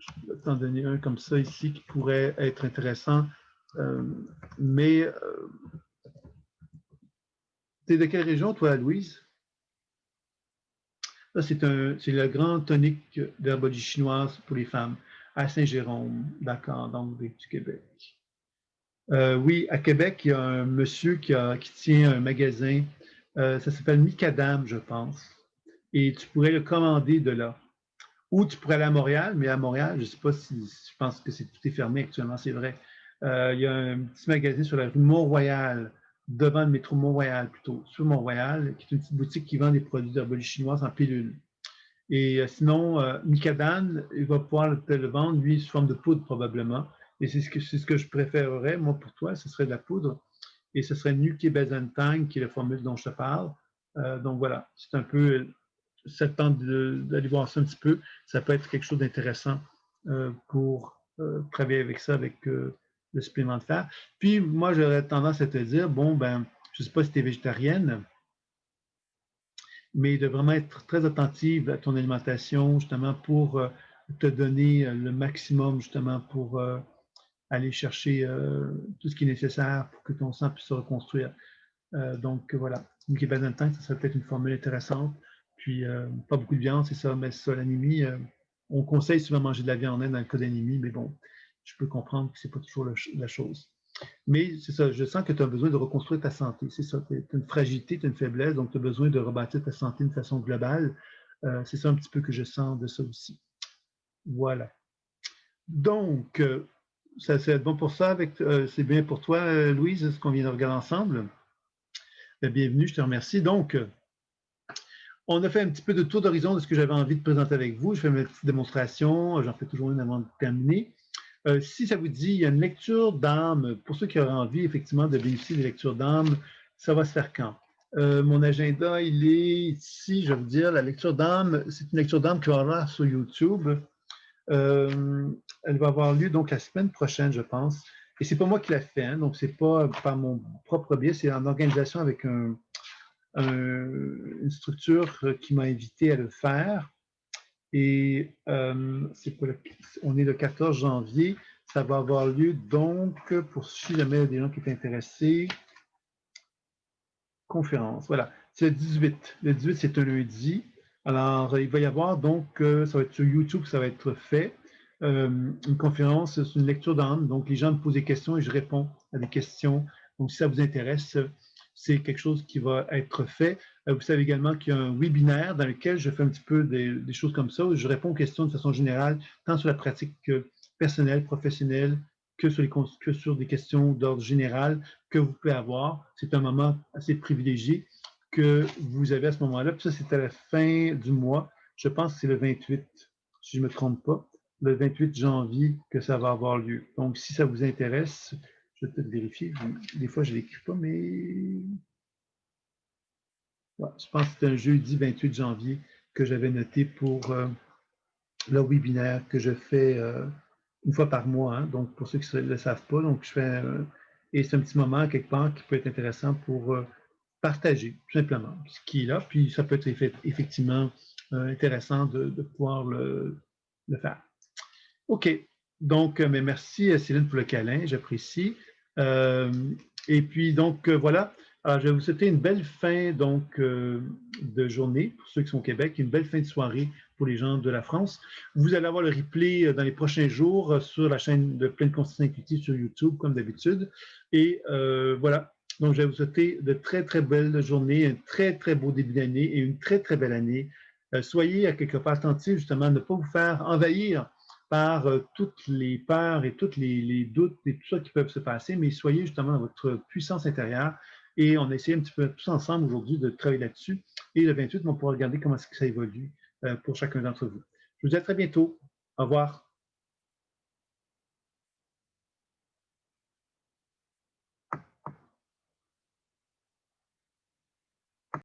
Je vais t'en donner un comme ça ici qui pourrait être intéressant. Euh, mais tu es de quelle région, toi, Louise? Ça, c'est le grand tonique d'herbologie chinoise pour les femmes à Saint-Jérôme, d'accord, donc du Québec. Oui, à Québec, il y a un monsieur qui tient un magasin. Ça s'appelle Micadam, je pense. Et tu pourrais le commander de là. Ou tu pourrais aller à Montréal, mais à Montréal, je ne sais pas si je pense que tout est fermé actuellement, c'est vrai. Il y a un petit magasin sur la rue Mont-Royal, devant le métro Mont-Royal plutôt, sur Mont-Royal, qui est une petite boutique qui vend des produits d'herbologie chinoise en pilule. Et sinon, Micadan, il va pouvoir te le vendre, lui, sous forme de poudre probablement. Et c'est ce que je préférerais, moi, pour toi, ce serait de la poudre. Et ce serait Nuke Bazantang, qui est la formule dont je te parle. Donc voilà, c'est un peu, ça tente d'aller voir ça un petit peu. Ça peut être quelque chose d'intéressant pour travailler avec ça, avec le supplément de fer. Puis moi, j'aurais tendance à te dire, bon, ben, je ne sais pas si tu es végétarienne, mais de vraiment être très attentive à ton alimentation, justement, pour te donner le maximum, justement, pour aller chercher tout ce qui est nécessaire pour que ton sang puisse se reconstruire. Donc, voilà. Une qui dans le temps, ça serait peut-être une formule intéressante. Puis, pas beaucoup de viande, c'est ça, mais ça, l'anémie, on conseille souvent de manger de la viande dans le cas d'anémie, mais bon, je peux comprendre que ce n'est pas toujours la chose. Mais c'est ça, je sens que tu as besoin de reconstruire ta santé. C'est ça, tu as une fragilité, tu as une faiblesse, donc tu as besoin de rebâtir ta santé de façon globale. C'est ça un petit peu que je sens de ça aussi. Voilà. Donc, ça c'est bon pour ça, c'est bien pour toi, Louise, ce qu'on vient de regarder ensemble. Bienvenue, je te remercie. Donc, on a fait un petit peu de tour d'horizon de ce que j'avais envie de présenter avec vous. Je fais ma petite démonstration, j'en fais toujours une avant de terminer. Si ça vous dit, il y a une lecture d'âme. Pour ceux qui auraient envie, effectivement, de bénéficier des lectures d'âme, ça va se faire quand? Mon agenda, il est ici, je vais vous dire, la lecture d'âme, c'est une lecture d'âme qui va avoir sur YouTube. Elle va avoir lieu donc la semaine prochaine, je pense. Et c'est pas moi qui la fais, hein, donc c'est pas par mon propre biais, c'est en organisation avec une structure qui m'a invité à le faire. Et on est le 14 janvier. Ça va avoir lieu donc, pour si jamais il y a des gens qui sont intéressés, conférence. Voilà, c'est le 18. Le 18, c'est un lundi. Alors, il va y avoir donc, ça va être sur YouTube, ça va être fait. Une conférence, c'est une lecture d'âme. Donc, les gens me posent des questions et je réponds à des questions. Donc, si ça vous intéresse, c'est quelque chose qui va être fait. Vous savez également qu'il y a un webinaire dans lequel je fais un petit peu des choses comme ça, où je réponds aux questions de façon générale, tant sur la pratique personnelle, professionnelle, que sur des questions d'ordre général que vous pouvez avoir. C'est un moment assez privilégié que vous avez à ce moment-là. Puis ça, c'est à la fin du mois. Je pense que c'est le 28, si je ne me trompe pas, le 28 janvier que ça va avoir lieu. Donc, si ça vous intéresse, je vais peut-être vérifier. Des fois, je ne l'écris pas, mais ouais, je pense que c'est un jeudi 28 janvier que j'avais noté pour le webinaire que je fais une fois par mois. Hein. Donc, pour ceux qui ne le savent pas, donc je fais et c'est un petit moment quelque part qui peut être intéressant pour partager, tout simplement, ce qui est là. Puis ça peut être effectivement intéressant de pouvoir le faire. OK. Donc, mais merci Céline pour le câlin, j'apprécie. Et puis, donc, voilà. Alors, je vais vous souhaiter une belle fin donc, de journée pour ceux qui sont au Québec, une belle fin de soirée pour les gens de la France. Vous allez avoir le replay dans les prochains jours sur la chaîne de Pleine Conscience Intuitive sur YouTube, comme d'habitude. Et voilà. Donc, je vais vous souhaiter de très, très belles journées, un très, très beau début d'année et une très, très belle année. Soyez à quelque part attentifs, justement, à ne pas vous faire envahir par toutes les peurs et tous les doutes et tout ça qui peuvent se passer, mais soyez justement dans votre puissance intérieure. Et on a essayé un petit peu tous ensemble aujourd'hui de travailler là-dessus. Et le 28, on pourra regarder comment ça évolue pour chacun d'entre vous. Je vous dis à très bientôt. Au revoir.